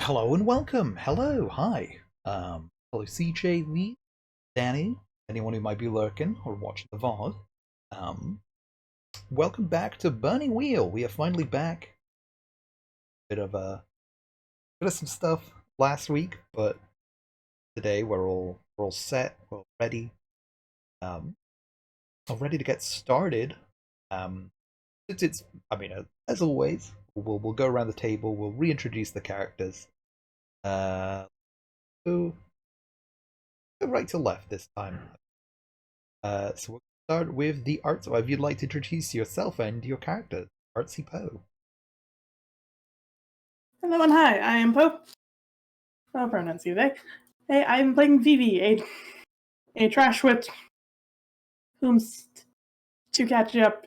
Hello and welcome. Hello, hi. Hello, CJ, Lee, Danny, anyone who might be lurking or watching the VOD. Um, Welcome back to Burning Wheel. We are finally back. Bit of some stuff last week, but today we're all set. We're all ready. Um, all ready to get started. Um, it's I mean, as always, we'll go around the table. We'll reintroduce the characters. So go right to left this time. So we'll start with the art. So if you'd like to introduce yourself and your character, Artsy Poe. Hello and hi, I am Pope. No pronouns you they. Hey, I'm playing Vivi, a trash wit whom's to catch up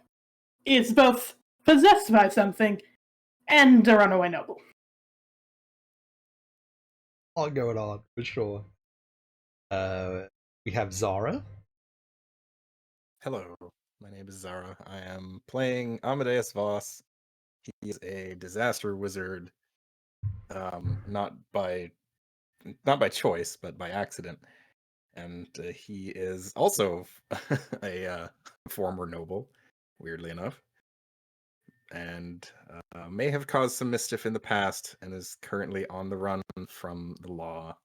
is both possessed by something and a runaway noble. A lot going on for sure. We have Zara. Hello, my name is Zara. I am playing Amadeus Voss. He's a disaster wizard, not by choice, but by accident. And he is also a former noble, weirdly enough, and may have caused some mischief in the past and is currently on the run from the law.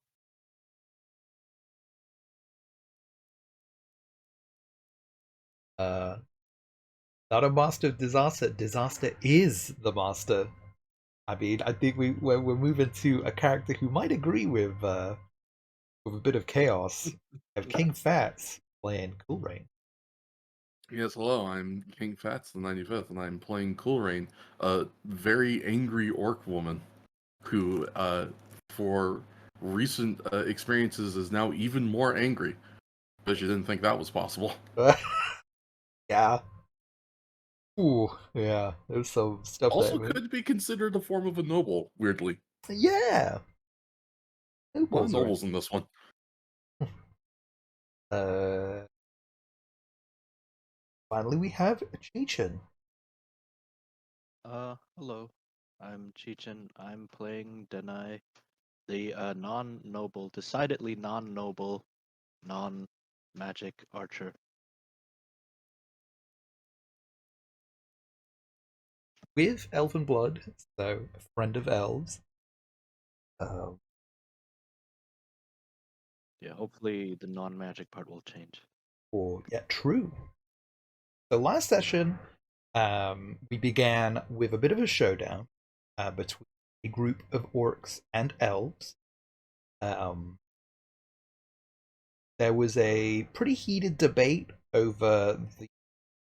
Not a master of disaster. Disaster is the master. I mean, I think we're moving to a character who might agree with a bit of chaos. We have King Fats playing Cool Rain. Yes, hello, I'm King Fats the 95th, and I'm playing Cool Rain, a very angry orc woman who, for recent experiences, is now even more angry. Because you didn't think that was possible. Yeah. Ooh, yeah. There's some stuff Also that. could be considered a form of a noble, weirdly. Yeah. A lot of Nobles are. nobles in this one. Uh, Finally, we have Chechen. Hello. I'm Chechen. I'm playing Denai, the non-noble, decidedly non-noble, non-magic archer. With Elven blood, so a friend of elves. Um, Yeah, hopefully the non-magic part will change. or yeah, true. So last session, we began with a bit of a showdown between a group of orcs and elves. Um, there was a pretty heated debate over the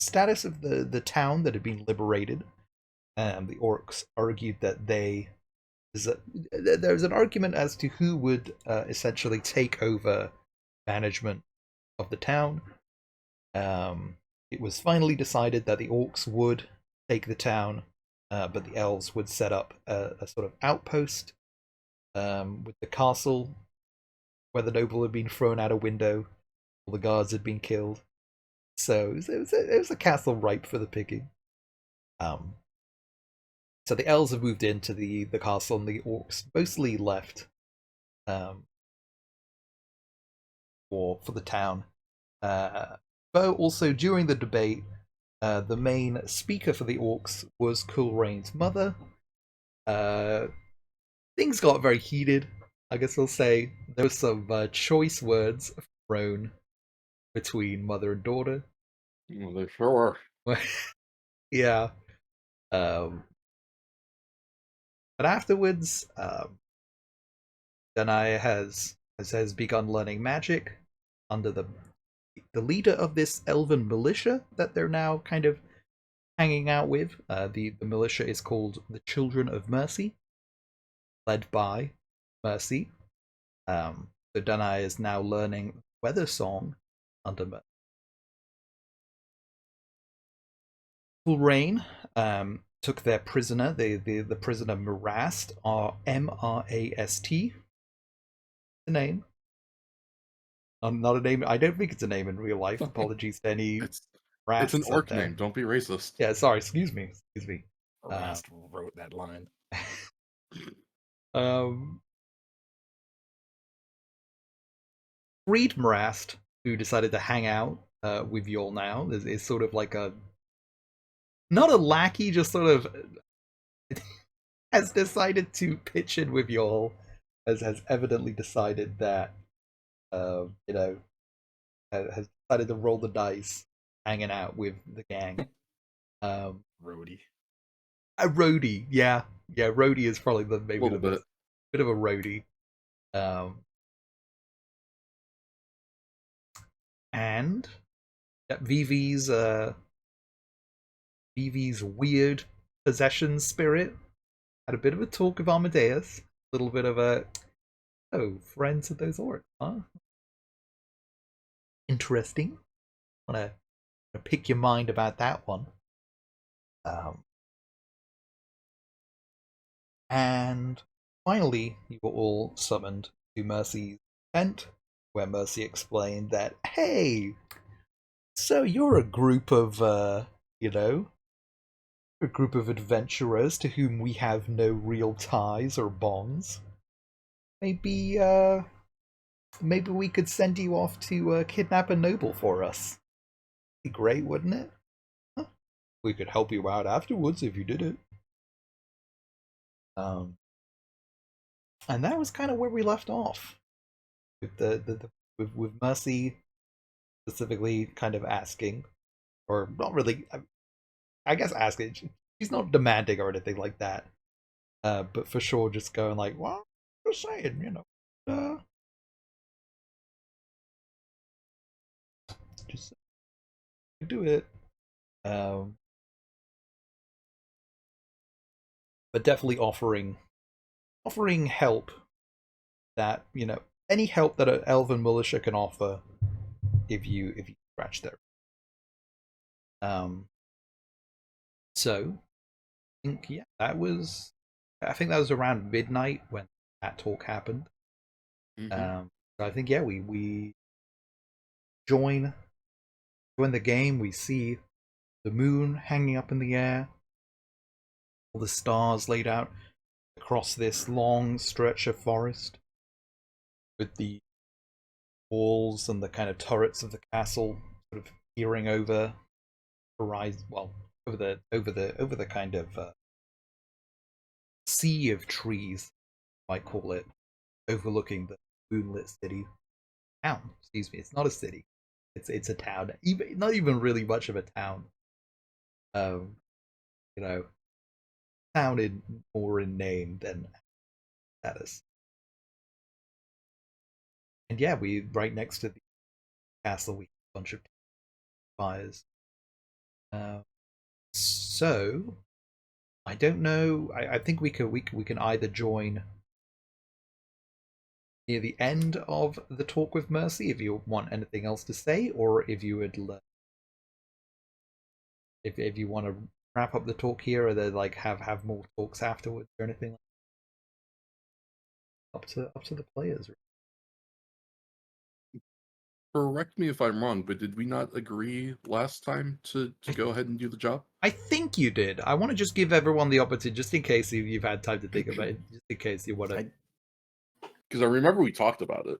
status of the town that had been liberated. The orcs argued that there was an argument as to who would essentially take over management of the town. It was finally decided that the orcs would take the town, but the elves would set up a sort of outpost with the castle where the noble had been thrown out a window, all the guards had been killed. So it was a castle ripe for the picking. Um, so the elves have moved into the castle, and the orcs mostly left for the town. But also during the debate, the main speaker for the orcs was Coolrain's mother. Things got very heated. I guess I'll say there were some choice words thrown between mother and daughter. Well, they sure are. Yeah. Um, but afterwards, Danai has begun learning magic under the leader of this elven militia that they're now kind of hanging out with. The militia is called the Children of Mercy, led by Mercy. So Danai is now learning Weather Song under Mercy. Full Rain took their prisoner, the prisoner Marast, Mrast. The name. Not a name. I don't think it's a name in real life. Apologies to any It's Rasts an out orc there. name, don't be racist. Yeah, sorry. Excuse me. Rast wrote that line. Um, Reed Morast, who decided to hang out with Yul now, is sort of like a not a lackey, just sort of has decided to pitch in with Yul, has evidently decided that you know has decided to roll the dice, hanging out with the gang. Roadie. A roadie, yeah, roadie is probably A maybe little the bit. bit of a roadie. And yeah, Vivi's weird possession spirit had a bit of a talk with Amadeus. A little bit of a friends of those orcs, huh? Interesting. Wanna pick your mind about that one. And finally, you were all summoned to Mercy's tent, where Mercy explained that, hey, so you're a group of, a group of adventurers to whom we have no real ties or bonds. Maybe, maybe we could send you off to kidnap a noble for us. Be great, wouldn't it? Huh? We could help you out afterwards if you did it. And that was kind of where we left off, with with Mercy specifically kind of asking, or not really, I guess asking. She's not demanding or anything like that, but for sure just going like, well, just saying, just do it. But definitely offering help that any help that an elven militia can offer if you scratch there. So I think that was around midnight when that talk happened. Mm-hmm. So I think we join the game. We see the moon hanging up in the air, all the stars laid out across this long stretch of forest, with the walls and the kind of turrets of the castle sort of peering over horizon, well, over the kind of sea of trees, I might call it, overlooking the moonlit city town. Excuse me, it's not a city. It's a town. Even not even really much of a town. Um, you know, town in more in name than status. And yeah, we right next to the castle. We have a bunch of fires. Uh, so I don't know. I think we can either join near the end of the talk with Mercy if you want anything else to say, or if you would if you want to wrap up the talk here, or then like have more talks afterwards or anything. Up to the players. Correct me if I'm wrong, but did we not agree last time to go ahead and do the job? I think you did. I want to just give everyone the opportunity, just in case you've had time to think about it, just in case you want to. Because I remember we talked about it.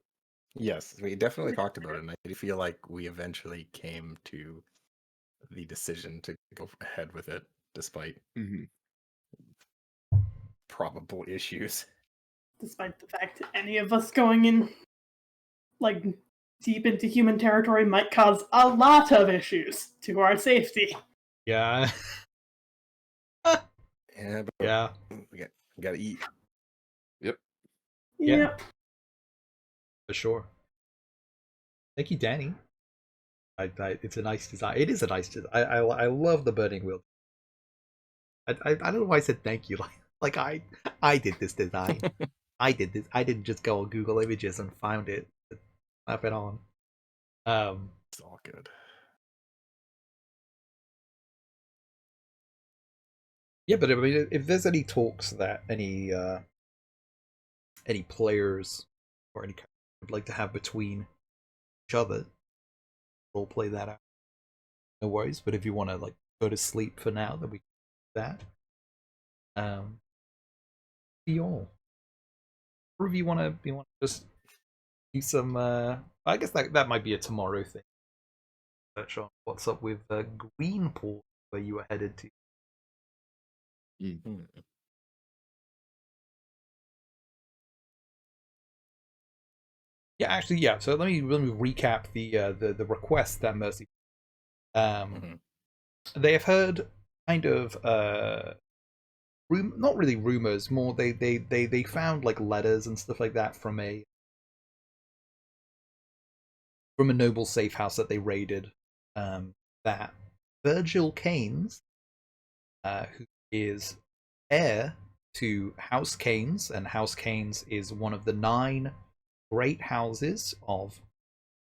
Yes, we definitely talked about it, and I feel like we eventually came to the decision to go ahead with it, despite Mm-hmm. probable issues. Despite the fact that any of us going in, like, deep into human territory might cause a lot of issues to our safety. Yeah. Yeah, but Yeah. we gotta eat. Yeah. Yep. For sure. Thank you, Danny. It's a nice design. It is a nice design. I love the burning wheel. I don't know why I said thank you. Like I did this design. I did this. I didn't just go on Google Images and found it. Slap it on. It's all good. Yeah, but I mean, if there's any talks that any players or any would like to have between each other, we'll play that out. No worries. But if you want to like go to sleep for now, then we can do that. Be all. or if you want to just do some. I guess that might be a tomorrow thing. Search on what's up with Greenport, where you were headed to. Hmm. Yeah, actually, yeah. So let me recap the request that Mercy. Mhm. They have heard kind of not really rumors, more they found like letters and stuff like that from a noble safe house that they raided. That Virgil Keynes, who is heir to House Keynes, and House Keynes is one of the 9 great houses of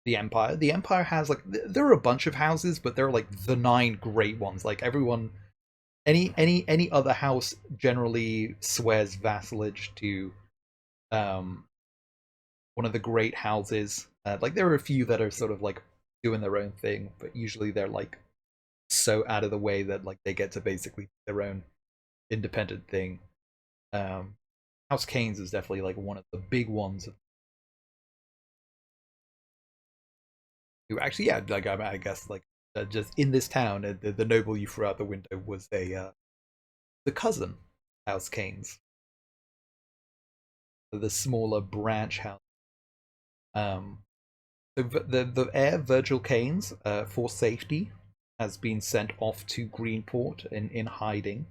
the Empire. The Empire has like there are a bunch of houses, but they're like the 9 great ones. Like everyone, any other house generally swears vassalage to one of the great houses. Like there are a few that are sort of like doing their own thing, but usually they're like so out of the way that like they get to basically do their own independent thing. Um, House Keynes is definitely like one of the big ones. Who actually, yeah, like I guess like just in this town, the noble you threw out the window was the cousin House Keynes, the smaller branch house. Um, the heir Virgil Keynes, for safety, has been sent off to Greenport in hiding.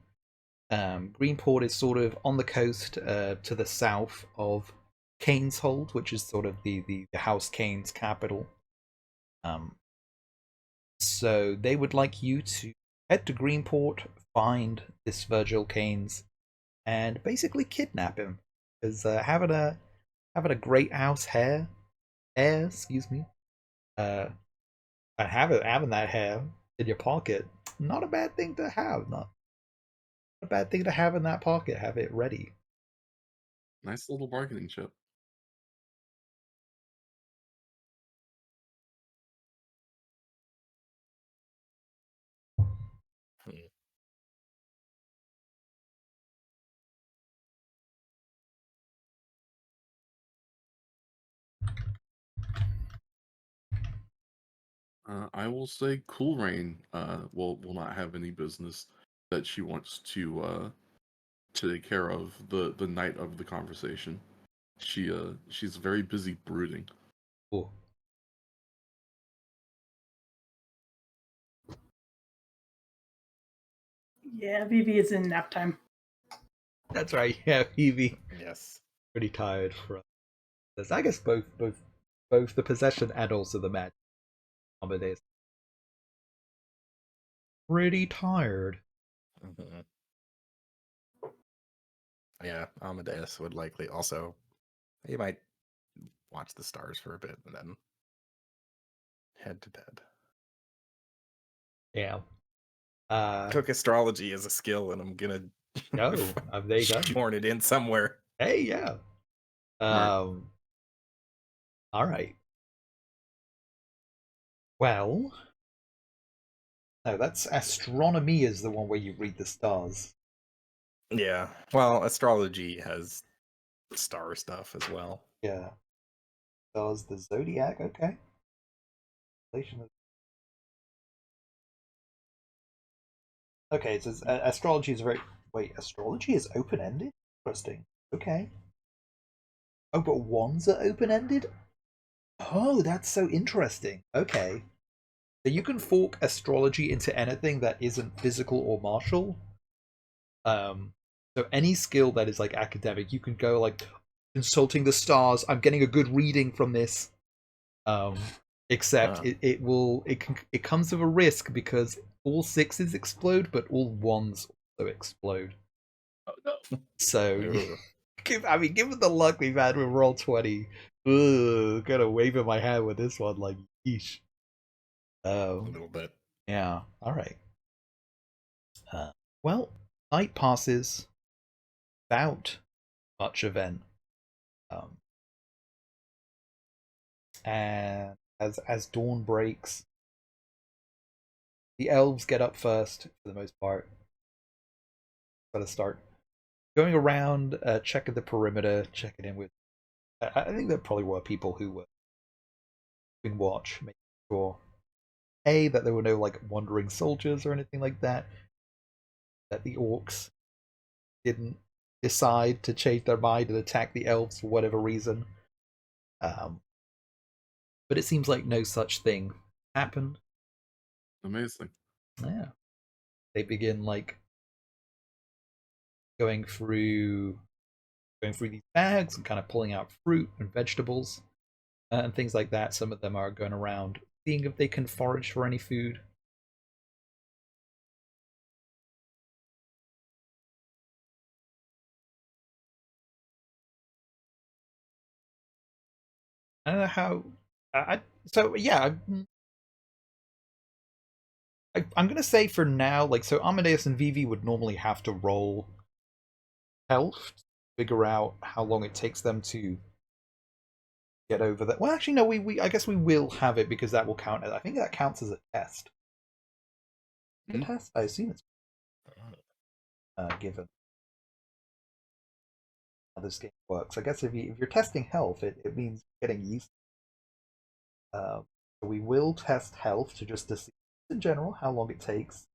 Greenport is sort of on the coast to the south of Keyneshold, which is sort of the House Keynes capital. So they would like you to head to Greenport, find this Virgil Keynes, and basically kidnap him. Because having a great house heir, excuse me, uh, and having that hair in your pocket, not a bad thing to have. Not a bad thing to have in that pocket. Have it ready. Nice little bargaining chip. Hmm. I will say Cool Rain will not have any business that she wants to take care of the night of the conversation. She's very busy brooding. Cool. Yeah, Vivi is in nap time. That's right. Yeah, Evie. Yes. Pretty tired from this. I guess both the possession and also the magic. Amadeus. Pretty tired. Mhm. Yeah, Amadeus would likely also. He might watch the stars for a bit and then head to bed. Yeah. Took astrology as a skill, and I'm gonna No, there you go. shoehorn it in somewhere. Hey, yeah. Smart. All right. Well, no, that's astronomy is the one where you read the stars. Yeah. Well, astrology has star stuff as well. Yeah. Stars, the zodiac. Okay. Okay, so astrology is very. Wait, astrology is open ended? Interesting. Okay. Oh, but wands are open ended? Oh, that's so interesting. Okay. So you can fork astrology into anything that isn't physical or martial. So any skill that is like academic, you can go like consulting the stars. I'm getting a good reading from this. Um, except it comes with a risk because all 6s explode, but all 1s also explode. Oh no. So, Ooh. given the luck we've had with Roll20, gonna wave in my hand with this one, like, yeesh. A little bit. Yeah, alright. Well, night passes without much event. And as dawn breaks, the elves get up first for the most part. For the start. going around, checking the perimeter, checking in with. I think there probably were people who were keeping watch, making sure that there were no like wandering soldiers or anything like that. That the orcs didn't decide to change their mind and attack the elves for whatever reason. But it seems like no such thing happened. Amazing. Yeah. They begin like going through these bags and kind of pulling out fruit and vegetables and things like that. Some of them are going around seeing if they can forage for any food. I don't know how. So yeah, I'm gonna say for now, like, so Amadeus and Vivi would normally have to roll health to figure out how long it takes them to get over that. Well, actually, no, we I guess we will have it because that will count. I think that counts as a test. A test? I assume it's given how this game works. I guess if you're testing health, it means getting used. So we will test health to see in general how long it takes.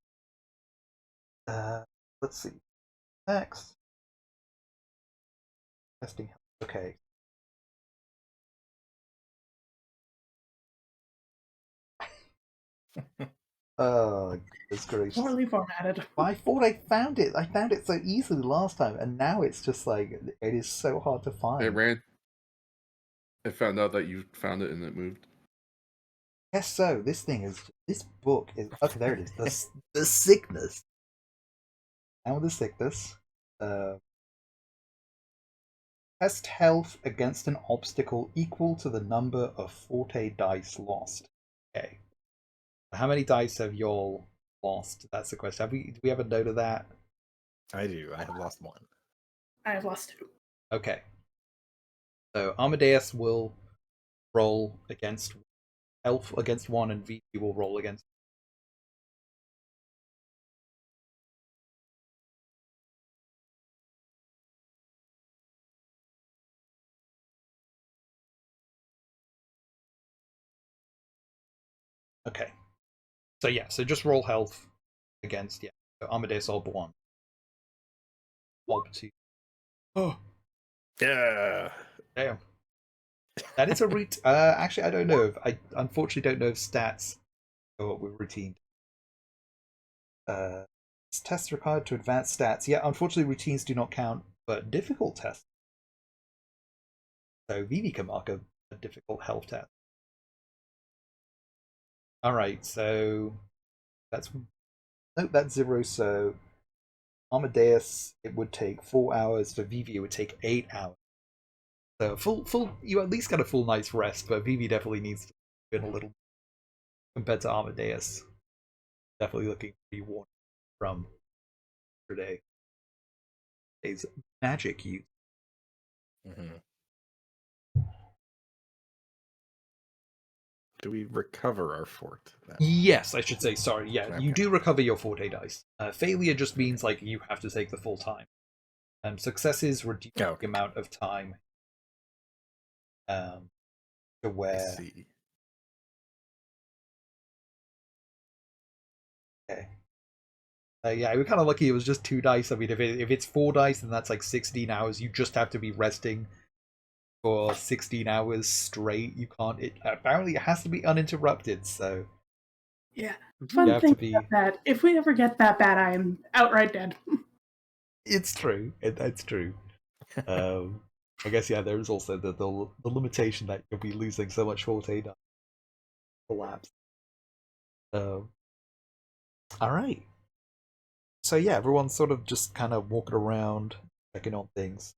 Let's see. Next, testing health. Okay. Oh, goodness gracious. Poorly formatted. I thought I found it. I found it so easily last time, and now it's just like it is so hard to find. Hey, Rand. I found out that you found it and it moved. Yes, so this book is okay. There it is. The sickness. Now the sickness. Test health against an obstacle equal to the number of forte dice lost. Okay. How many dice have y'all lost? That's the question. Do we have a note of that? I do. I have lost one. I have lost 2. Okay. So Amadeus will roll against health against 1, and Vivi will roll against. Okay. So yeah, so just roll health against, yeah. So Amadeus Ob 1. Ob 2. Oh. Yeah. Damn. That is a actually, I don't know if I unfortunately don't know if stats go up with routine. Tests required to advance stats. Yeah, unfortunately, routines do not count, but difficult tests. So Vivi can mark a difficult health test. All right, so that's 0. So Amadeus, it would take 4 hours. For Vivi, it would take 8 hours. So full. You at least got a full night's rest, but Vivi definitely needs to spend a little compared to Amadeus. Definitely looking pretty worn from yesterday. Today's magic use. Mm-hmm. Do we recover our fort? Then? Yes, I should say. Sorry. Yeah, Okay. you do recover your forte dice. Failure just means like you have to take the full time. Successes reduce the amount of time. To where. I see. Okay. Yeah, we're kind of lucky. It was just 2 dice. I mean, if it's 4 dice, then that's like 16 hours. You just have to be resting for 16 hours straight. You can't. It apparently it has to be uninterrupted. So yeah, fun thing about that. If we ever get that bad, I am outright dead. It's true. That's true. I guess yeah. There's also the limitation that you'll be losing so much forte dice. Collapse. All right. So yeah, everyone's sort of just kind of walking around, checking on things.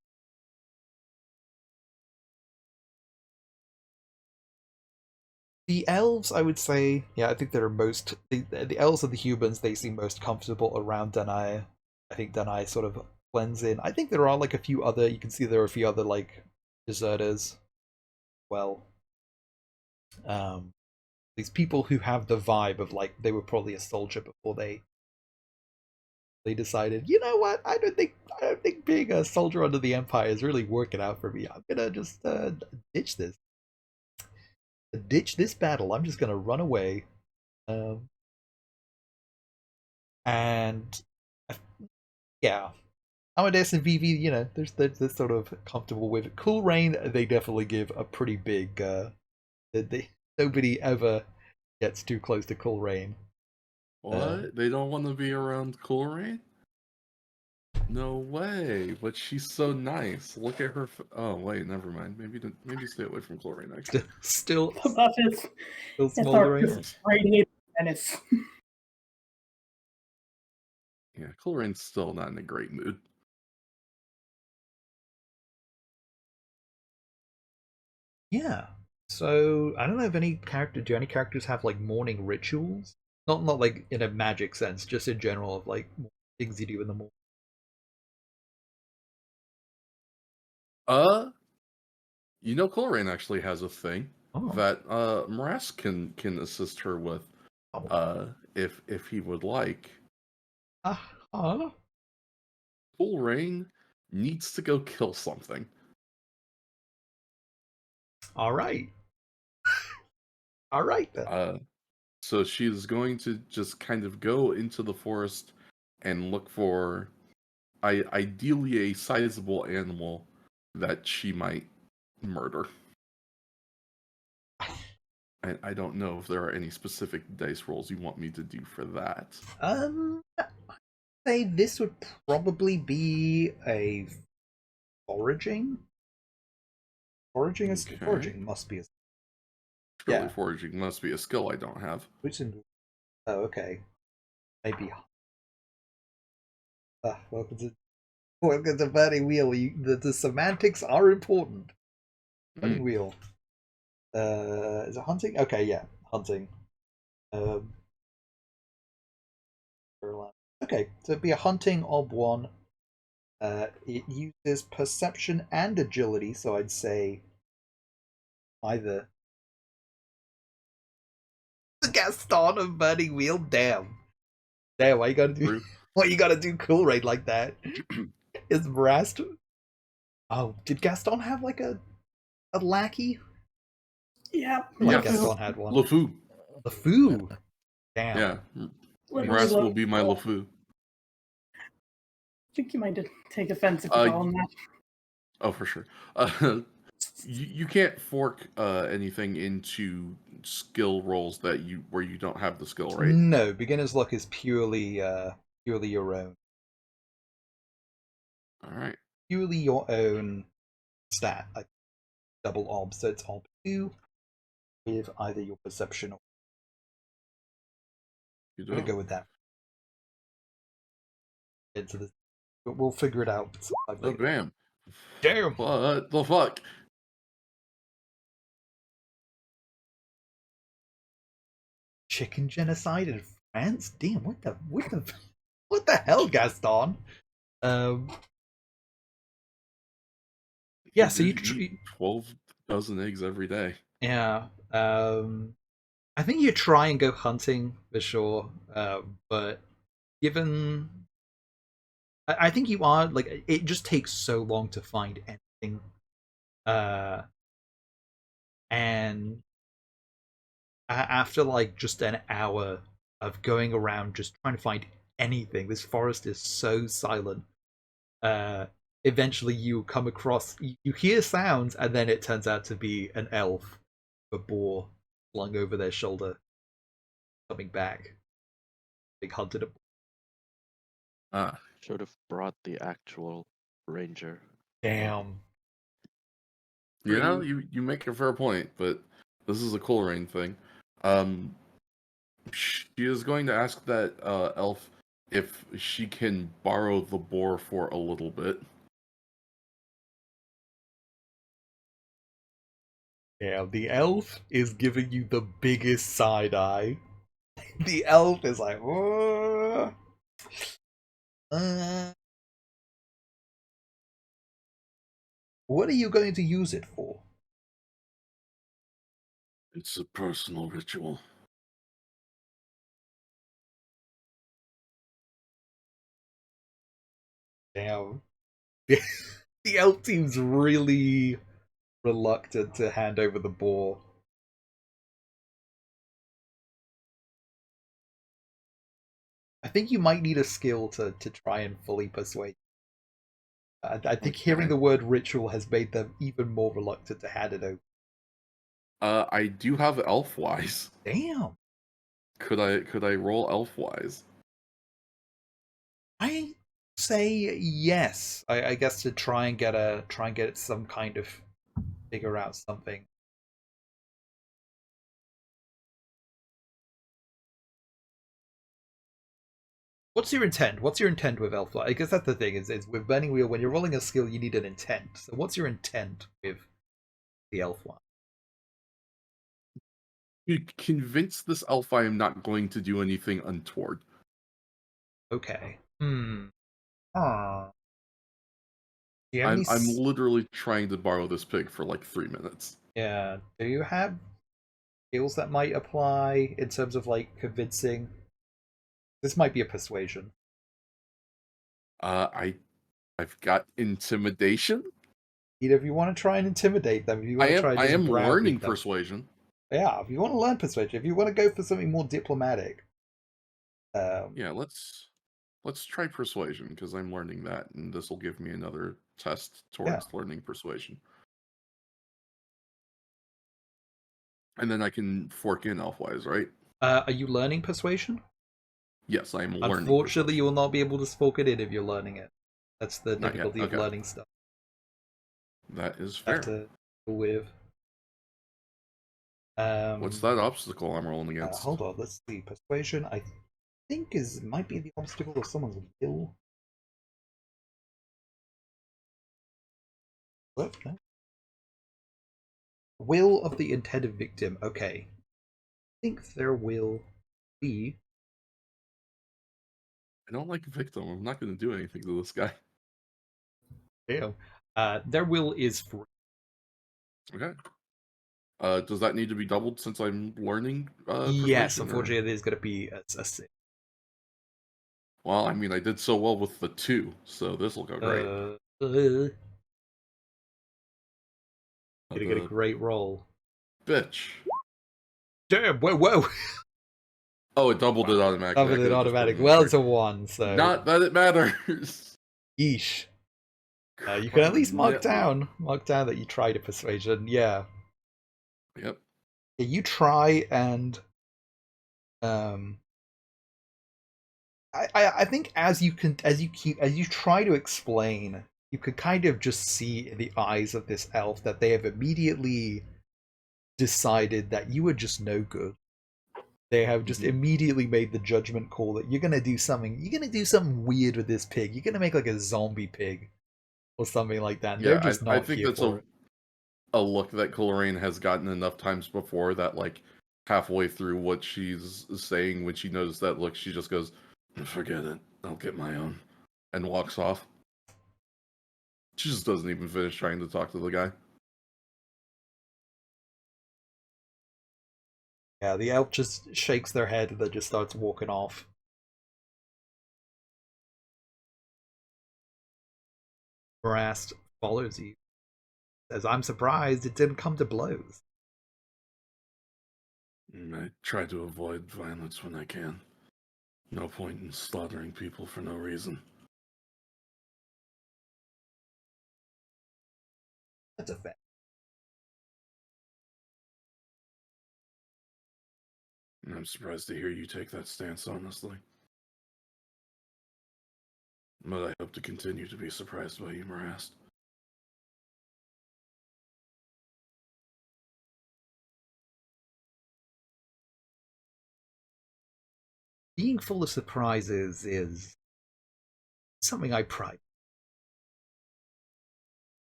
The elves, I would say, yeah, I think they're most the elves and the humans. They seem most comfortable around Danai. I think Danai sort of blends in. I think there are like a few other. You can see there are a few other like deserters. Well, these people who have the vibe of like they were probably a soldier before they they decided, you know what? I don't think being a soldier under the Empire is really working out for me. I'm gonna just ditch this battle. I'm just gonna run away. Um, and yeah, Amadeus and Vivi, they're sort of comfortable with it. Cool Rain, they definitely give a pretty big. Nobody ever gets too close to Cool Rain. What? They don't want to be around Cool Rain? No way! But she's so nice. Look at her. Oh wait, never mind. Maybe stay away from Cool Rain. Actually, Still The buff is smoldering. Tharkus radiating menace. yeah, Cool Rain's still not in a great mood. Yeah. So I don't know if do any characters have like morning rituals? Not like in a magic sense, just in general of like things you do in the morning. Cool Rain actually has a thing Oh. that Morass can assist her with, if he would like. Uh-huh. Cool Rain needs to go kill something. All right. All right then. So she's going to just kind of go into the forest and look for, ideally, a sizable animal that she might murder. I don't know if there are any specific dice rolls you want me to do for that. I'd say this would probably be a foraging. Okay. Foraging must be a Surely yeah. foraging must be a skill I don't have. Which in oh okay. Maybe welcome to Burning Wheel. The semantics are important. Burning Wheel. Is it hunting? Okay, yeah, hunting. Okay, so it'd be a hunting ob one. It uses perception and agility, so I'd say either. The Gaston of Burning Wheel, damn. Why you gotta do True. why you gotta do Cool Raid like that? Is Rast Oh, did Gaston have like a lackey? Yeah. Like Yes. Gaston had one. LeFou. LeFou. Damn. Yeah. Literally Morass will be my LeFou. I think you might take offense if you call him that. Oh, for sure. You can't fork anything into skill rolls where you don't have the skill, right? No, beginner's luck is purely your own. All right. Purely your own stat, like double ob, so it's ob 2 with either your perception or You I'm gonna go don't. with that. Into this, but we'll figure it out. Oh, damn. Damn. What the fuck? Chicken genocide in France? Damn, what the hell, Gaston? Yeah, so you eat 12 dozen eggs every day. yeah. I think you try and go hunting for sure, but given I think you are like it just takes so long to find anything, and after like just an hour of going around just trying to find anything, this forest is so silent. Eventually you come across you hear sounds, and then it turns out to be an elf, a boar slung over their shoulder, coming back. Big hunted. Ah, Should have brought the actual ranger. Damn. you make a fair point, but this is a Cool Rain thing. She is going to ask that elf if she can borrow the boar for a little bit. Yeah, the elf is giving you the biggest side eye. The elf is like, "Whoa." What are you going to use it for? It's a personal ritual. Damn. The elf team's really reluctant to hand over the ball. I think you might need a skill to try and fully persuade. I think hearing the word ritual has made them even more reluctant to hand it over. I do have Elfwise. Damn. Could I roll Elfwise? I say yes. I guess to try and get some kind of figure out something. What's your intent? What's your intent with elf? I guess that's the thing is with Burning Wheel, when you're rolling a skill, you need an intent. So what's your intent with the elf one? You convince this elf I am not going to do anything untoward. Okay. Ah. I'm literally trying to borrow this pig for like 3 minutes. Yeah. Do you have skills that might apply in terms of like convincing? This might be a persuasion. I've got intimidation. Either if you want to try and intimidate them, if you want to try and I just am browbeat learning them. persuasion. Yeah, if you want to learn persuasion, if you want to go for something more diplomatic. Yeah, let's try persuasion because I'm learning that, and this will give me another test towards learning persuasion. And then I can fork in Elfwise, right? Are you learning persuasion? Yes, I'm learning. Unfortunately, you will not be able to fork it in if you're learning it. That's the Not difficulty yet. of Okay. learning stuff. That is You fair. have to deal with. What's that obstacle I'm rolling against? Hold on, let's see. Persuasion, I think might be the obstacle of someone's will. What? No? Will of the intended victim. Okay. I think there will be. I don't like victim. I'm not going to do anything to this guy. Damn. Their will is free. Okay. Does that need to be doubled since I'm learning? Yes, persuasion, unfortunately, it is going to be a 6. Well, I mean, I did so well with the 2, so this will go great. You're gonna get a great roll. Bitch. Damn! Whoa! Oh, it doubled it automatically. Doubled it automatic. Well, it's a 1, so not that it matters. Yeesh. You can at least mark down that you tried a persuasion. Yeah. Yep. Yeah, you try and I think as you try to explain, you could kind of just see in the eyes of this elf that they have immediately decided that you are just no good. They have just immediately made the judgment call that you're gonna do something weird with this pig. You're gonna make like a zombie pig or something like that. Yeah, They're just not I think here that's for it. a look that Coleraine has gotten enough times before that, like, halfway through what she's saying, when she noticed that look, she just goes, "Forget it, I'll get my own," and walks off. She just doesn't even finish trying to talk to the guy. Yeah, the elf just shakes their head and then just starts walking off. Morast follows you. Says, "I'm surprised it didn't come to blows." I try to avoid violence when I can. No point in slaughtering people for no reason. That's a fact. I'm surprised to hear you take that stance, honestly. But I hope to continue to be surprised by you, Morast. Being full of surprises is something I pride.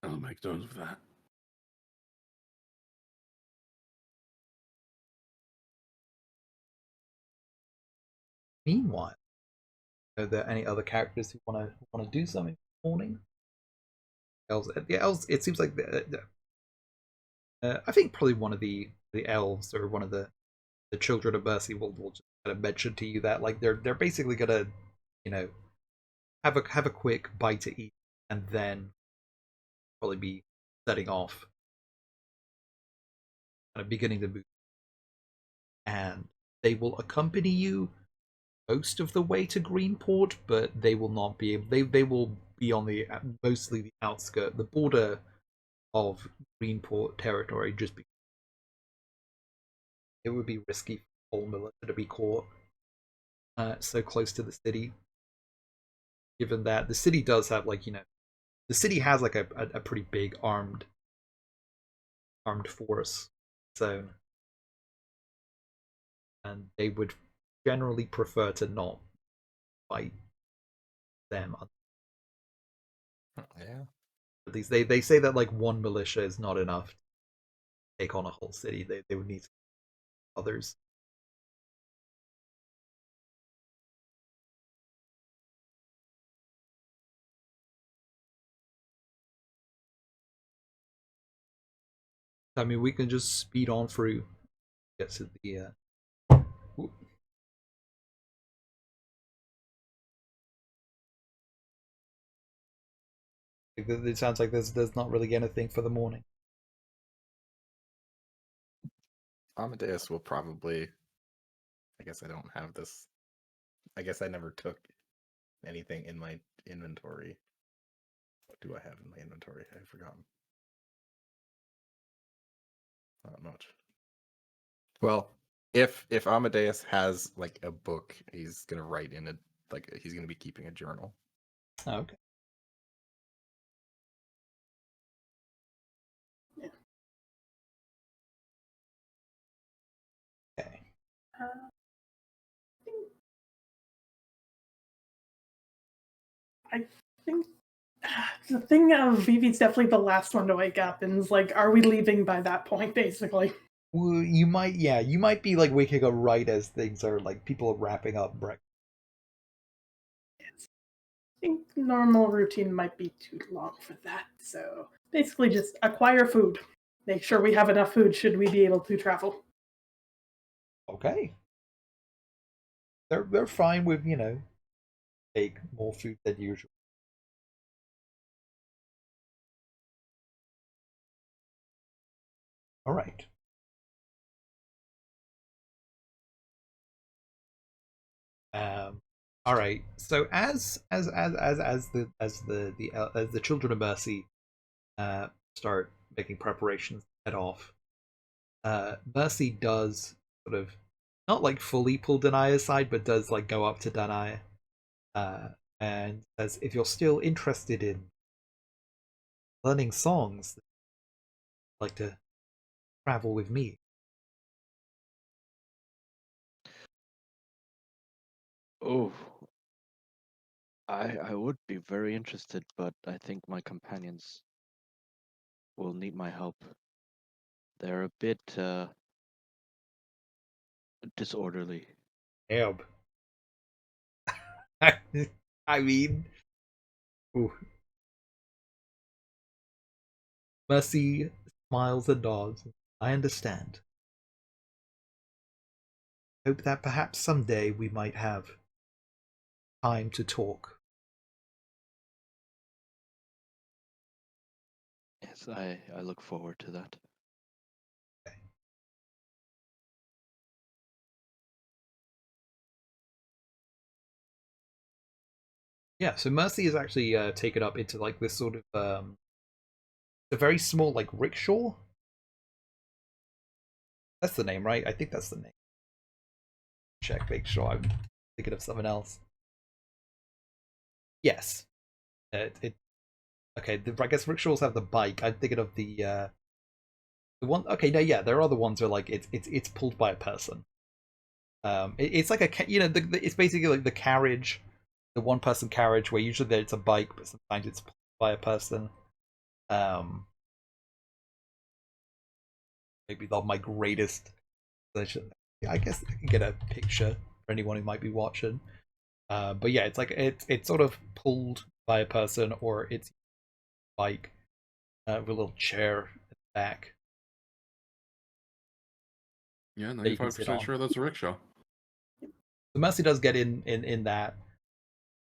I'll make note of that. Meanwhile, are there any other characters who want to do something this morning? Elves. It seems like I think probably one of the elves or one of the children of Mercy will just kind of mention to you that like they're basically gonna, you know, have a quick bite to eat and then probably be setting off, kind of beginning the move, and they will accompany you most of the way to Greenport, but they will not be able. They will be on the mostly the outskirt, the border of Greenport territory, just because it would be risky for Paul Miller to be caught so close to the city. Given that the city does have like the city has like a pretty big armed force, so and they would generally prefer to not fight them. Yeah. At least they say that like one militia is not enough to take on a whole city. They would need others. I mean, we can just speed on through. Get to the. It sounds like there's not really anything for the morning. Amadeus will probably. I guess I don't have this. I guess I never took anything in my inventory. What do I have in my inventory? I've forgotten. Not much. Well, if Amadeus has like a book, he's gonna write in it. Like he's gonna be keeping a journal. Oh, okay. Yeah. Okay. I think the thing of Vivi's definitely the last one to wake up, and is like, are we leaving by that point, basically? Well, you might be like waking up right as things are like people are wrapping up breakfast. I think normal routine might be too long for that, so basically just acquire food. Make sure we have enough food should we be able to travel. Okay. They're fine with take more food than usual. All right. All right. So as the children of Mercy start making preparations to head off, Mercy does sort of not like fully pull Denia aside, but does like go up to Denia uh, and says, "If you're still interested in learning songs, like to travel with me." Oh, I would be very interested, but I think my companions will need my help. They're a bit disorderly. Damn. I mean, ooh. Mercy smiles and nods. I understand. Hope that perhaps someday we might have time to talk. Yes, I look forward to that. Okay. Yeah, so Mercy is actually taken up into like this sort of a very small like rickshaw. That's the name, right? I think that's the name. Check, make sure I'm thinking of something else. Yes. It okay. I guess rickshaws have the bike. I'm thinking of the one. Okay, no, yeah, there are other ones where like it's pulled by a person. It's like it's basically like the carriage, the one person carriage where usually it's a bike, but sometimes it's pulled by a person. Um, maybe not my greatest. I guess I can get a picture for anyone who might be watching. But yeah, it's like it's sort of pulled by a person, or it's bike with a little chair at the back. Yeah, That you can sit 95% on. sure that's a rickshaw. The Mercy does get in that.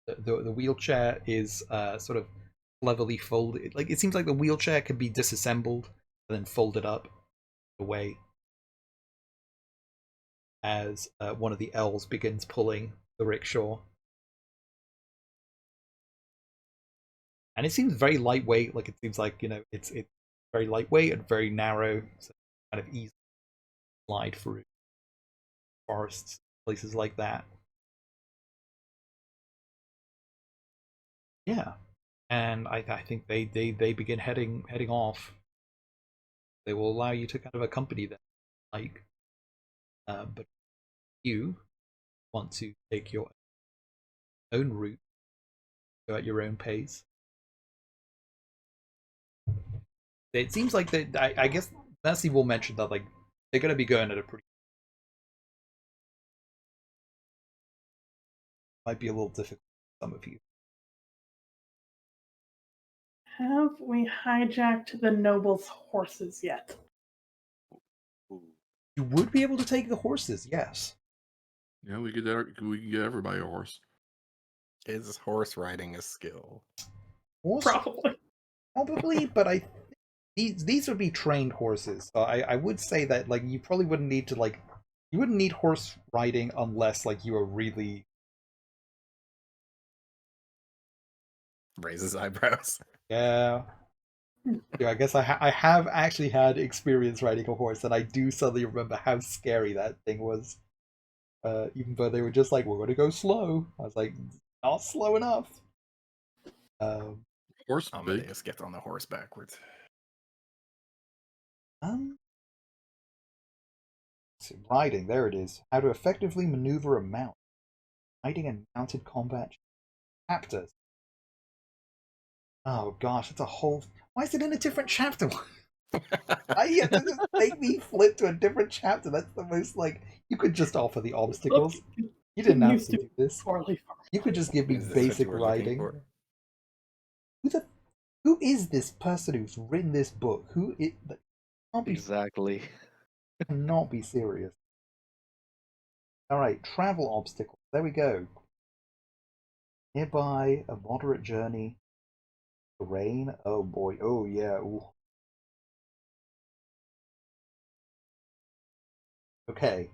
The wheelchair is sort of cleverly folded. Like, it seems like the wheelchair can be disassembled and then folded up away as one of the elves begins pulling the rickshaw. And it seems very lightweight. Like, it seems like, it's very lightweight and very narrow, so kind of easy to slide through forests, places like that. Yeah, and I think they begin heading off. They will allow you to kind of accompany them, like, but you want to take your own route, go at your own pace. It seems like I guess Mercy will mention that, like, they're going to be going at a pretty, might be a little difficult for some of you. Have we hijacked the noble's horses yet? You would be able to take the horses, yes. Yeah, we could get everybody a horse. Is horse riding a skill? Probably, but these would be trained horses. So I would say that, like, you probably wouldn't need to, like, you wouldn't need horse riding unless, like, you were really Raises eyebrows. Yeah. Yeah, I guess I have actually had experience riding a horse, and I do suddenly remember how scary that thing was. Even though they were just like, "We're going to go slow," I was like, "Not slow enough." Horse big. Amadeus gets on the horse backwards. So riding, there it is. How to effectively maneuver a mount. Riding and mounted combat chapters. Oh gosh, it's a whole. Why is it in a different chapter? I have to just make me flip to a different chapter. That's the most, like, you could just offer the obstacles. You didn't have to do this. You could just give me Is this what basic you were looking riding. for? Who is this person who's written this book? Who it can't be Exactly. cannot be serious. Alright, travel obstacles. There we go. Nearby, a moderate journey. Terrain. Oh boy. Oh yeah. Ooh. Okay.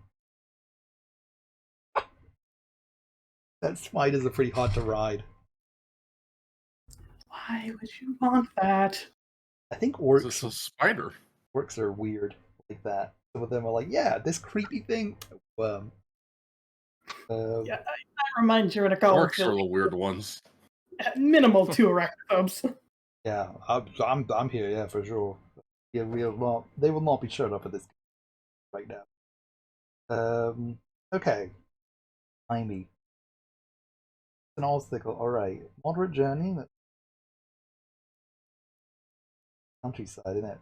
That spiders are pretty hard to ride. Why would you want that? I think It's just a spider. orcs are weird like that. Some of them are like, yeah, this creepy thing. Yeah, that reminds you of a call. Orcs are the weird ones. Minimal 2 arachnophobes. Yeah, I'm here, yeah, for sure. Yeah, they will not be showing up at this right now. Okay. Amy. An obstacle, alright. Moderate journey. Countryside, isn't it?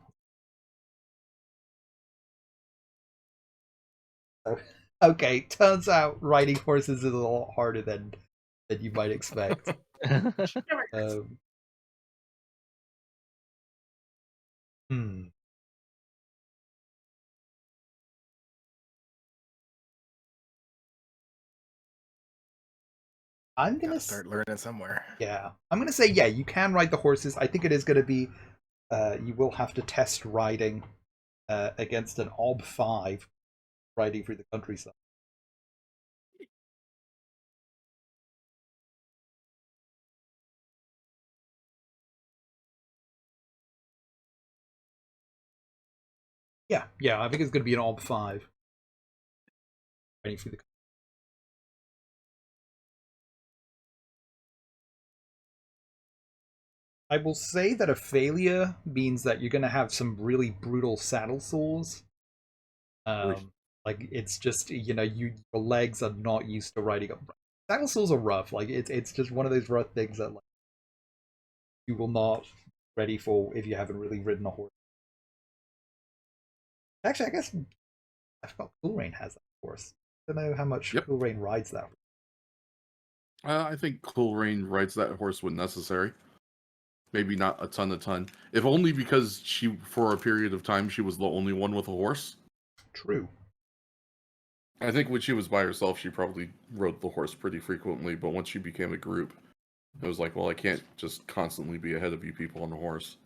Okay, turns out riding horses is a lot harder than you might expect. Hmm. I'm gonna start learning somewhere. Yeah, I'm gonna say yeah. You can ride the horses. I think it is gonna be. You will have to test riding against an OB 5 riding through the countryside. Yeah, I think it's gonna be an OB 5 riding through the. I will say that a failure means that you're gonna have some really brutal saddle sores. Like, it's just, your legs are not used to riding up. Saddle sores are rough. Like, it's just one of those rough things that, like, you will not be ready for if you haven't really ridden a horse. Actually, I guess I forgot Cool Rain has that horse. I don't know how much Cool Rain rides that. I think Cool Rain rides that horse when necessary. Maybe not a ton. If only because for a period of time, she was the only one with a horse. True. I think when she was by herself, she probably rode the horse pretty frequently. But once she became a group, it was like, well, I can't just constantly be ahead of you people on the horse.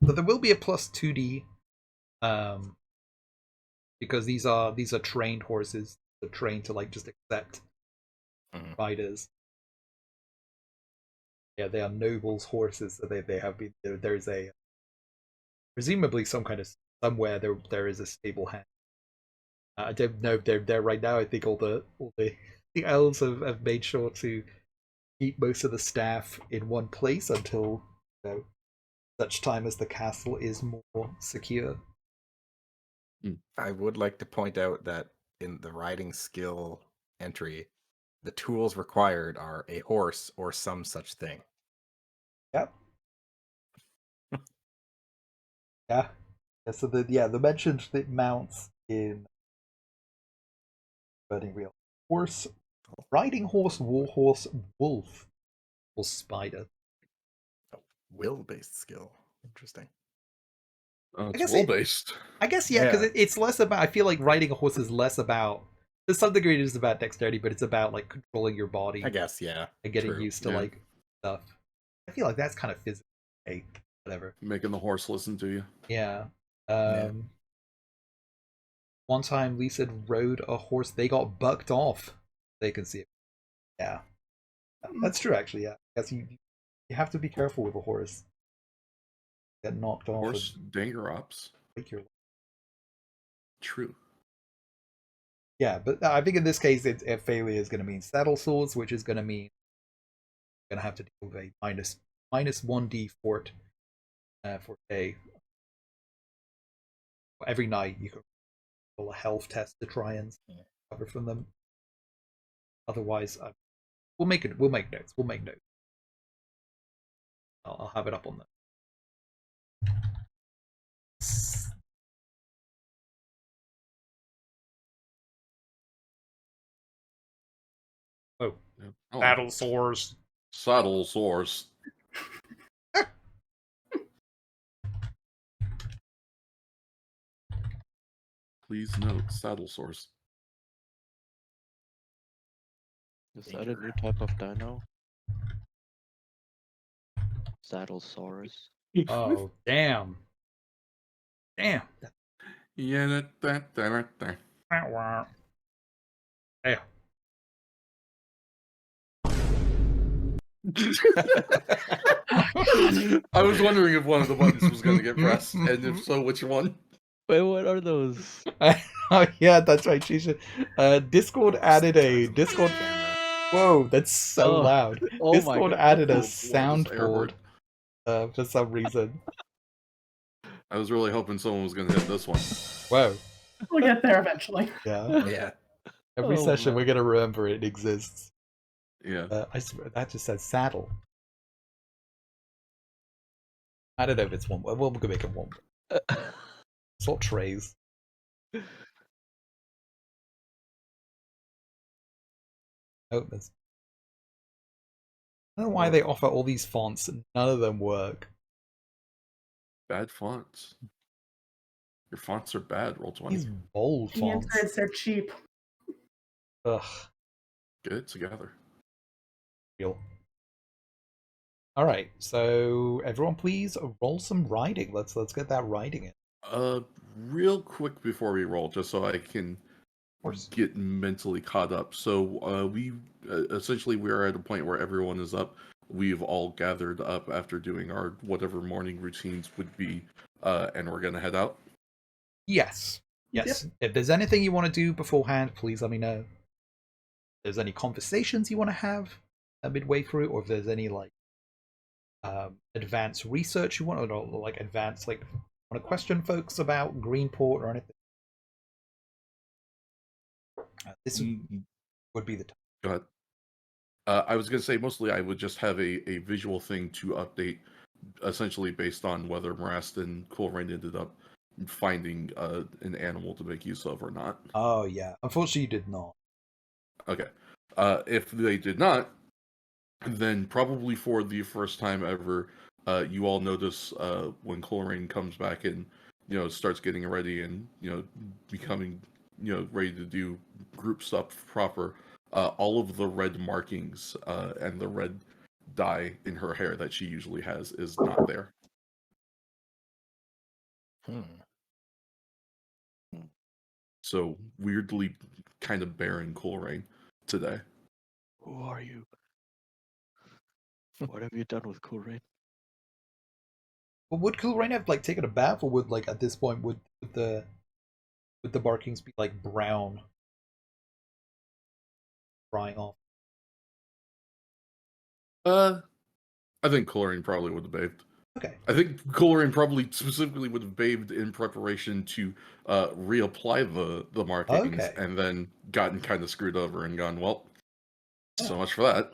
But there will be a plus 2D, because these are trained horses. They're trained to like just accept riders. Yeah, they are nobles' horses, so they have been. There's a presumably some kind of somewhere there is a stable hand. I don't know if they're there right now. I think all the the elves have made sure to keep most of the staff in one place until such time as the castle is more secure. I would like to point out that in the riding skill entry, the tools required are a horse or some such thing. Yep. Yeah. So the mentioned mounts in Burning Wheel: horse, riding horse, war horse, wolf, or spider. Will-based skill. Interesting. It's guess will based. I guess yeah, because Yeah. it's less about. I feel like riding a horse is less about. To some degree, it is about dexterity, but it's about like controlling your body I guess, yeah. and getting True. used to Yeah. like stuff. I feel like that's kind of physical. Hey, whatever. Making the horse listen to you. Yeah. Yeah. One time, Lisa rode a horse. They got bucked off. They can see it. Yeah, that's true. Actually, yeah. I guess you have to be careful with a horse. Get knocked off Horse and danger ops. break your. True. Yeah, but I think in this case, a failure is going to mean saddle swords, which is going to mean you're going to have to deal with a minus 1d fort for a. Every night you can roll a health test to try and recover from them. Otherwise, we'll make it. We'll make notes. We'll make notes. I'll have it up on the. Oh, Oh, battle sores. saddle sores. Please note saddle sores. Is that a new type of dino? Saddlesaurus. Oh, damn. Damn. Yeah, that. Yeah. I was wondering if one of the buttons was going to get pressed, and if so, which one? Wait, what are those? Oh yeah, that's right. She should. Discord added a Discord. Whoa, that's so Oh. loud. Oh my Discord god. added a Well, just air soundboard horn. for some reason. I was really hoping someone was going to hit this one. Whoa. We'll get there eventually. Yeah. Yeah. Every Oh, session man. we're gonna remember it exists. Yeah. I swear that just says saddle. I don't know if it's one. We'll make it one. It's not trays. Oh, there's. I don't know why they offer all these fonts and none of them work. Bad fonts. Your fonts are bad, roll 20. These bold The fonts. answer is they're cheap. Ugh. Get it together. Real. All right, so everyone, please roll some riding. Let's get that riding in. Real quick before we roll, just so I can get mentally caught up. So we essentially we are at a point where everyone is up. We've all gathered up after doing our whatever morning routines would be, and we're gonna head out. Yes. Yes. If there's anything you want to do beforehand, please let me know. If there's any conversations you want to have midway through, or if there's any like advanced research you want, or like advanced like want to question folks about Greenport or anything. This would be the time. Go ahead. I was gonna say mostly I would just have a visual thing to update, essentially based on whether Marast and Cool Rain ended up finding an animal to make use of or not. Oh yeah, unfortunately you did not. Okay. If they did not, then probably for the first time ever, you all notice when Coleraine comes back in starts getting ready and becoming ready to do group stuff proper, all of the red markings and the red dye in her hair that she usually has is not there. So weirdly kind of barren Cool Rain today. Who are you? What have you done with Cool Rain? But would Cool Rain have like taken a bath, or would like at this point would the markings be like brown, drying off? I think Cool Rain probably would have bathed. Okay. I think Cool Rain probably specifically would have bathed in preparation to reapply the markings, Okay. and then gotten kind of screwed over and gone, well, so Yeah. much for that.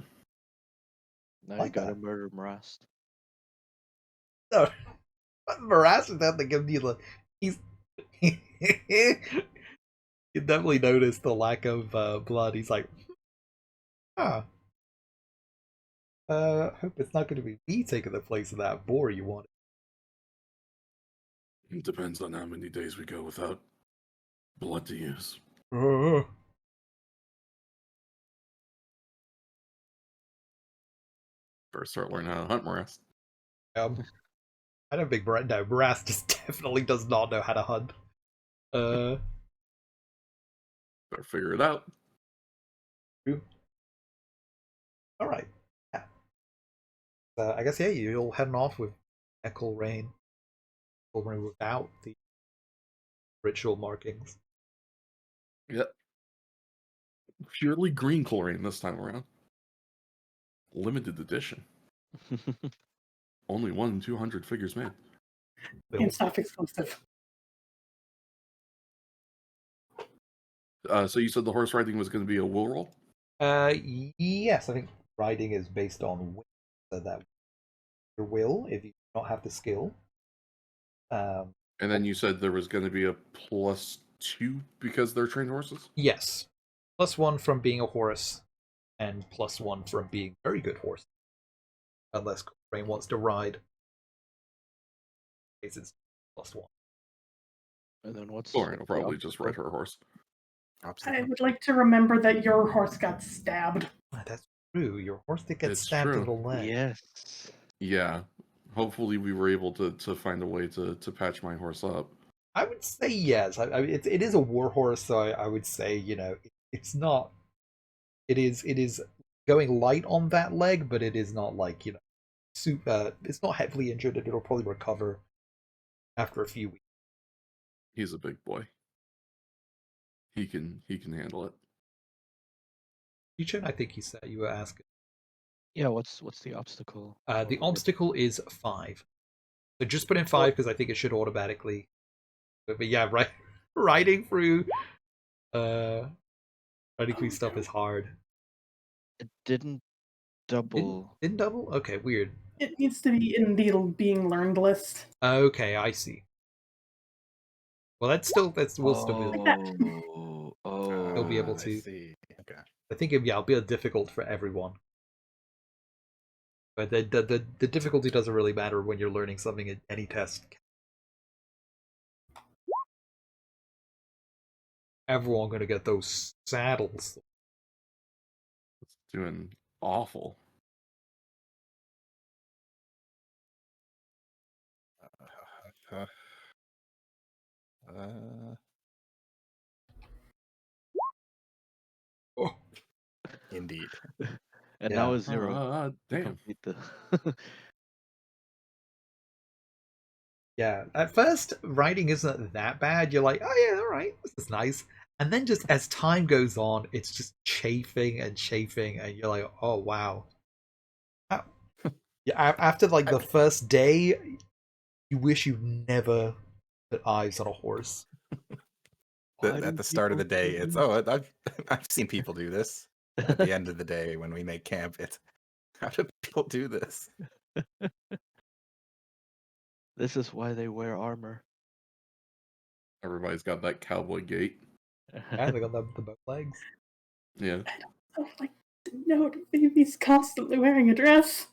Now Like you gotta that. murder Marast. No, Maras is that to give you the he's you definitely noticed the lack of blood. He's like, ah, hope it's not going to be me taking the place of that boar you wanted. It depends on how many days we go without blood to use. First start learning how to hunt Morass. I don't think Maras just definitely does not know how to hunt. Better figure it out. All right. Yeah. I guess you're all heading off with Cool Rain. Cool Rain without the ritual markings. Yep. Purely green Cool Rain this time around. Limited edition. Only 1 in 200 figures made. And stuff exclusive. So you said the horse riding was going to be a will roll? Yes, I think riding is based on will, so that your will, if you don't have the skill. And then you said there was going to be a +2 because they're trained horses? Yes. +1 from being a horse, and +1 from being very good horse. Unless Rain wants to ride. It's +1. And then what's Lauren will probably the just ride her horse. I would like to remember that your horse got stabbed. That's true. Your horse did get It's stabbed in true. the leg. Yes. Yeah. Hopefully we were able to find a way to patch my horse up. I would say yes. I mean, it is a war horse, so I would say it's not. It is going light on that leg, but it is not like super. It's not heavily injured, and it'll probably recover after a few weeks. He's a big boy. He can handle it. Yuchen, I think you were asking. Yeah, what's the obstacle? The obstacle is 5. So just put in 5 because I think it should automatically. But yeah, right. Riding through stuff is hard. It didn't double. Didn't double? Okay, weird. It needs to be in the being learned list. Okay, I see. Well, we'll still be Like that. They'll be able to. I see. Okay. I think it'll be difficult for everyone. But the difficulty doesn't really matter when you're learning something in any test. Everyone gonna get those saddles. It's doing awful. Oh. Indeed. And Yeah. now a 0. to Damn. complete the Yeah, at first, writing isn't that bad. You're like, oh yeah, all right, this is nice. And then just as time goes on, it's just chafing, and you're like, oh wow. Yeah, after like the first day, you wish you never put eyes on a horse. At the start of the day, it's I've seen people do this. At the end of the day, when we make camp, it's how do people do this? This is why they wear armor. Everybody's got that cowboy gait. Yeah, they got the both legs. Yeah. I would like to note Phoebe's constantly wearing a dress.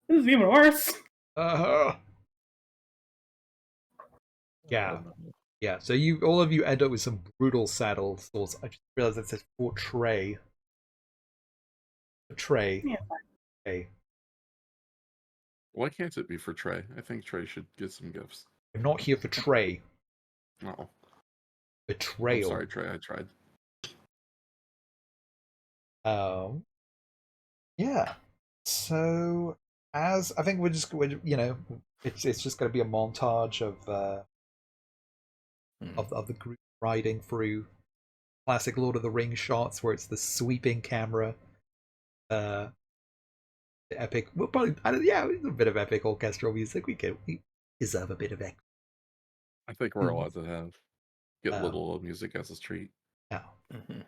This is even worse. Uh-huh. Yeah. don't know. Yeah, so all of you end up with some brutal saddle swords. I just realized it says for Trey. Trey. Yeah. Okay. Why can't it be for Trey? I think Trey should get some gifts. I'm not here for Trey. Oh, I'm Betrayal. sorry, Trey. I tried. Yeah. So as I think we're it's just going to be a montage of the group riding through classic Lord of the Rings shots where it's the sweeping camera, the epic. Well, probably yeah, it's a bit of epic orchestral music. We deserve a bit of epic. I think we're allowed to get Um, little music as a treat. Yeah. Mhm.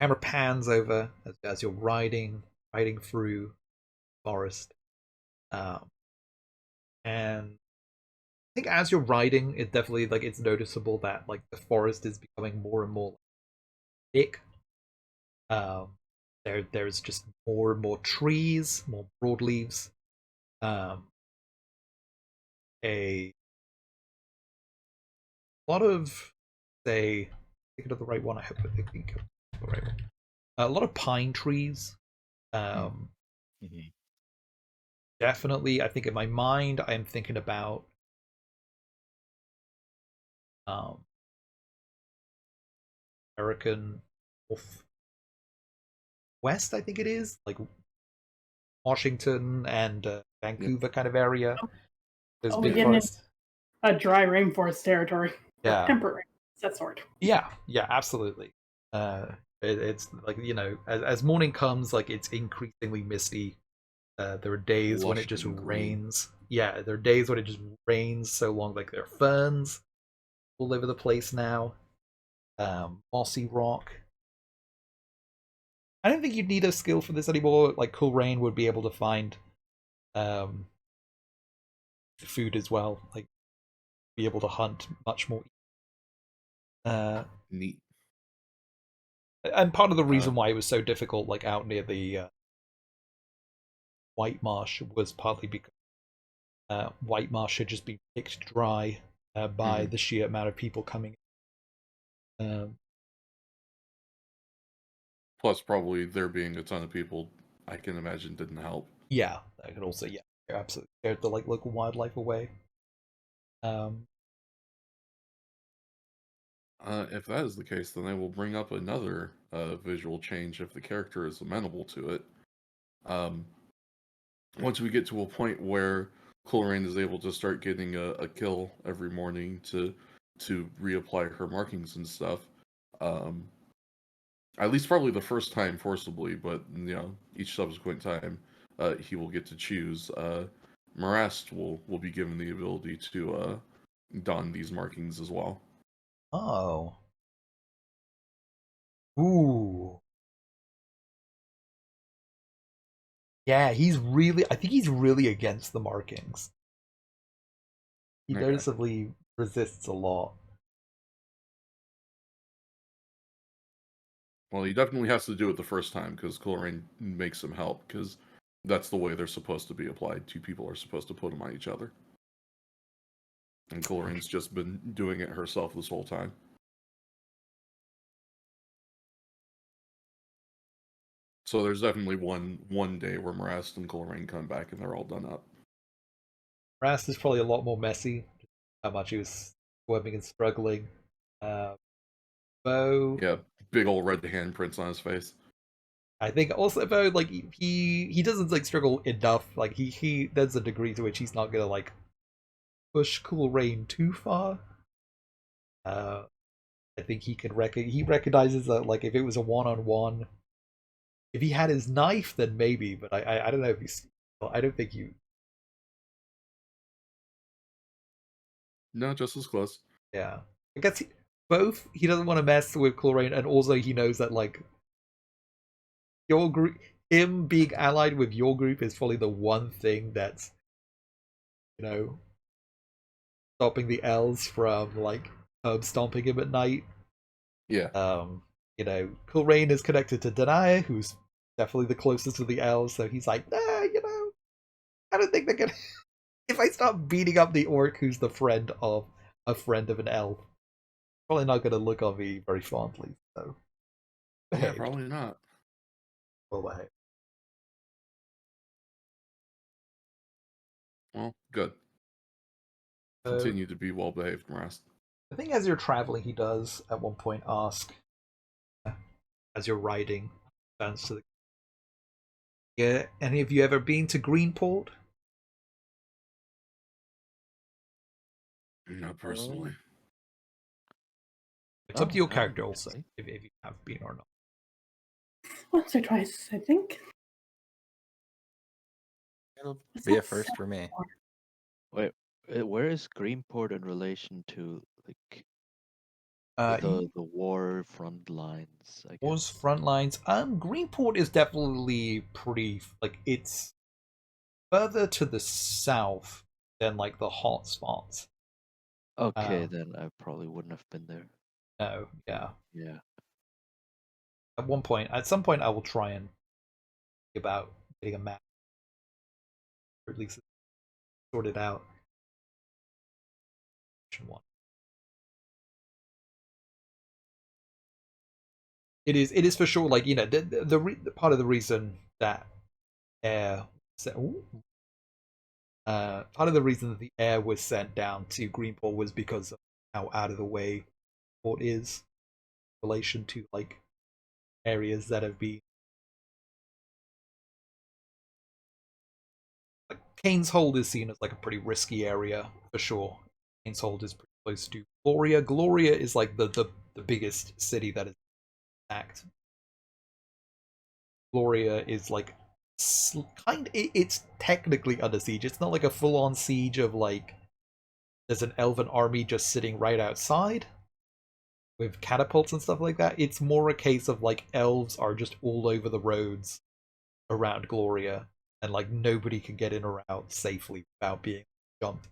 Camera pans over as you're riding through forest, and I think as you're riding, it definitely it's noticeable that the forest is becoming more and more thick. There's just more and more trees, more broadleaves. A lot of say, thinking of the right one. I hope I think of the right one. A lot of pine trees. Mhm. Definitely, I think in my mind, I'm thinking about um, American West. I think it is Washington and Vancouver kind of area. There's Oh, we big getting in forests. a dry rainforest territory. Or Yeah, temperate rainforest, that sort. yeah, absolutely. It's as morning comes, it's increasingly misty. There are days when it Lush just and green. rains. Yeah, there are days when it just rains so long. There are ferns all over the place now. Mossy rock. I don't think you'd need a skill for this anymore. Cool Rain would be able to find um, food as well. Be able to hunt much more. Uh, Neat. and part of the Uh, reason why it was so difficult, out near the White Marsh, was partly because White Marsh had just been picked dry by Mhm. the sheer amount of people coming. Plus, probably there being a ton of people, I can imagine didn't help. Yeah, that could also absolutely scared the local wildlife away. Um, If that is the case, then I will bring up another visual change if the character is amenable to it. Um, Once we get to a point where Coleraine is able to start getting a kill every morning to reapply her markings and stuff, um, at least probably the first time forcibly, but each subsequent time he will get to choose. Marast will be given the ability to don these markings as well. oh, ooh, yeah. I think he's really against the markings. He Okay. noticeably resists a lot. Well, he definitely has to do it the first time because Coleraine makes him help because that's the way they're supposed to be applied. Two people are supposed to put them on each other. And Colerane's just been doing it herself this whole time. So there's definitely one day where Marast and Coleraine come back and they're all done up. Rast is probably a lot more messy. How much he was swimming and struggling. Bo, Yeah, big old red handprints on his face. I think also Bo, he doesn't struggle enough. He there's a degree to which he's not gonna push Cool Rain too far. Uh, I think he recognizes that if it was a one-on-one, if he had his knife, then maybe. But I don't know if he's. I don't think you. No, just as close. Yeah, I guess both. He doesn't want to mess with Chlorine, and also he knows that your group, him being allied with your group, is probably the one thing that's you know stopping the elves from herb stomping him at night. Yeah. Cool Rain is connected to Denia, who's definitely the closest to the elves, so he's like, nah, I don't think they're gonna. If I start beating up the orc who's the friend of a friend of an elf. Probably not going to look on me very fondly. So, Yeah, behave. probably not. Well behaved. Well, good. So, Continue to be well behaved, Marast. I think as you're traveling, he does at one point ask, as you're riding, turns to the. Yeah, any of you ever been to Greenport? Not personally. It's up Oh, to your I haven't character also, actually. if you have been or not. Once or twice, I think. It'll Was be a that first for me. Wait, where is Greenport in relation to like He the war front lines? I was guess. front lines. Greenport is definitely pretty like it's further to the south than like the hot spots. Okay, Um, then I probably wouldn't have been there. no, yeah. Yeah. At some point, I will try and think about getting a map, or at least sort it out. One. It is for sure. Like the part of the reason that air. Part of the reason that the air was sent down to Greenport was because of how out of the way Port is in relation to like areas that have been like Kane's Hold is seen as like a pretty risky area for sure. Kane's Hold is pretty close to Gloria. Gloria is like the biggest city that is attacked. Gloria is like it's technically under siege. It's not like a full on siege of like there's an elven army just sitting right outside with catapults and stuff like that. It's more a case of like elves are just all over the roads around Gloria, and like nobody can get in or out safely without being jumped.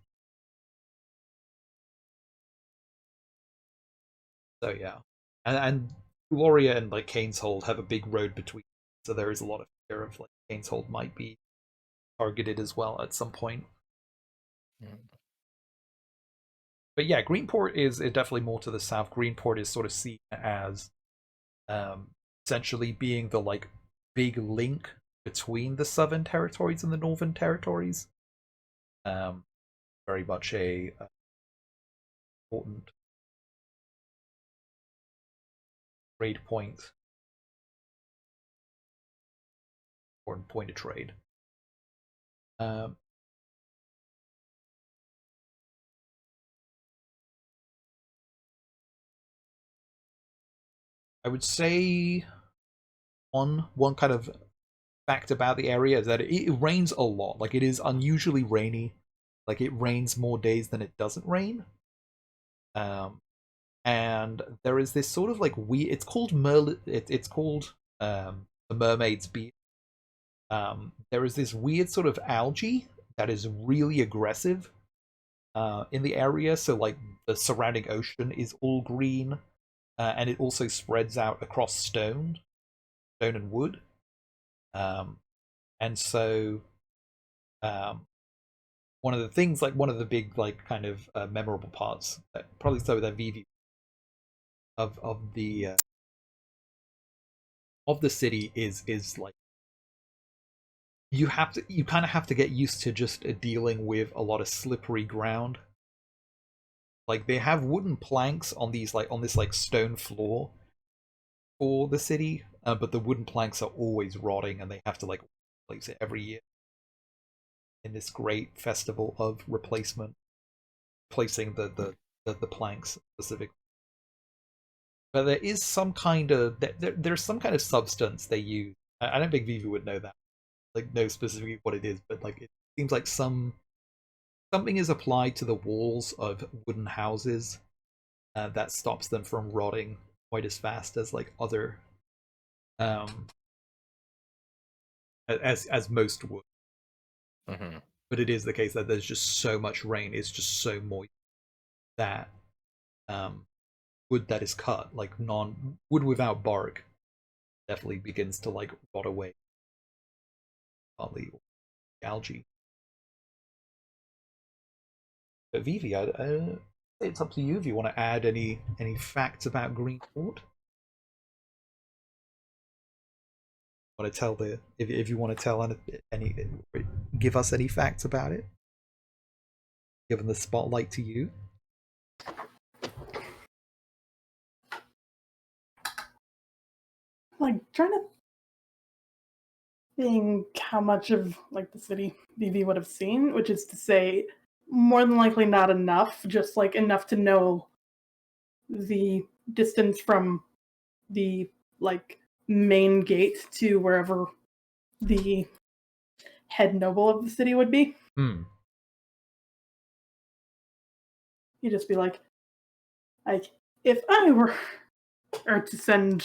So yeah, and Gloria and like Kane's Hold have a big road between, so there is a lot of fear of like Kane's Hold might be targeted as well at some point. Mm. But yeah, Greenport is definitely more to the south. Greenport is sort of seen as um, essentially being the like big link between the southern territories and the northern territories. Very much a important trade point, important point of trade. Um, I would say one kind of fact about the area is that it rains a lot. Like it is unusually rainy. Like it rains more days than it doesn't rain. And there is this sort of like it's called it's called the Mermaid's Beach. There is this weird sort of algae that is really aggressive in the area. So like the surrounding ocean is all green, and it also spreads out across stone and wood. And so one of the things, like one of the big like kind of memorable parts, that probably so that Vivi of the city is like you kind of have to get used to just dealing with a lot of slippery ground. Like they have wooden planks on these like on this like stone floor for the city, but the wooden planks are always rotting, and they have to like replace it every year in this great festival of replacing the planks specifically. But there is some kind of there's some kind of substance they use. I don't think Vivi would know that, like know specifically what it is, but like it seems like something is applied to the walls of wooden houses that stops them from rotting quite as fast as like other um as most would. Mm-hmm. But it is the case that there's just so much rain, it's just so moist that um wood that is cut, like non wood without bark, definitely begins to like rot away, partly algae. But Vivi, it's up to you if you want to add any facts about Greenport. Want to tell if you want to tell any give us any facts about it, given the spotlight to you. Like, trying to think how much of like the city Vivi would have seen, which is to say, more than likely not enough, just like enough to know the distance from the like main gate to wherever the head noble of the city would be. Hmm. You'd just be like, if I were to send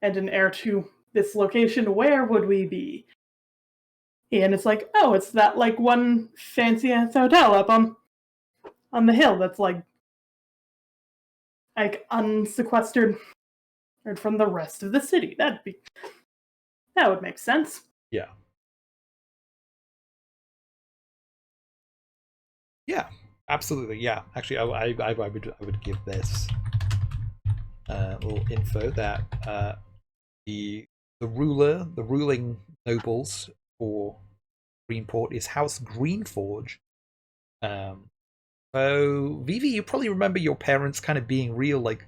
an heir to this location, where would we be? And it's like, oh, it's that like one fancy ass hotel up on the hill that's like unsequestered from the rest of the city. That would make sense. Yeah. Yeah, absolutely. Yeah, actually, I would give this little info that the ruling nobles for Greenport is House Greenforge. So Vivi, you probably remember your parents kind of being real, like,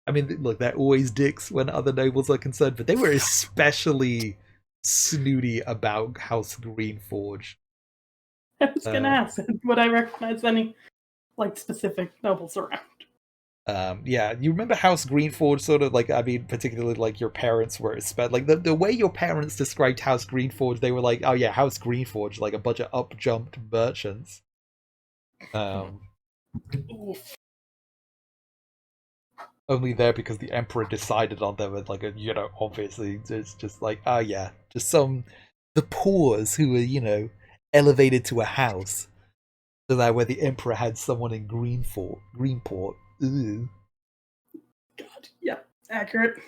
I mean, look, they're always dicks when other nobles are concerned, but they were especially snooty about House Greenforge. I was gonna ask, would I recognize any like specific nobles around? Yeah, you remember House Greenforge, sort of like, I mean, particularly like your parents were like the way your parents described House Greenforge, they were like, oh yeah, House Greenforge, like a bunch of up-jumped merchants. Only there because the Emperor decided on them, and like, you know, obviously it's just like, oh yeah, just the poors who were, you know, elevated to a house. So that where the Emperor had someone in Greenport. Ooh. God, yeah, accurate.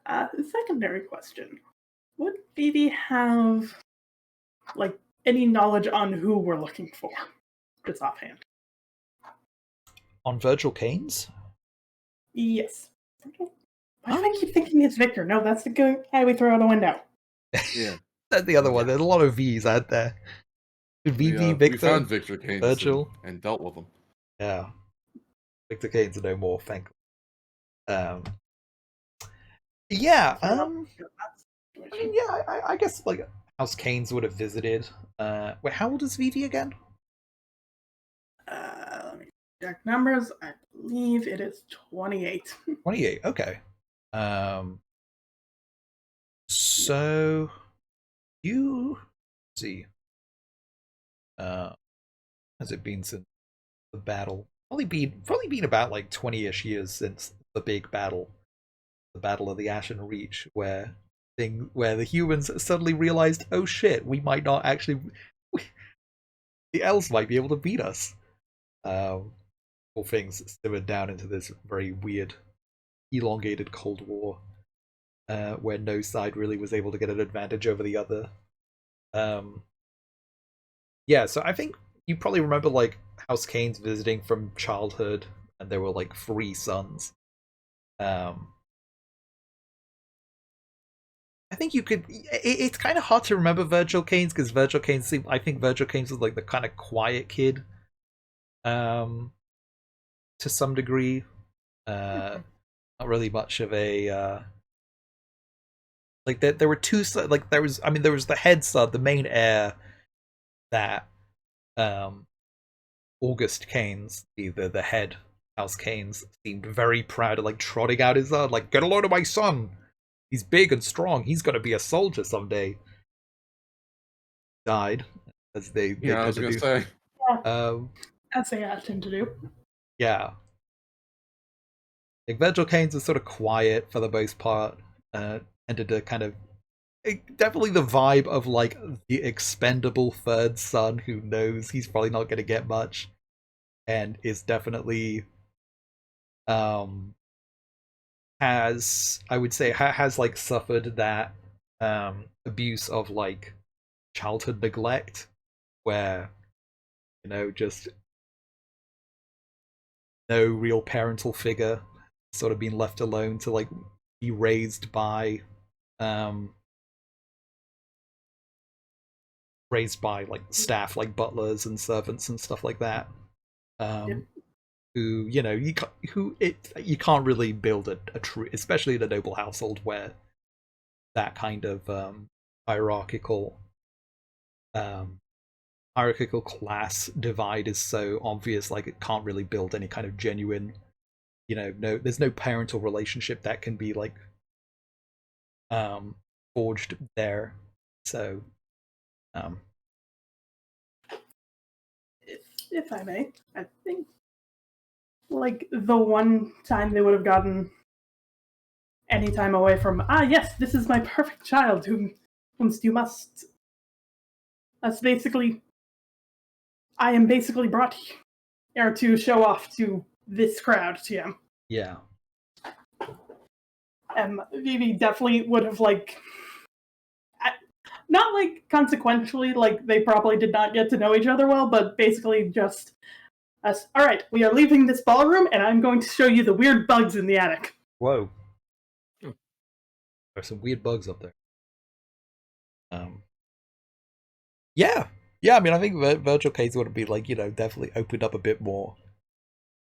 Secondary question: would Vivi have like any knowledge on who we're looking for? Just offhand. On Virgil Keynes? Yes. Why do I keep thinking it's Victor? No, that's the guy we throw out a window. Yeah. That's the other one. There's a lot of V's out there. VV, We Victor, found Victor Keynes Virgil, and dealt with him. Yeah, Victor Keynes no more. Thankfully. Yeah. I mean, yeah. I guess like House Keynes would have visited. Wait, how old is Vivi again? Let me check numbers. I believe it is 28. 28. Okay. So you see. Has it been since the battle? Probably been about like 20-ish years since the big battle, the Battle of the Ashen Reach, where the humans suddenly realized, oh shit, we might not actually, the elves might be able to beat us. All things simmered down into this very weird, elongated Cold War, where no side really was able to get an advantage over the other. Yeah, so I think you probably remember like House Keynes visiting from childhood, and there were like 3 sons. I think you could. It's kind of hard to remember Virgil Keynes because Virgil Keynes. I think Virgil Keynes was like the kind of quiet kid, to some degree. Not really much of a. Like there were 2, like there was. I mean, there was the head son, the main heir, that August Keynes, the head House Keynes, seemed very proud of, like trotting out his son, like, get a load of my son. He's big and strong. He's gonna be a soldier someday. Died, as they Yeah, I was gonna say. That's what I tend to do. Yeah. Like Virgil Keynes was sort of quiet for the most part. Tended to kind of definitely the vibe of like the expendable third son who knows he's probably not going to get much, and is definitely has, I would say, has like suffered that abuse of like childhood neglect, where, you know, just no real parental figure, sort of being left alone to like be raised by like staff, like butlers and servants and stuff like that. Yep. Who you can't really build a true, especially in a noble household where that kind of hierarchical class divide is so obvious. Like it can't really build any kind of genuine, there's no parental relationship that can be like forged there. So if I may, I think like the one time they would have gotten any time away from yes, this is my perfect child whom you must. That's basically, I am basically brought here to show off to this crowd, TM. yeah. Vivi definitely would have like, not like consequentially, like they probably did not get to know each other well, but basically just us. All right, we are leaving this ballroom, and I'm going to show you the weird bugs in the attic. Whoa. There's some weird bugs up there. Yeah. I mean, I think Virtual Case would have been like, definitely opened up a bit more.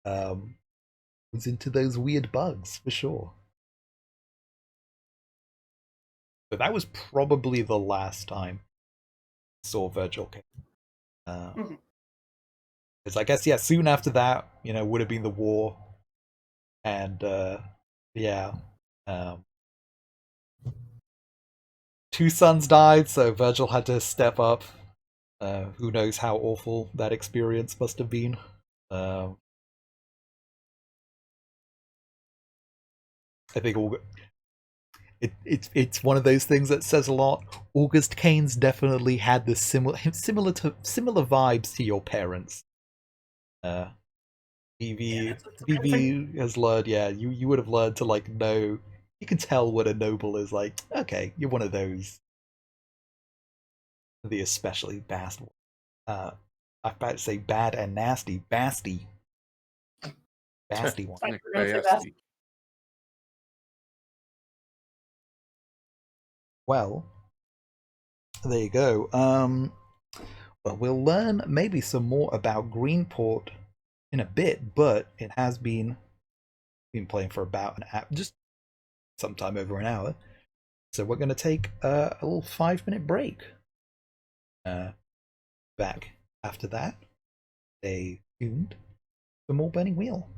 Was into those weird bugs for sure. But that was probably the last time I saw Virtual Case. Because I guess soon after that, would have been the war, and two sons died, so Virgil had to step up. Who knows how awful that experience must have been. I think it's one of those things that says a lot. August Cain's definitely had the similar vibes to your parents. Vivi has learned. Yeah, you would have learned to like know. You can tell what a noble is like. Okay, you're one of those. The especially bad. I'm about to say bad and nasty, basty one. Well, there you go. Well, we'll learn maybe some more about Greenport in a bit, but it has been playing for about an hour, just sometime over an hour. So we're going to take a little 5-minute break. Back after that. Stay tuned for more Burning Wheel.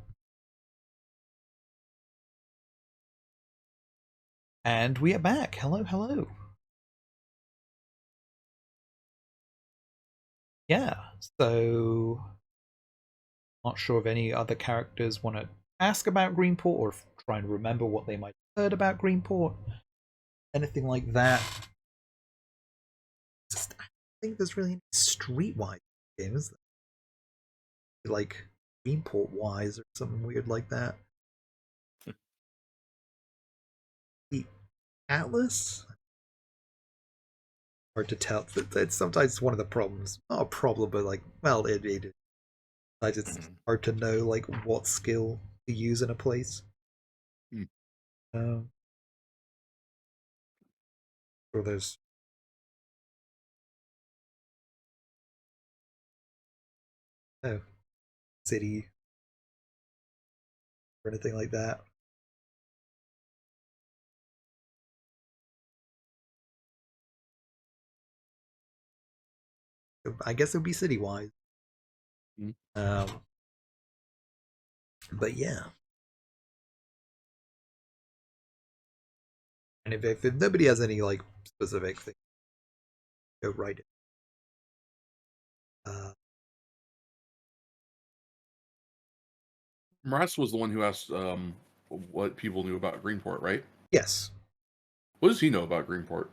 And we are back. Hello. Yeah, so not sure if any other characters want to ask about Greenport or try and remember what they might have heard about Greenport. Anything like that. I don't think there's really any streetwise game, is there? Like Greenport wise or something weird like that. The Atlas? Hard to tell. It's sometimes one of the problems. Not a problem, but like, well, it's hard to know like what skill to use in a place. Or there's city or anything like that. I guess it would be city-wise. But yeah. And if nobody has any like specific thing, go right in. Maras was the one who asked what people knew about Greenport, right? Yes. What does he know about Greenport?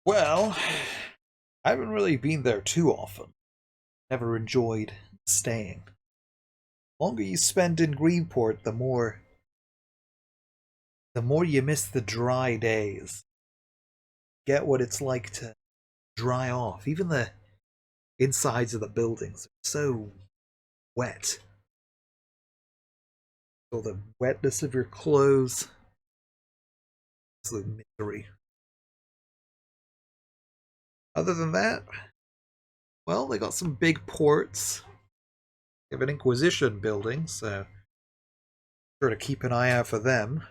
Well, I haven't really been there too often. Never enjoyed staying. The longer you spend in Greenport, the more you miss the dry days. Get what it's like to dry off. Even the insides of the buildings are so wet. All the wetness of your clothes. Absolute misery. Other than that, well, they got some big ports. They have an Inquisition building, so sure to keep an eye out for them.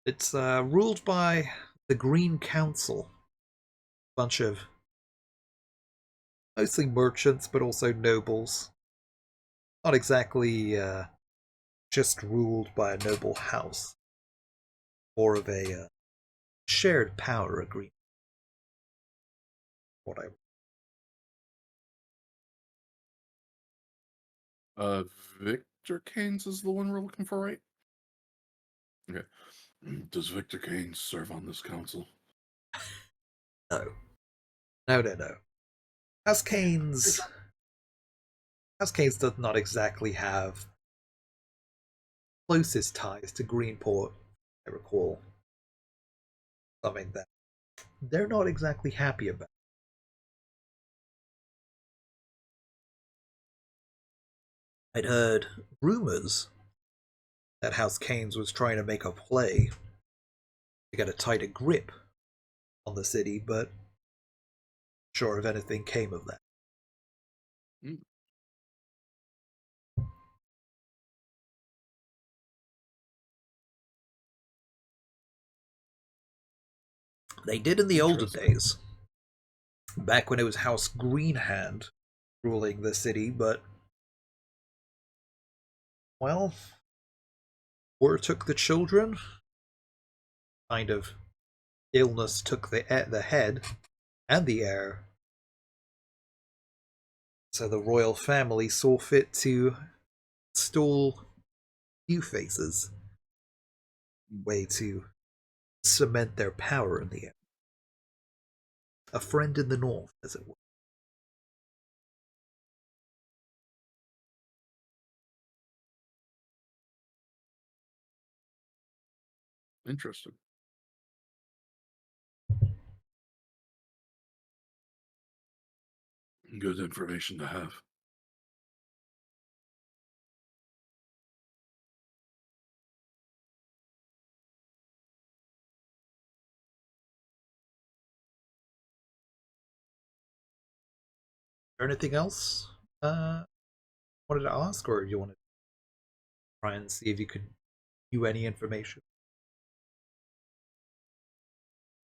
It's ruled by the Green Council. A bunch of mostly merchants, but also nobles. Not exactly just ruled by a noble house. More of a shared power agreement. What I Victor Keynes is the one we're looking for, right? Okay. Does Victor Keynes serve on this council? No. No. House Keynes does not exactly have closest ties to Greenport, I recall. Something that they're not exactly happy about. I'd heard rumors that House Keynes was trying to make a play to get a tighter grip on the city, but not sure if anything came of that. They did in the olden days, back when it was House Greenhand ruling the city, but well, war took the children, kind of illness took the head and the heir, so the royal family saw fit to install new faces, way to cement their power in the air. A friend in the north, as it were. Interesting. Good information to have. Is there anything else wanted to ask, or you want to try and see if you could view any information?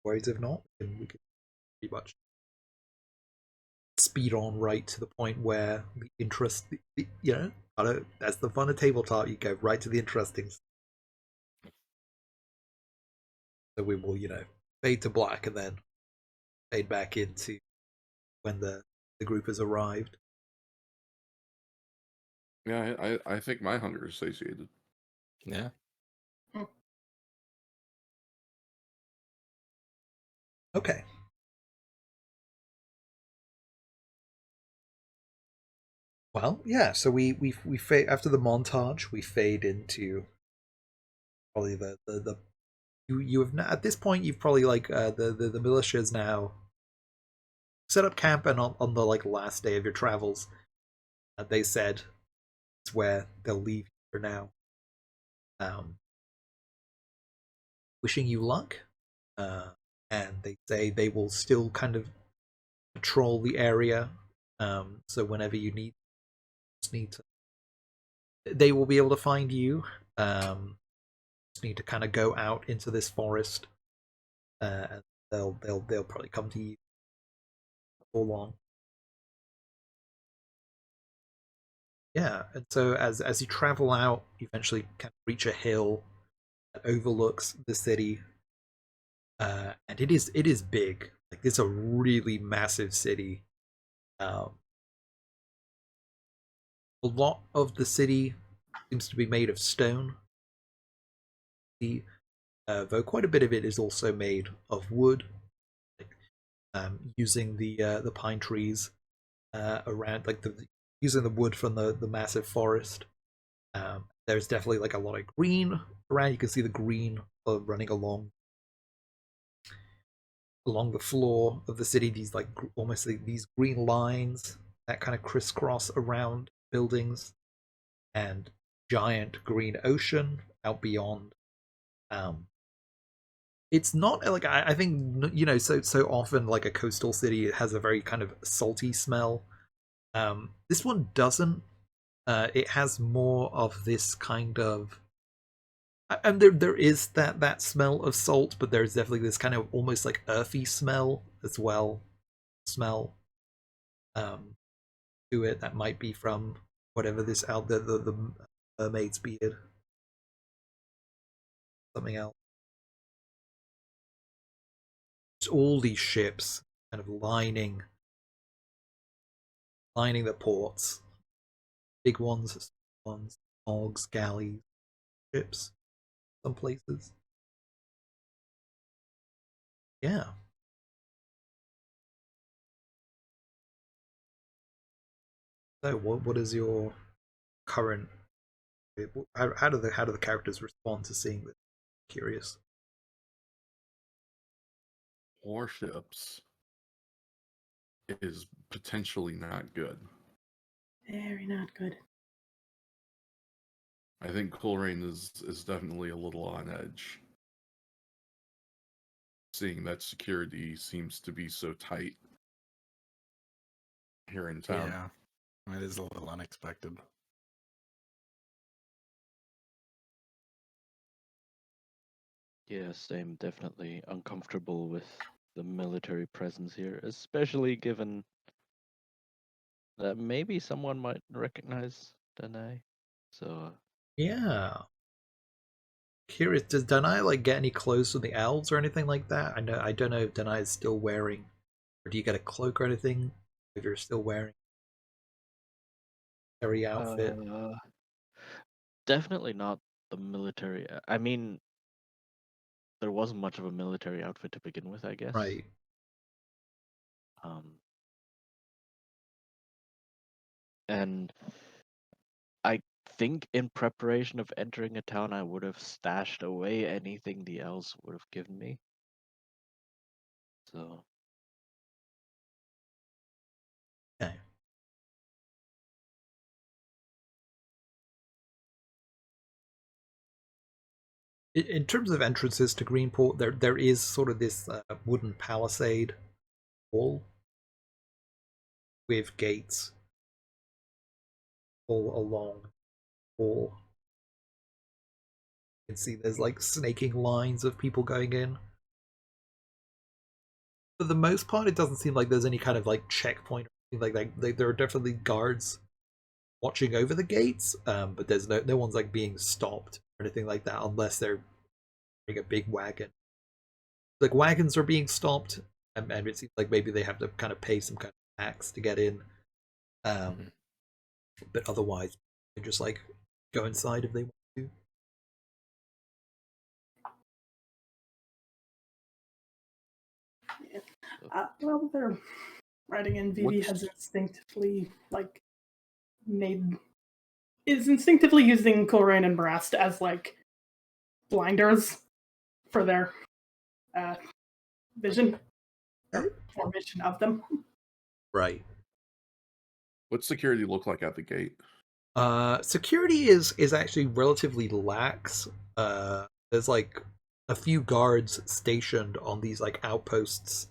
Worries if not, then we could pretty much speed on right to the point where the interest, that's the fun of tabletop. You go right to the interesting. So we will, fade to black and then fade back into when the group has arrived. Yeah, I think my hunger is satiated. Yeah. Okay. Well, yeah. So we fade after the montage. We fade into probably the you have at this point you've probably like the militia is now set up camp, and on the like last day of your travels, they said it's where they'll leave you for now. Wishing you luck, and they say they will still kind of patrol the area. So whenever you need to, they will be able to find you. Just need to kind of go out into this forest, and they'll probably come to you before long. Yeah, and so as you travel out, you eventually kind of reach a hill that overlooks the city, and it is big. Like it's a really massive city. A lot of the city seems to be made of stone. Though quite a bit of it is also made of wood, like, using the pine trees around, like using the wood from the massive forest. There's definitely like a lot of green around. You can see the green running along. along the floor of the city, these like almost like these green lines that kind of crisscross around buildings, and giant green ocean out beyond. Um, it's not like I think so often like a coastal city, it has a very kind of salty smell. This one doesn't. It has more of this kind of, and there is that smell of salt, but there's definitely this kind of almost like earthy smell as well. Smell um to it that might be from whatever this out the mermaid's beard, something else. It's all these ships kind of lining the ports, big ones, small ones, hogs, galleys, ships, some places. Yeah. So what is your current? How do the characters respond to seeing this? Curious. Warships is potentially not good. Very not good. I think Coleraine is definitely a little on edge. Seeing that security seems to be so tight here in town. Yeah, it is a little unexpected. Yes, I'm definitely uncomfortable with the military presence here, especially given that maybe someone might recognize Danae. So, Yeah. Curious. Does Danai like get any clothes from the elves or anything like that? I don't know if Danai is still wearing, or do you get a cloak or anything if you're still wearing every outfit? uh, definitely not the military. I mean, there wasn't much of a military outfit to begin with, I guess. Right. Um, and I think in preparation of entering a town, I would have stashed away anything the elves would have given me. So, Okay. In terms of entrances to Greenport, there is sort of this wooden palisade wall with gates all along the wall. You can see there's like snaking lines of people going in. For the most part, it doesn't seem like there's any kind of like checkpoint or anything like that. There are definitely guards watching over the gates, but there's no one's like being stopped or anything like that unless they're bring a big wagon. Like wagons are being stopped, and it seems like maybe they have to kind of pay some kind of tax to get in. Um, but otherwise, they just like go inside if they want to. Yeah. Well, they're riding in. Vivi What's- has instinctively is instinctively using Coleraine and Barast as like blinders for their vision Okay. or vision of them. Right. What's security look like at the gate? Security is actually relatively lax. There's like a few guards stationed on these like outposts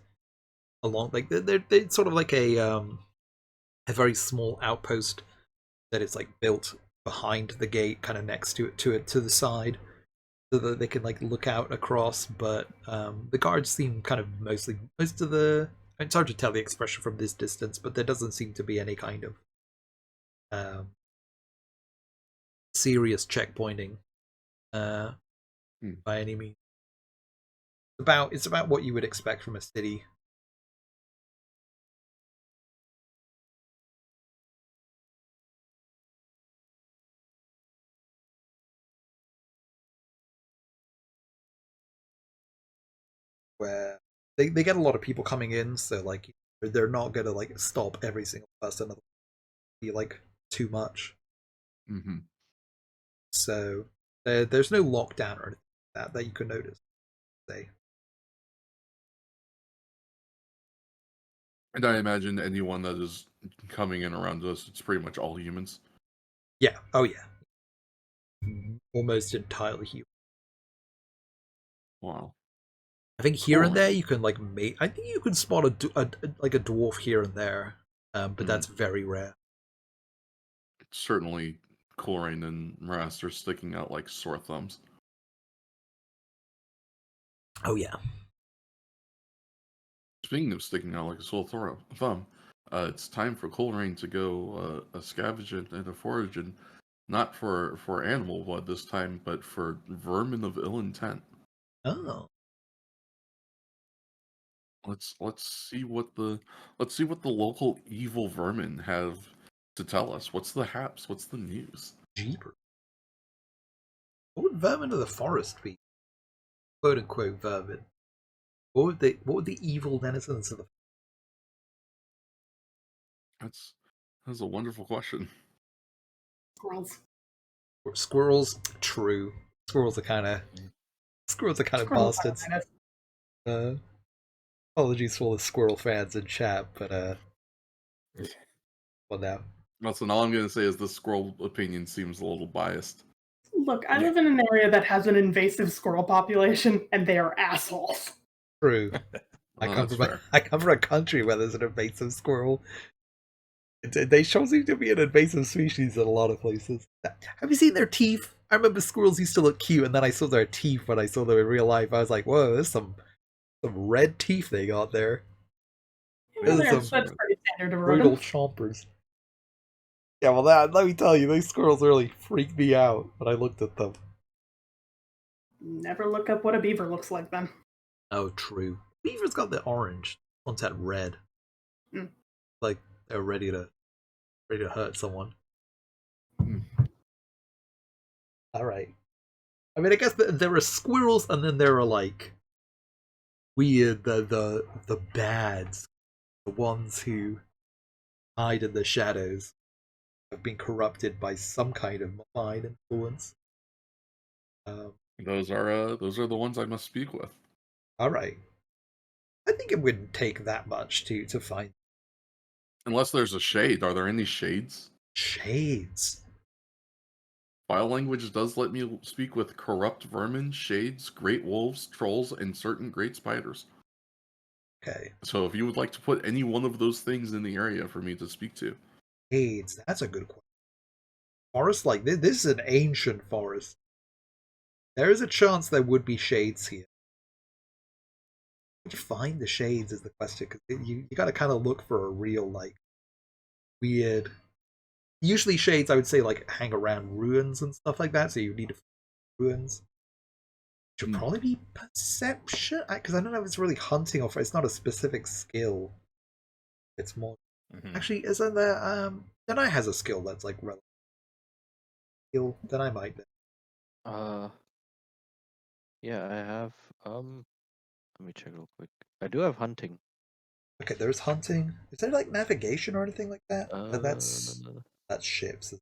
along, like they're sort of like a very small outpost that is like built behind the gate, kind of next to the side, so that they can like look out across. But the guards seem kind of most of the. It's hard to tell the expression from this distance, but there doesn't seem to be any kind of um, serious checkpointing by any means. It's about what you would expect from a city. Where they get a lot of people coming in, so like they're not gonna like stop every single person. It'll be like too much. Mm-hmm. So there's no lockdown or anything like that you can notice. Say And I imagine anyone that is coming in around us, it's pretty much all humans. Yeah. Oh yeah. Almost entirely human. Wow. I think here Cool. and there you can like mate. I think you can spot like a dwarf here and there, but that's very rare. Certainly, Coleraine and Rast are sticking out like sore thumbs. Oh yeah. Speaking of sticking out like a sore thumb, it's time for Coleraine to go a scavenging and a foraging, not for animal blood this time, but for vermin of ill intent. Oh. Let's see what the local evil vermin have to tell us. What's the haps? What's the news? Jeepers. What would vermin of the forest be? Quote unquote vermin. What would the evil denizens of the That's a wonderful question. Squirrels. squirrels? True. Squirrels are kind of Squirrels are bastards. kind of- Apologies for all the squirrel fans in chat, but well now. Listen, all I'm going to say is the squirrel opinion seems a little biased. Look, I live in an area that has an invasive squirrel population, and they are assholes. True. I Oh, come that's from fair. I come from a country where there's an invasive squirrel. They sure seem to be an invasive species in a lot of places. Have you seen their teeth? I remember squirrels used to look cute, and then I saw their teeth when I saw them in real life. I was like, whoa, there's some red teeth they got there. You know, Those are that's pretty standard of brutal rodents. chompers. Yeah, well, let me tell you, those squirrels really freaked me out when I looked at them. Never look up what a beaver looks like then. Oh, true. Beaver's got the orange. One's had red. Mm. Like they're ready to hurt someone. All right. I mean, I guess there are squirrels, and then there are like weird the bads, the ones who hide in the shadows, have been corrupted by some kind of malign influence. Those are the ones I must speak with. All right. I think it wouldn't take that much to find Unless there's a shade. Are there any shades? shades. File language does let me speak with corrupt vermin, shades, great wolves, trolls, and certain great spiders. Okay. So if you would like to put any one of those things in the area for me to speak to. Shades. That's a good question. Forest like this is an ancient forest. There is a chance there would be shades here. Where do you find the shades is the question, because you got to kind of look for a real like weird. Usually shades I would say like hang around ruins and stuff like that, so you need to find ruins. Should probably be perception, because I don't know if it's really hunting or it's not a specific skill. It's more actually isn't there Denai has a skill that's like relevant. Skill Denai might be. Yeah, I have let me check real quick. I do have hunting. Okay, there's hunting. Is there like navigation or anything like that? That's ships.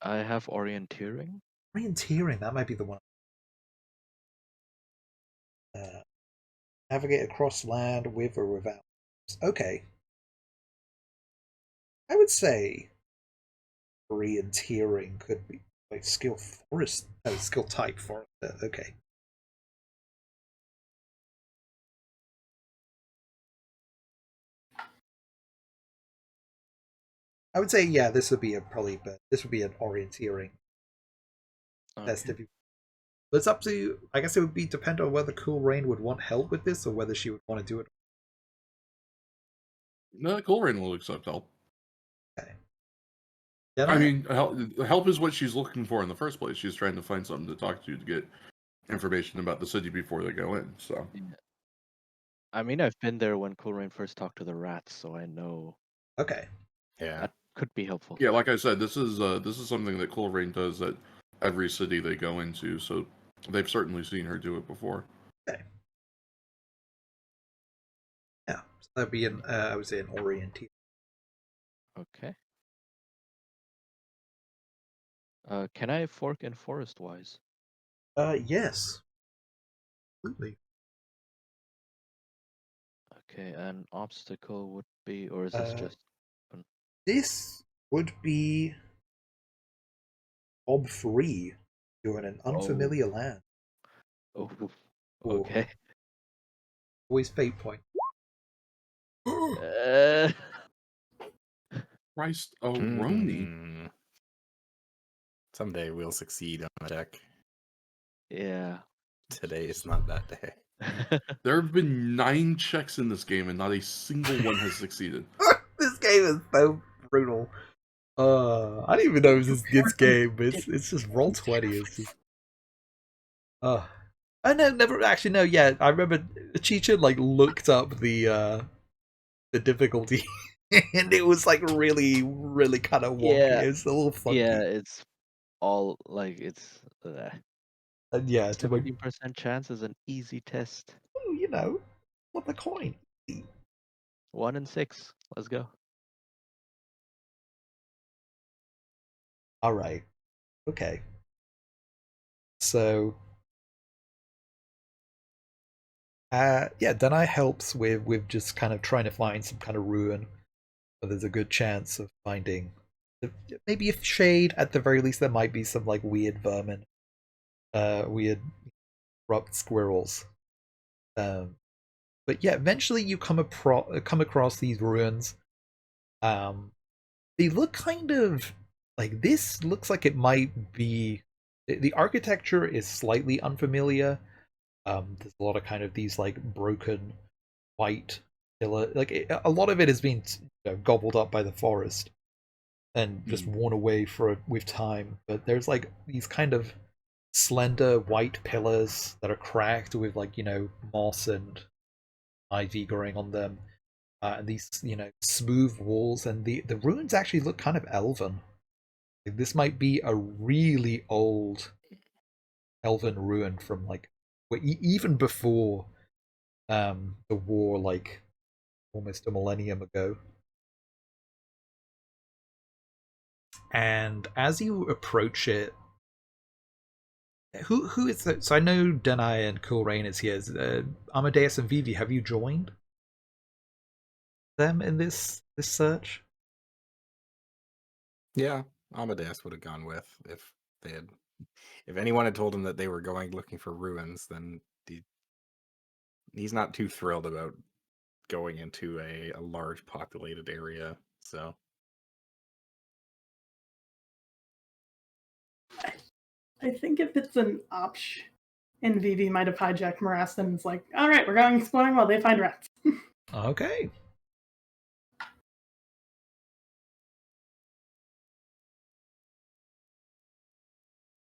I have orienteering. Orienteering, that might be the one. Navigate across land with or without. Okay. I would say orienteering could be like skill forest. No, skill type forest. Okay. I would say yeah, this would be an orienteering test if you. But it's up to you. I guess it would be depend on whether Coleraine would want help with this or whether she would want to do it. No, Coleraine will accept help. Okay. I mean, help is what she's looking for in the first place. She's trying to find something to talk to get information about the city before they go in. So, Yeah. I mean, I've been there when Coleraine first talked to the rats, so I know. Okay. Yeah. That could be helpful. Yeah, like I said, this is something that Coleraine does at every city they go into. So they've certainly seen her do it before. Okay. Yeah, so that'd be an I would say an orienteer. Okay. Can I fork in forest wise? Yes. Absolutely. Okay, an obstacle would be, or is this just? This would be Bob 3. You're in an unfamiliar land. Oh, Ooh. okay. Always fate point. Christ, Roni. Someday we'll succeed on the deck. Yeah. Today is not that day. There have been 9 checks in this game, and not a single one has succeeded. This game is so brutal. I don't even know if this game. It's just roll 20. It's just. I know, never actually no. Yeah, I remember Chicha like looked up the difficulty, and it was like really, really kind of wonky. Yeah. It's a little funky. Yeah, it's all like it's And yeah, to my 70% chance is an easy test. oh, you know, flip a coin. 1 in 6. Let's go. All right, okay. So, yeah, Denai helps with just kind of trying to find some kind of ruin. But there's a good chance of finding maybe a shade at the very least. There might be some like weird vermin, weird corrupt squirrels. But yeah, eventually you come across these ruins. They look kind of like this. Looks like it might be the architecture is slightly unfamiliar. There's a lot of kind of these like broken white pillar. Like a lot of it has been gobbled up by the forest and just worn away with time. But there's like these kind of slender white pillars that are cracked with like moss and ivy growing on them, and these smooth walls, and the ruins actually look kind of elven. This might be a really old elven ruin from like even before the war, like almost a millennium ago. And as you approach it, who is that? So I know Denai and Cool Rain is here. Amadeus and Vivi, have you joined them in this search? Yeah, Amadeus would have gone with if they had. If anyone had told him that they were going looking for ruins, then he's not too thrilled about going into a large populated area. So I think if it's an option, and Vivi might have hijacked Morass and it's like, all right, we're going exploring while they find rats. Okay.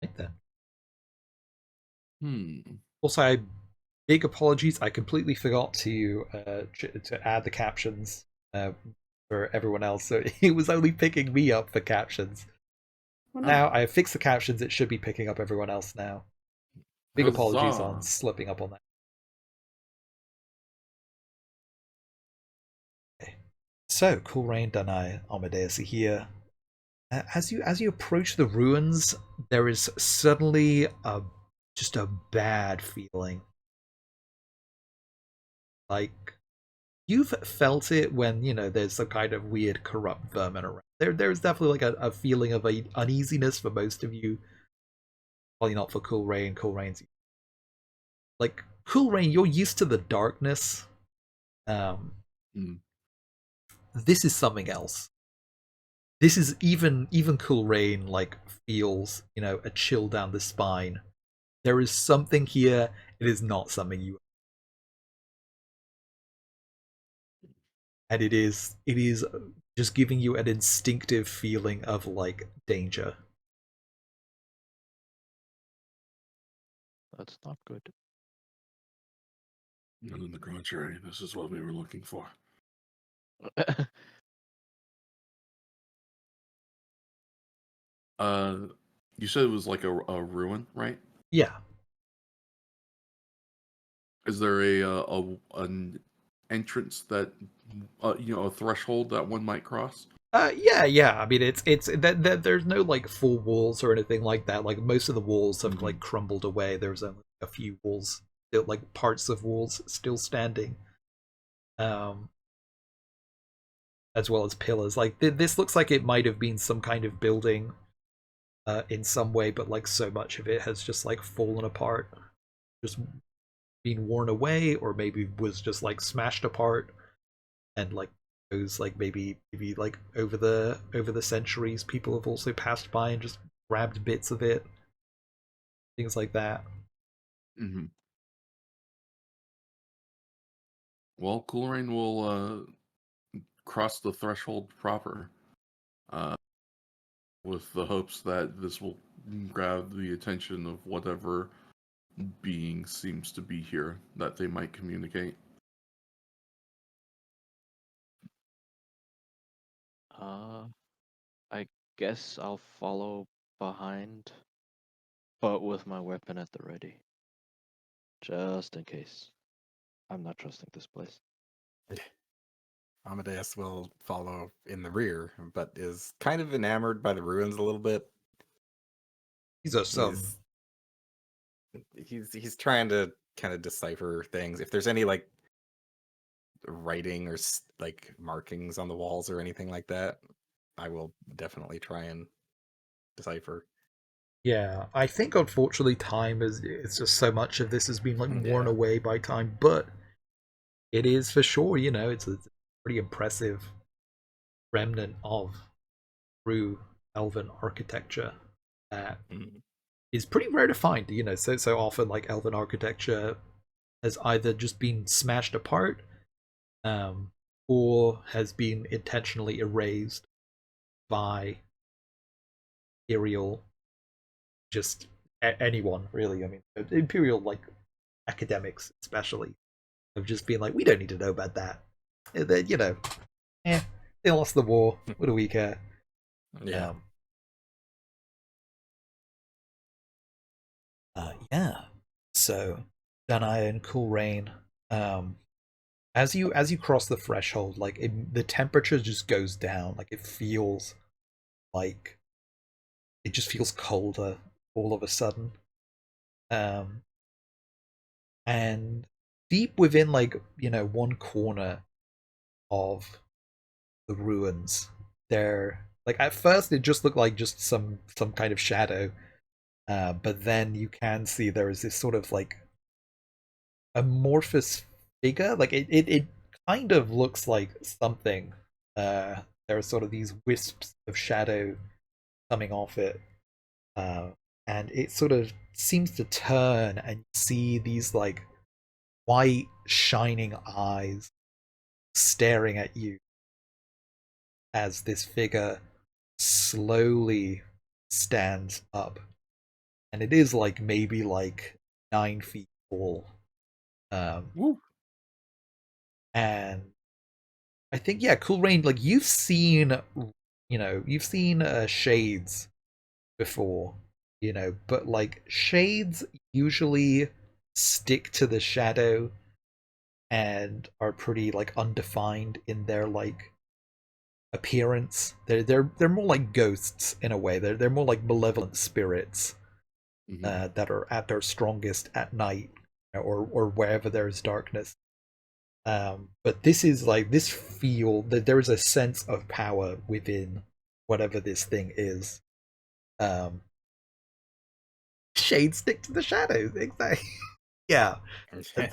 Right then. Also, big apologies. I completely forgot to add the captions for everyone else, so it was only picking me up for captions. Well, Now I have fixed the captions. It should be picking up everyone else now. Big apologies on slipping up on that. Okay. So, Cool Rain, Danai, Amadeus are here. As you approach the ruins, there is suddenly just a bad feeling. Like you've felt it when there's some kind of weird corrupt vermin around. There's definitely like a feeling of uneasiness for most of you. Probably not for Cool Rain. Cool Rain's like Cool Rain. You're used to the darkness. This is something else. This is even Cool Rain like feels a chill down the spine. There is something here. It is not something you. And it is just giving you an instinctive feeling of like danger. That's not good. And on the contrary, this is what we were looking for. You said it was like a ruin, right? Yeah. Is there an entrance that a threshold that one might cross? Yeah. I mean, it's that there's no like full walls or anything like that. Like most of the walls have like crumbled away. There's only a few walls, still, like parts of walls still standing. as well as pillars. Like this looks like it might have been some kind of building in some way, but like so much of it has just like fallen apart, just been worn away, or maybe was just like smashed apart, and like those like maybe like over the centuries, people have also passed by and just grabbed bits of it, things like that. Hmm. Well, Cool Rain will cross the threshold proper, uh, with the hopes that this will grab the attention of whatever being seems to be here that they might communicate. Uh, I guess I'll follow behind, but with my weapon at the ready, just in case. I'm not trusting this place. Amadeus will follow in the rear, but is kind of enamored by the ruins a little bit. These are some. He's trying to kind of decipher things. If there's any like writing or like markings on the walls or anything like that, I will definitely try and decipher. Yeah, I think unfortunately time is it's just so much of this has been like worn Yeah. away by time, but it is for sure, it's a pretty impressive remnant of true elven architecture that Mhm. is pretty rare to find. So often like elven architecture has either just been smashed apart, um, or has been intentionally erased by imperial, just anyone really. I mean, imperial like academics especially have just been like, we don't need to know about that. And then, they lost the war. What do we care? Yeah. Um, yeah. So, Danai and Cool Rain, um, as you cross the threshold, like the temperature just goes down. Like like it just feels colder all of a sudden. Um, and deep within, like one corner of the ruins, there, like at first it just looked like just some kind of shadow, but then you can see there is this sort of like amorphous figure. Like it kind of looks like something. There are sort of these wisps of shadow coming off it, uh, and it sort of seems to turn and see these like white shining eyes staring at you as this figure slowly stands up, and it is like maybe like 9 feet tall. Woo. And I think, yeah, Cool Rain, like you've seen shades before, but like shades usually stick to the shadow and are pretty like undefined in their like appearance. They're more like ghosts in a way. They're more like malevolent spirits Hmm. that are at their strongest at night, or wherever there is darkness. But this is like this feel that there is a sense of power within whatever this thing is. Um, Shades stick to the shadows, exactly. Yeah,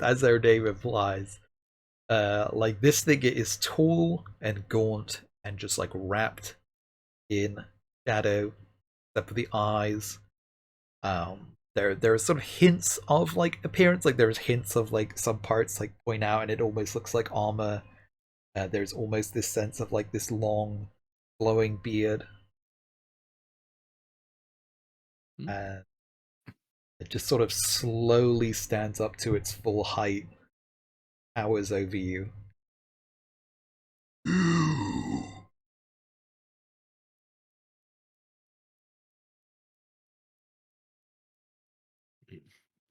as their name implies. Like this thing is tall and gaunt and just like wrapped in shadow, except for the eyes. There are sort of hints of like appearance, like there's hints of like some parts like point out, and it almost looks like armor. There's almost this sense of like this long, glowing beard, Hmm. and it just sort of slowly stands up to its full height, towers over you.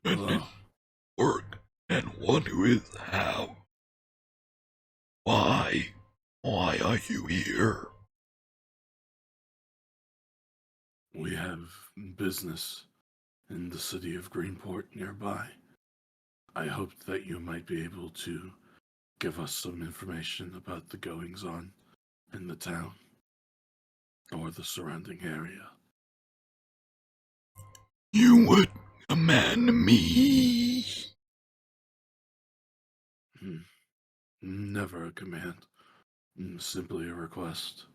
Hello. Orc, and one who is how? Why? Why are you here? We have business in the city of Greenport nearby. I hoped that you might be able to give us some information about the goings on. in the town or the surrounding area. You would command me. Never a command, simply a request.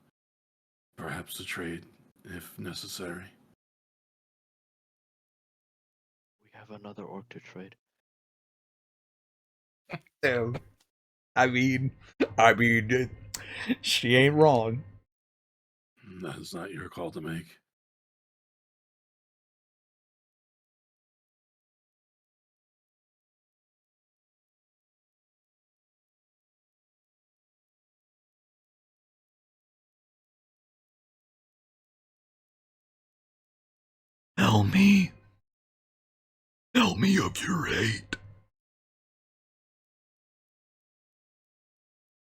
Perhaps a trade, if necessary. We have another orc to trade. I mean, she ain't wrong. That is not your call to make. Tell me. Tell me of your hate.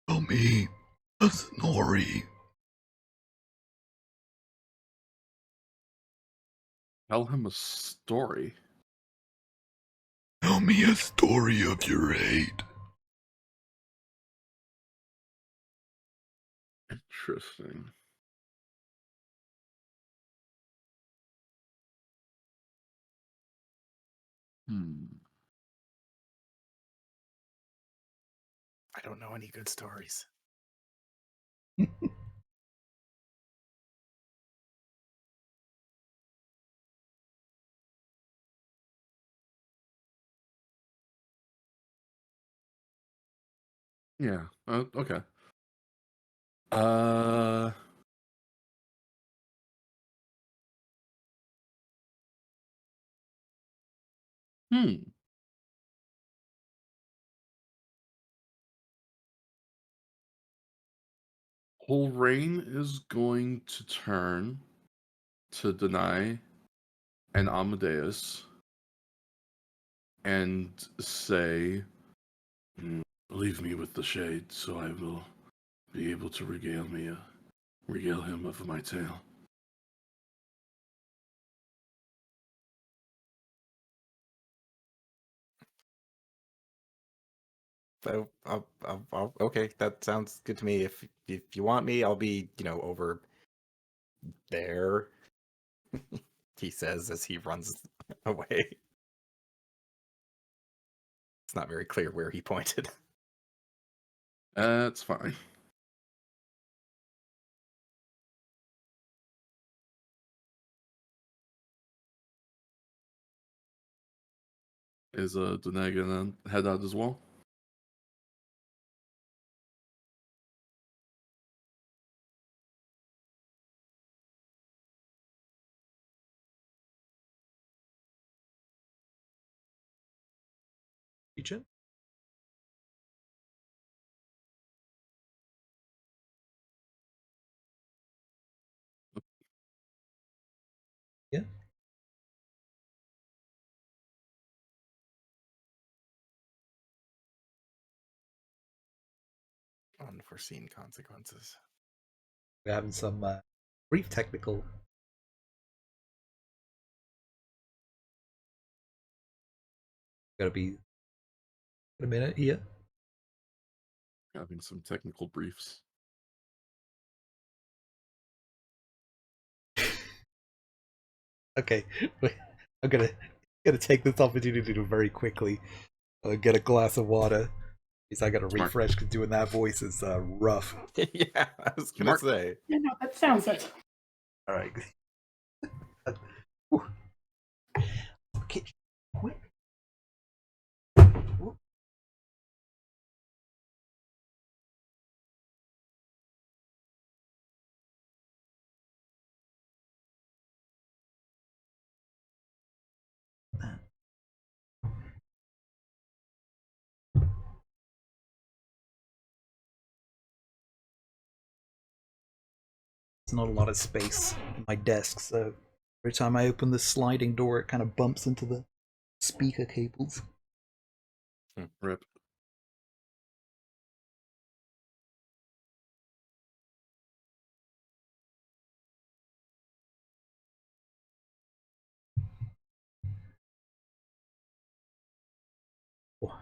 Tell me a story. Tell him a story. Tell me a story of your hate. Interesting. I don't know any good stories. Yeah. Okay. Uh. Hmm. Rain is going to turn to Deny and Amadeus and say, "Leave me with the shade, so I will be able to regale him of my tale." So, okay, that sounds good to me. If you want me, I'll be, over there. He says as he runs away. It's not very clear where he pointed. That's fine. Is Danae gonna head out as well? Teacher? Yeah. Unforeseen consequences. We're having some brief technical. Gotta be a minute here. Having some technical briefs. Okay, I'm gonna take this opportunity to very quickly get a glass of water. Because I gotta Smart. refresh because doing that voice is rough. Yeah, I was gonna Mark. say. Yeah, no, that sounds it. All right. Okay. Quick. There's not a lot of space in my desk, so every time I open the sliding door, it kind of bumps into the speaker cables. Rip. Oh.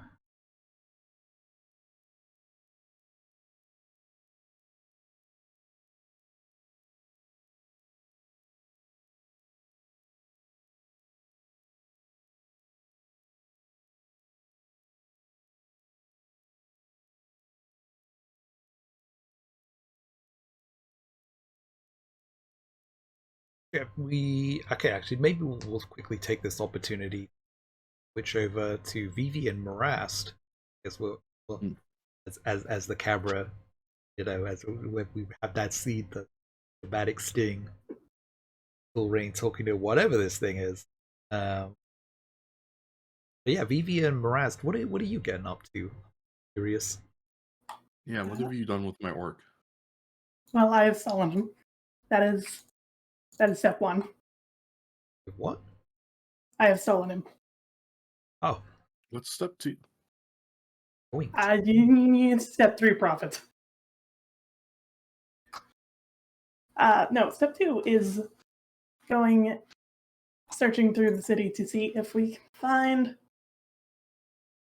Actually, maybe we'll quickly take this opportunity, switch over to Vivi and Morast. I guess we'll as the camera, as we have that scene, the dramatic sting, Full Rain talking to whatever this thing is. But yeah, Vivi and Morast, what are you getting up to? Curious. Yeah, what have you done with my orc? Well, I have stolen him. That is step one. What? I have stolen him. Oh, What's step 2? point. You need step 3 profit. No, step 2 is searching through the city to see if we can find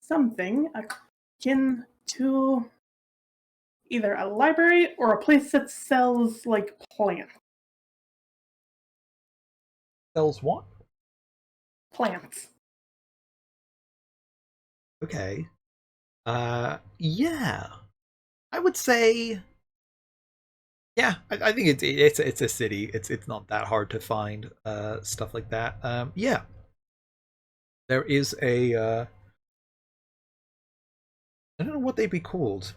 something akin to either a library or a place that sells, like, plants. Sells what? Plants. Okay. Yeah. I would say. Yeah, I think it's a city. It's not that hard to find stuff like that. Yeah. There is a I don't know what they'd be called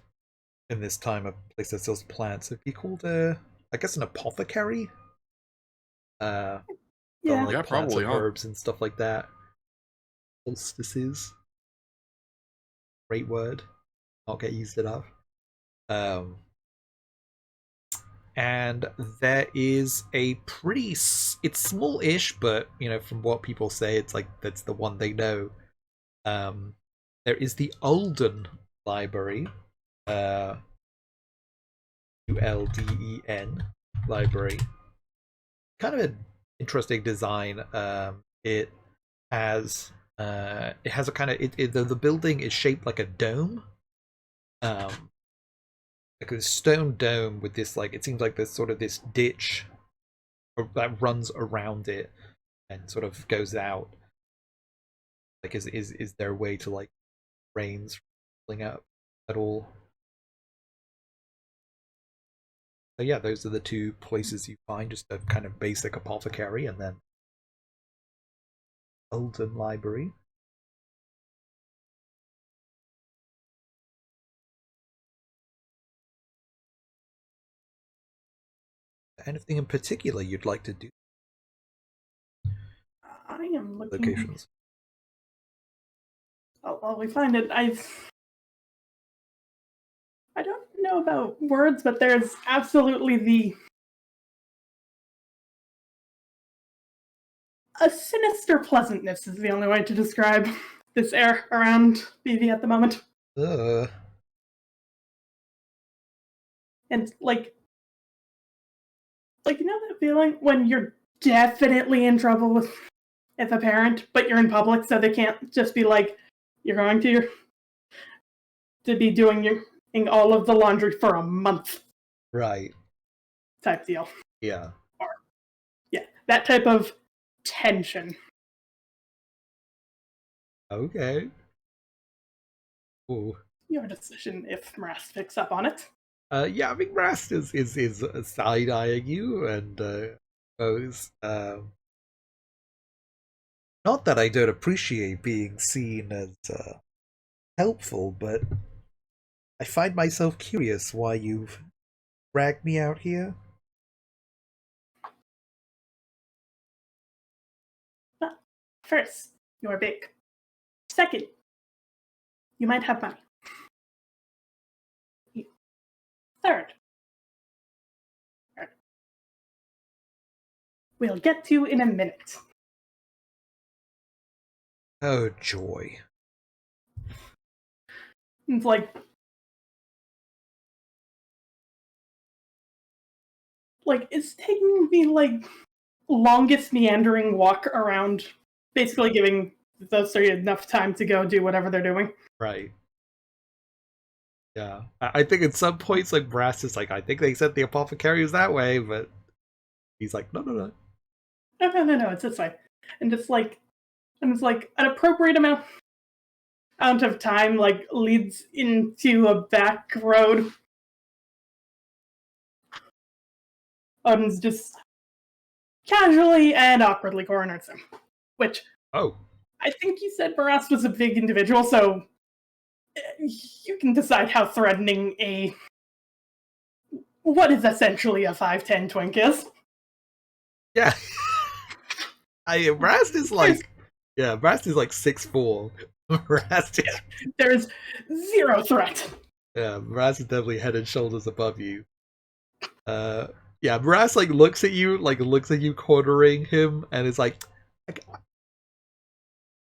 in this time, a place that sells plants. It'd be called I guess an apothecary. Uh Yeah. like Yeah, plants probably, and huh? herbs and stuff like that. Solstices. Great word. I'll get used enough. And there is a pretty it's small-ish, but from what people say, it's like that's the one they know. There is the Olden Library, Ulden library. Kind of an interesting design. It has a kind of the building is shaped like a dome, like a stone dome with this, like, it seems like there's sort of this ditch that runs around it and sort of goes out. Like, is there a way to, like, rains falling out at all? So yeah, those are the two places you find, just a kind of basic apothecary and then Olden Library. Anything in particular you'd like to do? I am looking. Locations. Oh, well, we find it. I don't know about words, but there's absolutely a sinister pleasantness is the only way to describe this air around BV at the moment. And like that feeling when you're definitely in trouble with a parent, but you're in public, so they can't just be like, you're going to be doing all of the laundry for a month. Right. Type deal. Yeah. Yeah, that type of tension. Okay. Ooh. Your decision if Maras picks up on it. Yeah, I think Rast is side eyeing you, and goes. Not that I don't appreciate being seen as helpful, but I find myself curious why you've dragged me out here. Well, first, you're big. Second, you might have money. Third, we'll get to in a minute. Oh, joy. It's like it's taking the longest meandering walk around, basically giving those three enough time to go do whatever they're doing. Right. Yeah. I think at some points, like, Brass is like, I think they sent the apothecary was that way, but he's like, no. No, it's this way. And it's like an appropriate amount of time leads into a back road. Odin's just casually and awkwardly corners him. Which Oh, I think you said Marast was a big individual, so you can decide how threatening what is essentially a 5'10" twink is. yeah. Rast is like, yeah, Rast is like 6'4". Rast is, There's zero threat. yeah, Rast is definitely head and shoulders above you. Yeah, Rast like looks at you cornering him, and is like,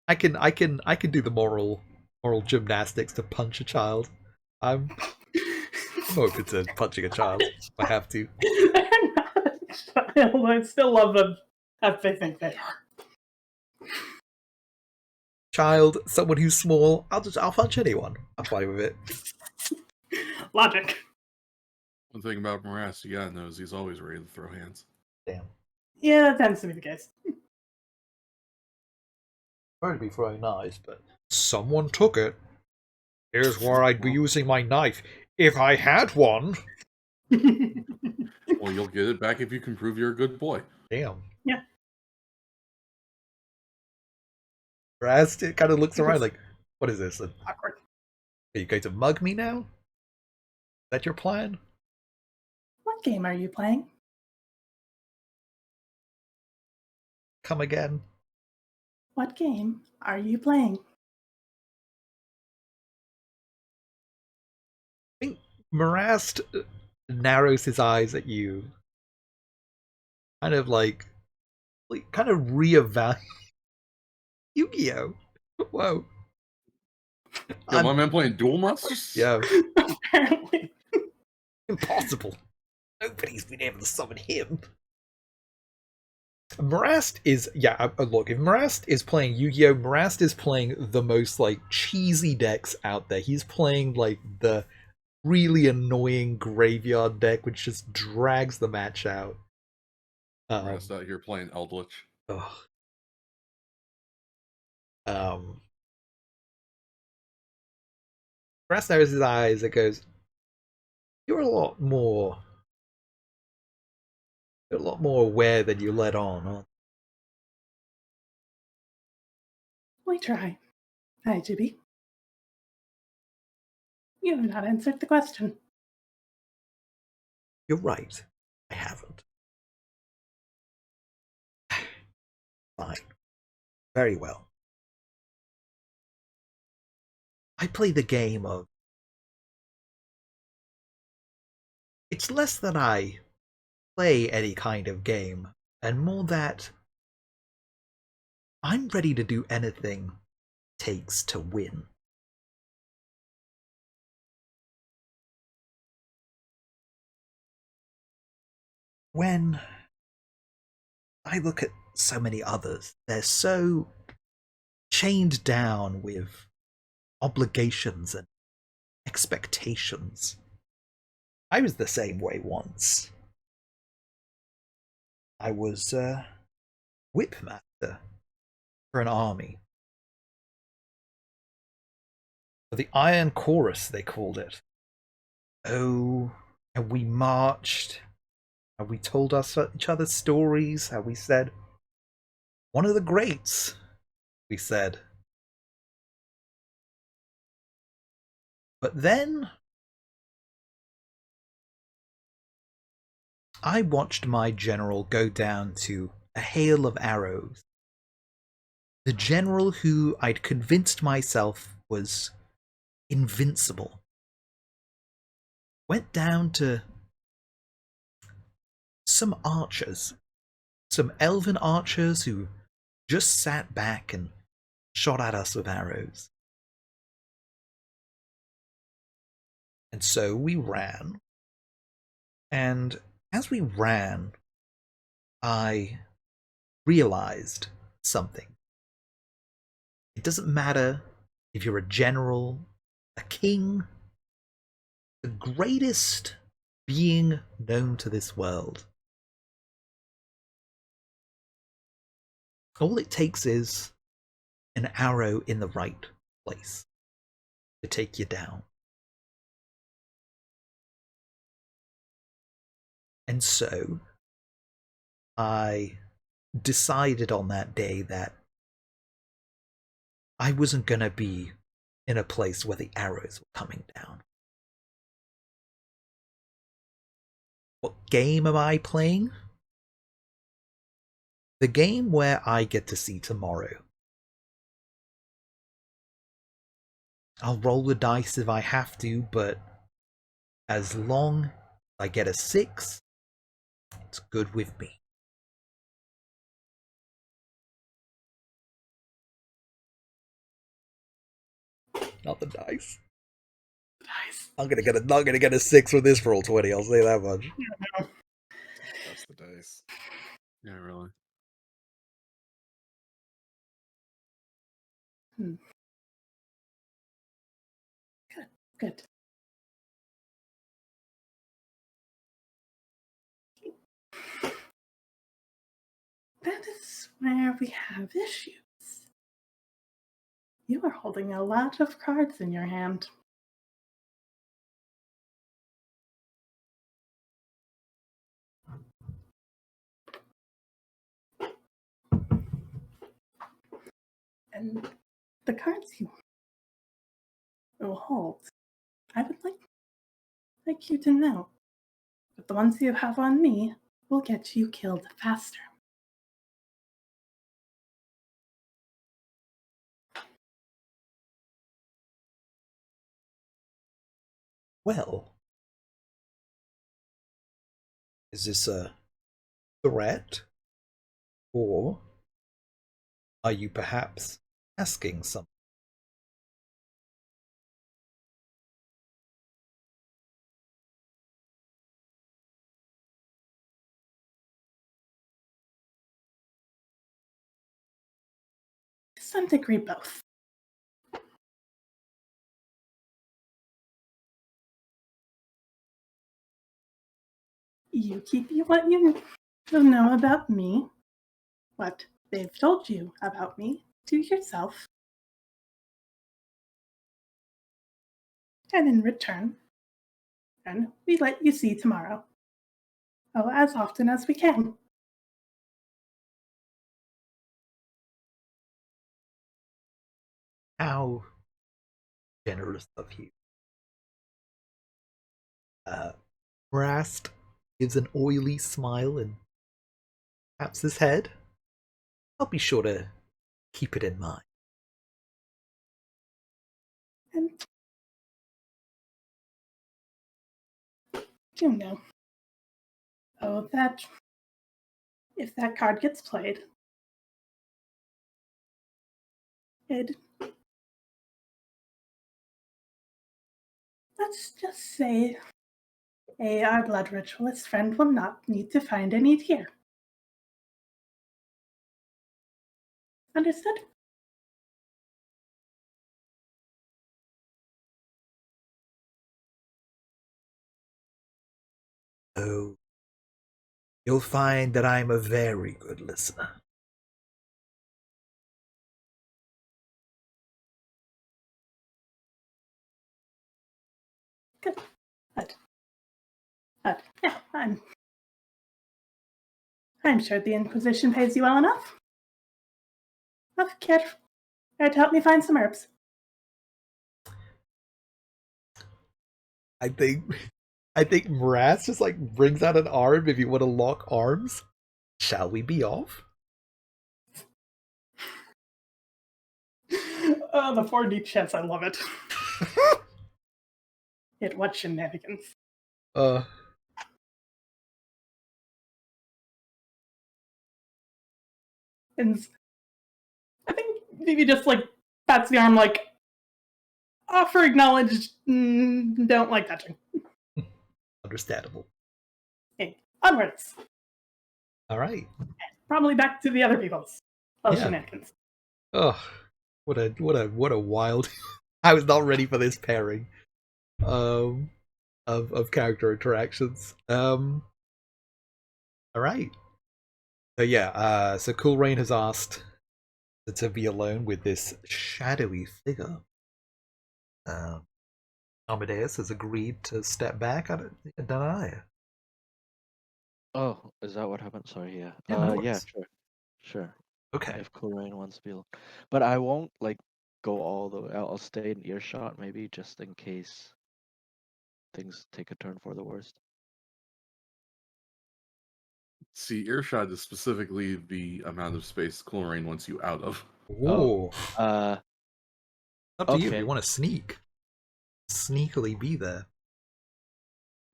I can do the moral gymnastics to punch a child. I'm open to punching a child if I have to. They're not a child. I still love them as they think they are. Child, someone who's small, I'll punch anyone. I'm fine with it. Logic. One thing about Morass, you gotta know, is he's always ready to throw hands. Damn. Yeah, that tends to be the case. Trying to be throwing knives, but someone took it. Here's where I'd be using my knife if I had one. Well, you'll get it back if you can prove you're a good boy. Damn. Yeah. Rast kind of looks around like, what is this? Are Awkward. you going to mug me now? Is that your plan? What game are you playing? Come again? What game are you playing? I think Marast narrows his eyes at you. Kind of like kind of reevaluate. Yu-Gi-Oh! Whoa. Yo, my man playing Duel Monsters? Yeah. Apparently. Impossible. Nobody's been able to summon him. Marast is, yeah, look, if Marast is playing Yu-Gi-Oh!, Marast is playing the most, like, cheesy decks out there. He's playing, like, the really annoying graveyard deck, which just drags the match out. Morass out here playing Eldritch. Ugh. Marast narrows his eyes and goes, you're a lot more aware than you let on, aren't you? We try. Hi, Jibby. You have not answered the question. You're right. I haven't. Fine. Very well. I play the game of... It's less that I play any kind of game, and more that I'm ready to do anything it takes to win. When I look at so many others, they're so chained down with obligations and expectations. I was the same way once. I was whipmaster for an army. For the Iron Chorus, they called it. Oh, and we marched, and we told each other stories, how we said, one of the greats, we said. But then I watched my general go down to a hail of arrows. The general who I'd convinced myself was invincible went down to some archers, some elven archers who just sat back and shot at us with arrows. And so we ran, and as we ran, I realized something. It doesn't matter if you're a general, a king, the greatest being known to this world. All it takes is an arrow in the right place to take you down. And so I decided on that day that I wasn't gonna be in a place where the arrows were coming down. What game am I playing? The game where I get to see tomorrow. I'll roll the dice if I have to, but as long as I get a 6, it's good with me. Not the dice. Nice. I'm gonna get a 6 with this roll 20. I'll say that much. That's the dice. Yeah, really. Good. That is where we have issues. You are holding a lot of cards in your hand. And the cards you will hold, I would like you to know that the ones you have on me will get you killed faster. Well, is this a threat? Or are you perhaps asking something? To some degree, both. You keep what you know about me, what they've told you about me, to yourself. And in return, then we let you see tomorrow. Oh, as often as we can. How generous of you. Rast gives an oily smile and taps his head. I'll be sure to keep it in mind. And you know, that if that card gets played, let's just say our blood ritualist friend will not need to find a need here. Understood? Oh, you'll find that I'm a very good listener. Good. Yeah, I'm sure the Inquisition pays you well enough. Care to help me find some herbs? I think Rast just like brings out an arm if you want to lock arms. Shall we be off? Oh, the 4D chess, I love it. What shenanigans. Uh And I think Vivi just like pats the arm like, offer acknowledged, don't like touching. Understandable. Okay, onwards. Alright. Probably back to the other people's shenanigans. Oh, what a wild I was not ready for this pairing. Of character interactions. Alright. So yeah, so Cool Rain has asked to be alone with this shadowy figure. Amadeus has agreed to step back. I don't know. Oh, is that what happened? Sorry, yeah. Yeah, no Yeah, worries. sure. Sure. Okay. If Cool Rain wants to be, but I won't like go all the way. I'll stay in earshot, maybe just in case things take a turn for the worst. See, earshot is specifically the amount of space Cool Rain wants you out of. Ooh. Uh, Up to you if okay. you want to sneakily be there.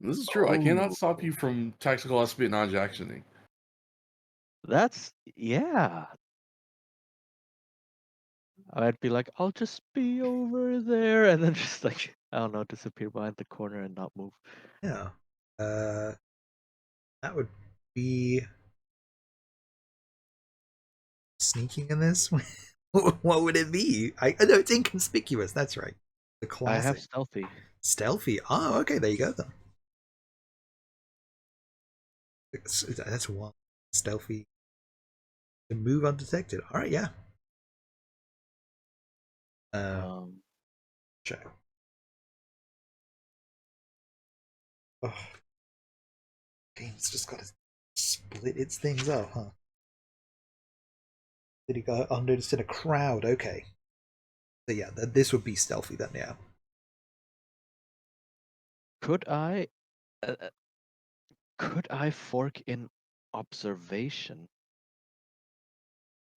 This is true. I cannot Oh. stop you from tactical espionage actioning. That's yeah. I'd be like, I'll just be over there, and then just like I don't know, disappear behind the corner and not move. Yeah. That would be sneaking in this. What would it be? No, it's inconspicuous. That's right. The I have classic stealthy. stealthy. Oh, okay. There you go then. That's one stealthy to move undetected. All right, yeah. Check. Oh, game's just got to split its things up, huh? Did he go unnoticed in a crowd? Okay. So yeah, this would be stealthy then. Yeah. Could I? Uh, could I fork in observation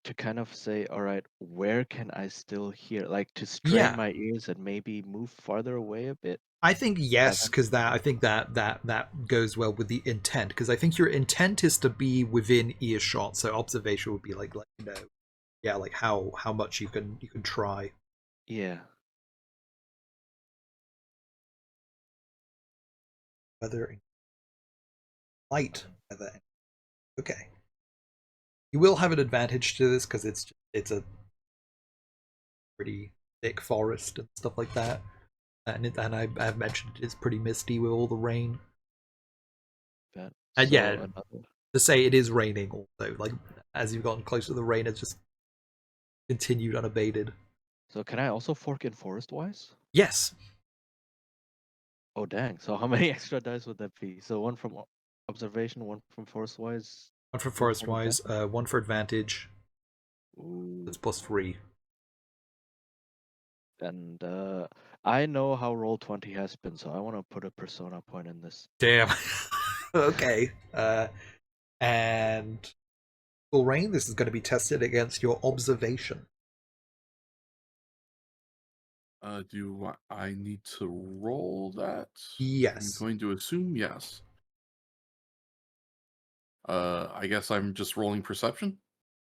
to kind of say, all right, where can I still hear? Like to strain Yeah. my ears and maybe move farther away a bit. I think yes, because I think that goes well with the intent. Because I think your intent is to be within earshot, so observation would be like yeah, like how much you can try. Yeah. Whether light, whether okay. You will have an advantage to this because it's a pretty thick forest and stuff like that, and I've mentioned it's pretty misty with all the rain. But And so yeah, another. to say it is raining also, like as you've gotten closer to the rain, it's just continued unabated. So can I also fork in forest wise? Yes. Oh dang! So how many extra dice would that be? So one from observation, one from forest wise. One for One forest from wise, advantage? one for advantage. Ooh. That's +3. And I know how Roll20 has been, so I want to put a persona point in this. Damn. Okay. And full rain. This is going to be tested against your observation. Do I need to roll that? Yes. I'm going to assume yes. I guess I'm just rolling perception?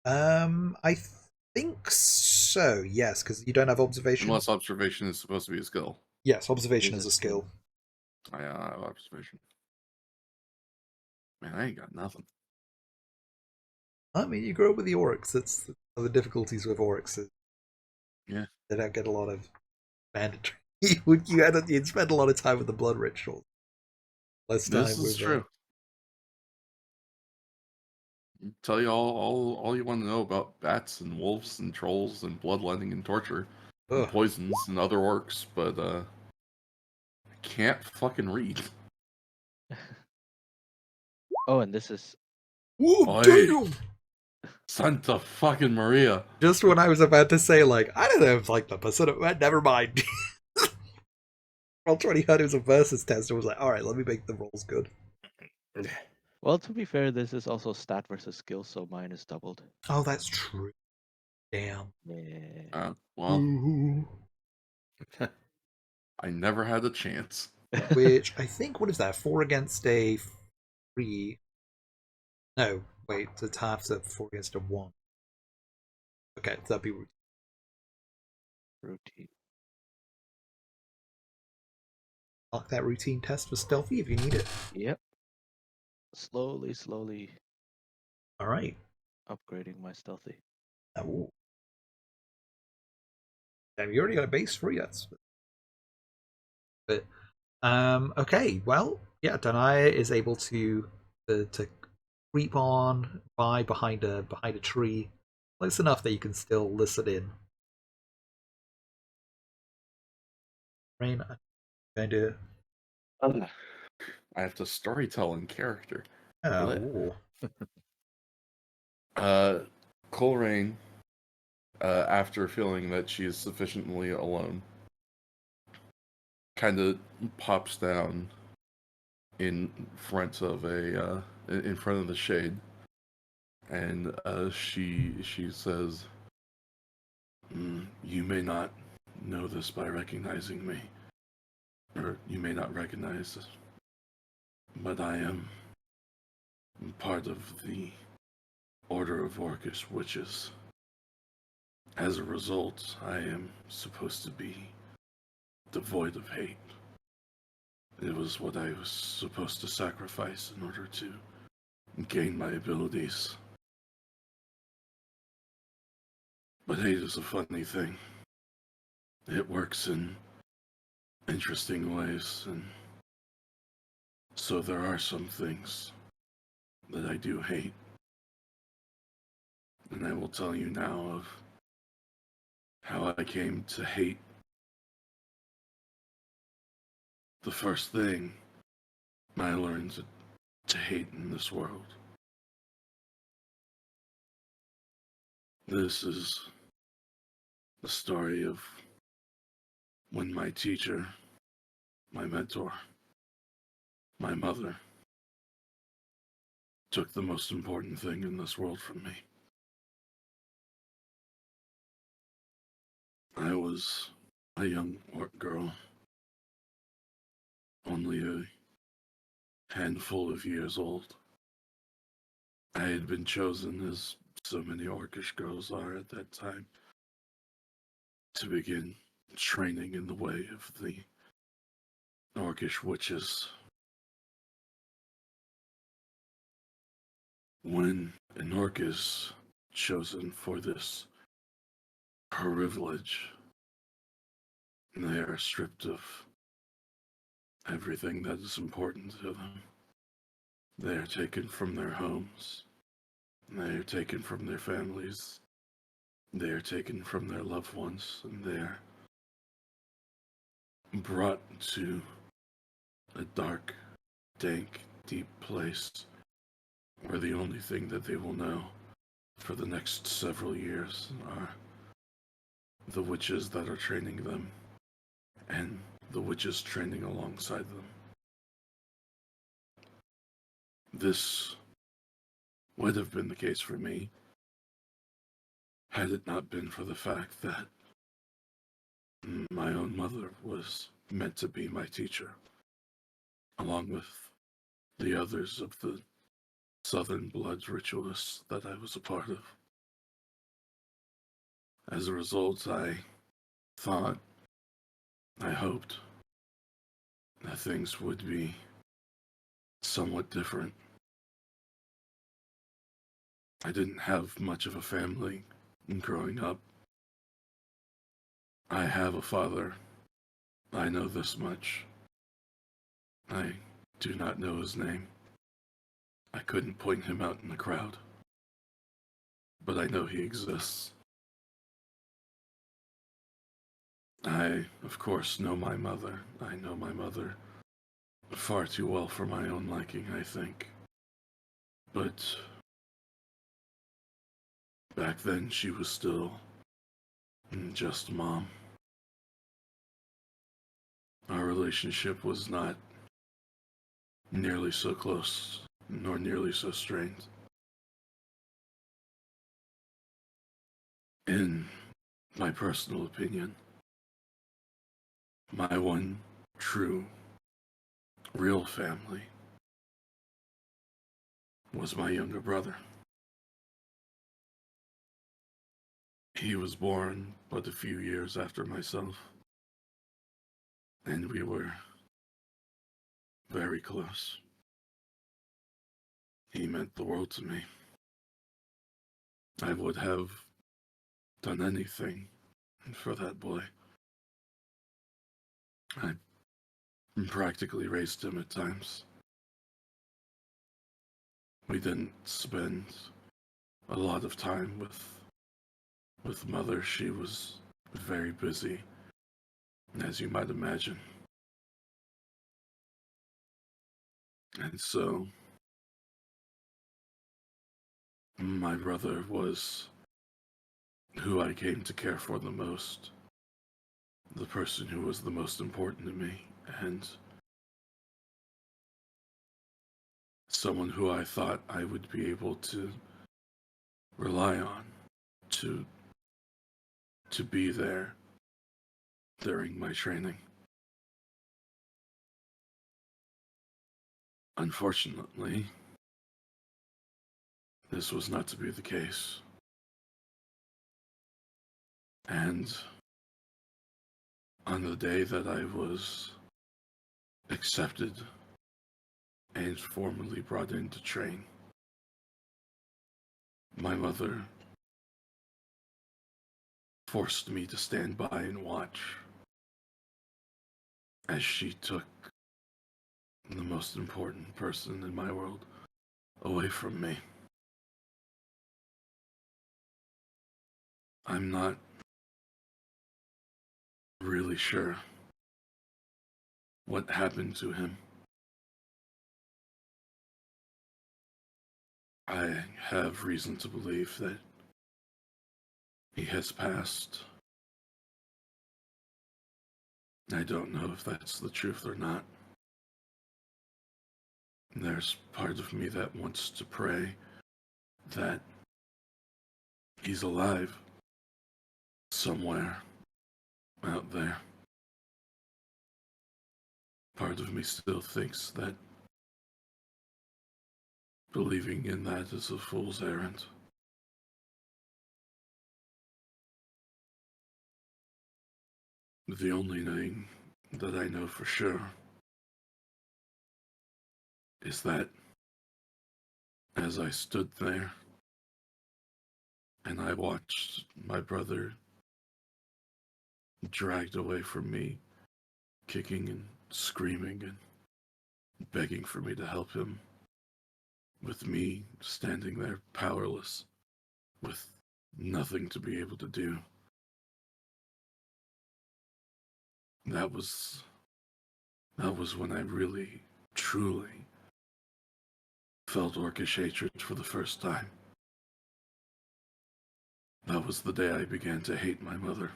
I think so. Yes, because you don't have observation. Unless observation is supposed to be a skill. Yes, observation It is is a skill. I have observation. Man, I ain't got nothing. I mean, you grow up with the orcs. That's one of the difficulties with orcs. Yeah. They don't get a lot of mandatory. You'd spend a lot of time with the blood rituals. Less time This is with. true. Tell you all you want to know about bats and wolves and trolls and bloodletting and torture and Ugh. poisons and other orcs, but I can't fucking read. Oh, and this is Whoa, Oi. damn! Santa fucking Maria. Just when I was about to say, like, I don't know if like the persona, never mind. Roll20 heard it was a versus test and was like, all right, let me make the rolls good. well. To be fair, this is also stat versus skill, so mine is doubled. Oh, that's true. Damn. Yeah. Well, Ooh. I never had a chance. Which I think, what is that? 4 against a 3. No, wait, it's half, so 4 against a 1. Okay, that'd be Routine. mark that routine test for stealthy if you need it. Yep. Slowly All right. upgrading my stealthy. Ooh. Damn, you already got a base 3. That's. But okay, well, yeah, Danaya is able to creep on by behind a tree, close enough that you can still listen in. Rain, I'm going to. I have to storytell in character. Oh. Uh, Coleraine, after feeling that she is sufficiently alone, kind of pops down in front of the shade, and she says, "You may not know this by recognizing me, or you may not recognize this, but I am part of the Order of Orcish Witches. As a result, I am supposed to be devoid of hate. It was what I was supposed to sacrifice in order to gain my abilities. But hate is a funny thing. It works in interesting ways, and so there are some things that I do hate. And I will tell you now of how I came to hate the first thing I learned to hate in this world. This is the story of when my teacher, my mentor, my mother, took the most important thing in this world from me. I was a young orc girl, only a handful of years old. I had been chosen, as so many orcish girls are at that time, to begin training in the way of the orcish witches. When an orc is chosen for this privilege, they are stripped of everything that is important to them. They are taken from their homes. They are taken from their families. They are taken from their loved ones, and they are brought to a dark, dank, deep place where the only thing that they will know for the next several years are the witches that are training them and the witches training alongside them. This would have been the case for me had it not been for the fact that my own mother was meant to be my teacher, along with the others of the Southern Bloods ritualists that I was a part of. As a result, I hoped that things would be somewhat different. I didn't have much of a family growing up. I have a father. I know this much. I do not know his name. I couldn't point him out in the crowd. But I know he exists. I, of course, know my mother. I know my mother far too well for my own liking, I think. But back then, she was still just Mom. Our relationship was not nearly so close, nor nearly so strained. In my personal opinion, my one true, real family was my younger brother. He was born but a few years after myself, and we were very close. He meant the world to me. I would have done anything for that boy. I practically raised him at times. We didn't spend a lot of time with Mother. She was very busy, as you might imagine. And so my brother was who I came to care for the most, the person who was the most important to me, and someone who I thought I would be able to rely on to be there during my training. Unfortunately, this was not to be the case. And on the day that I was accepted and formally brought in to train, my mother forced me to stand by and watch as she took the most important person in my world away from me. I'm not really sure what happened to him. I have reason to believe that he has passed. I don't know if that's the truth or not. There's part of me that wants to pray that he's alive somewhere out there. Part of me still thinks that believing in that is a fool's errand. The only thing that I know for sure is that as I stood there and I watched my brother dragged away from me, kicking and screaming and begging for me to help him, with me standing there powerless, with nothing to be able to do. That was when I really, truly felt orcish hatred for the first time. That was the day I began to hate my mother.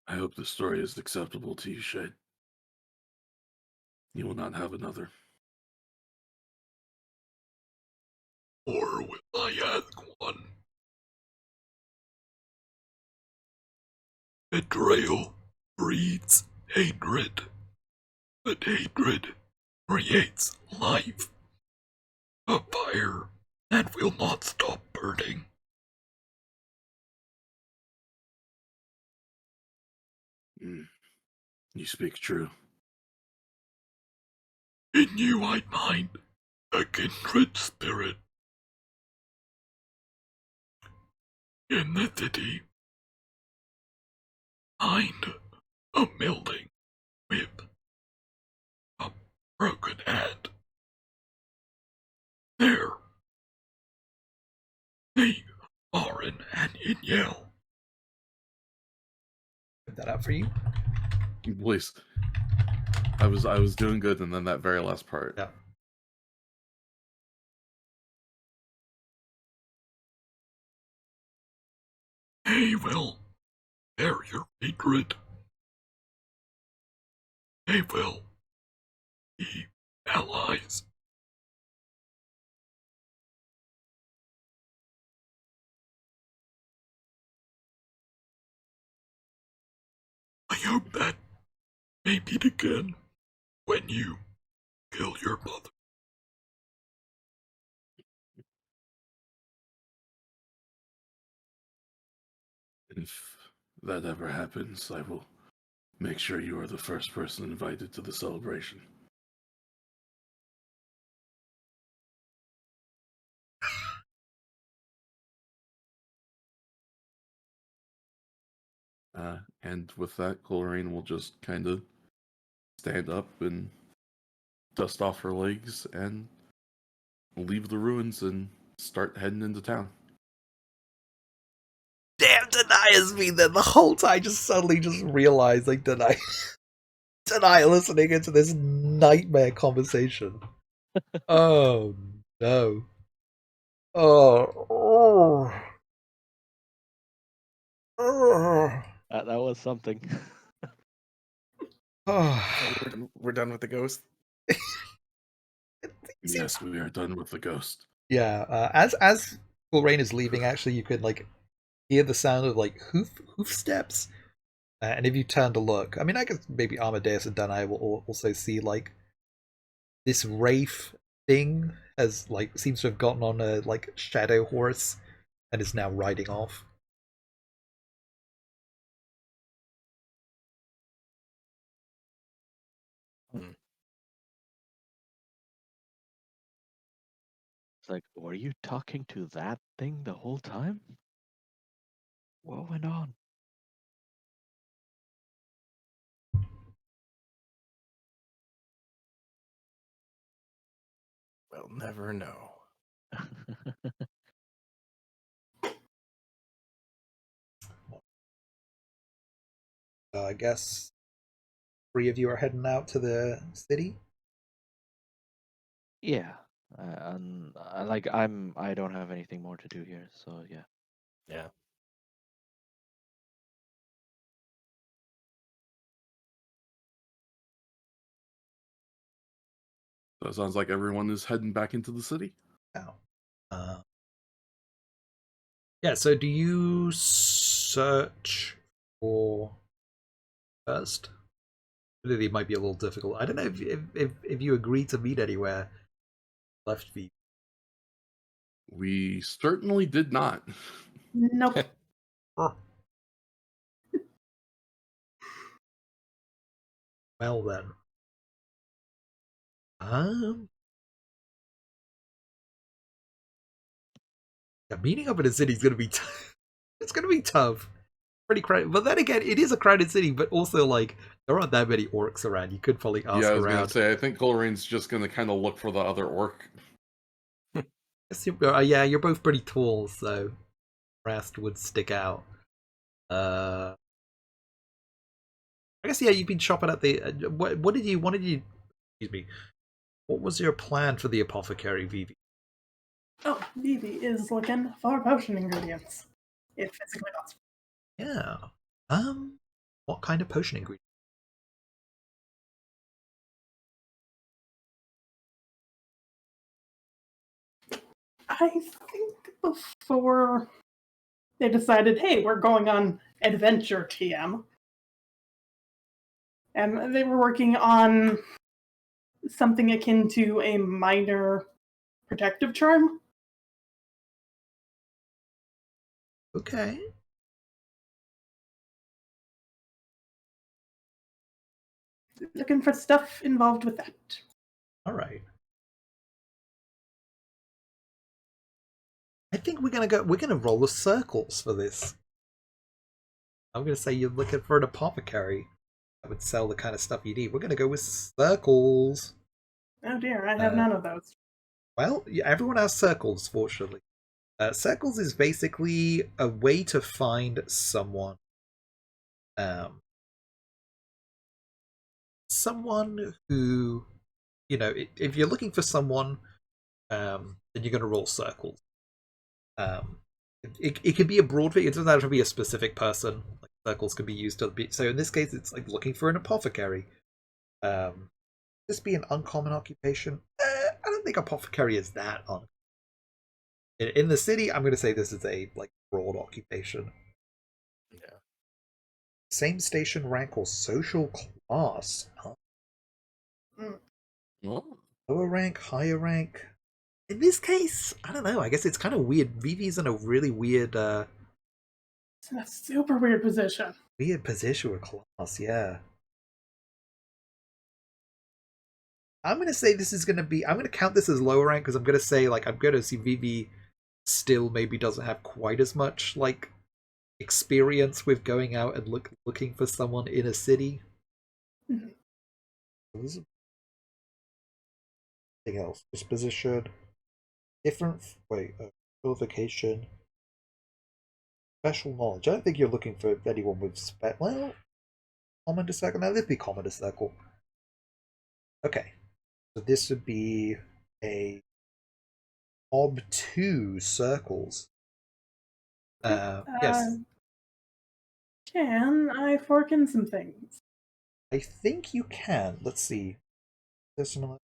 I hope the story is acceptable to you, Shade. You will not have another. Or will I ask one? Betrayal breeds hatred, but hatred creates life. A fire that will not stop burning. You speak true. In you I find a kindred spirit. In the city, find a building with a broken head. There, they Orin and Inyel. Put that out for you. Please. I was doing good, and then that very last part. Yeah. They will bear your hatred. They will be allies. I hope that may meet again when you kill your mother. If that ever happens, I will make sure you are the first person invited to the celebration. And with that, Coleraine will just kind of stand up and dust off her legs and leave the ruins and start heading into town. Damn tonight! has been there the whole time. Just suddenly just realized like Denai listening into this nightmare conversation. Oh no. Oh. That was something. We're done with the ghost. Yes, we are done with the ghost. Yeah, as Rain is leaving, actually, you could like hear the sound of like hoof steps, and if you turn to look, I mean, I guess maybe Amadeus and Danai will also see like this wraith thing has like seems to have gotten on a like shadow horse and is now riding off. It's like, were you talking to that thing the whole time? What went on? We'll never know. I guess 3 of you are heading out to the city. Yeah. And like I don't have anything more to do here, so yeah. Yeah. So it sounds like everyone is heading back into the city. Now, yeah. So do you search for first? It might be a little difficult. I don't know if you agree to meet anywhere left V. We certainly did not. Nope. Well then, yeah, meeting up in a city is gonna be it's gonna be tough. Pretty crowded, but then again, it is a crowded city. But also, like, there aren't that many orcs around. You could probably ask Yeah, I was around. gonna say, I think Colerain's just gonna kind of look for the other orc. Yeah, you're both pretty tall, so Rast would stick out. I guess yeah, you've been shopping at the. What did you? Excuse me. What was your plan for the apothecary, Vivi? Oh, Vivi is looking for potion ingredients, if physically possible. Yeah. What kind of potion ingredient? I think before they decided, hey, we're going on adventure TM, and they were working on something akin to a minor protective charm. Okay. Looking for stuff involved with that. All right. I think we're gonna roll the circles for this. I'm gonna say you're looking for an apothecary that would sell the kind of stuff you need. We're gonna go with circles. Oh dear, I have none of those. Well, yeah, everyone has circles, fortunately. Circles is basically a way to find someone. Someone who, if you're looking for someone, then you're going to roll circles. It could be a broad thing. It doesn't have to be a specific person. Like circles can be used to be. So in this case, it's like looking for an apothecary. This be an uncommon occupation. I don't think apothecary is that uncommon. In the city, I'm going to say this is a like broad occupation. Yeah. Same station rank or social class. Huh? Oh. Lower rank, higher rank. In this case, I don't know. I guess it's kind of weird. Vivi's in a really weird, It's in a super weird position. position with class. Yeah. I'm gonna say this is gonna be. I'm gonna count this as lower rank because I'm gonna say like I'm gonna see Vivi still maybe doesn't have quite as much like experience with going out and looking for someone in a city. This is something else. Disposition. Different. Wait. Qualification. Special knowledge. I don't think you're looking for anyone with well, common to circle. No, this would be common to circle. Okay, so this would be a ob2 circles. Yes, Can I fork in some things? I think you can. Let's see. Personal.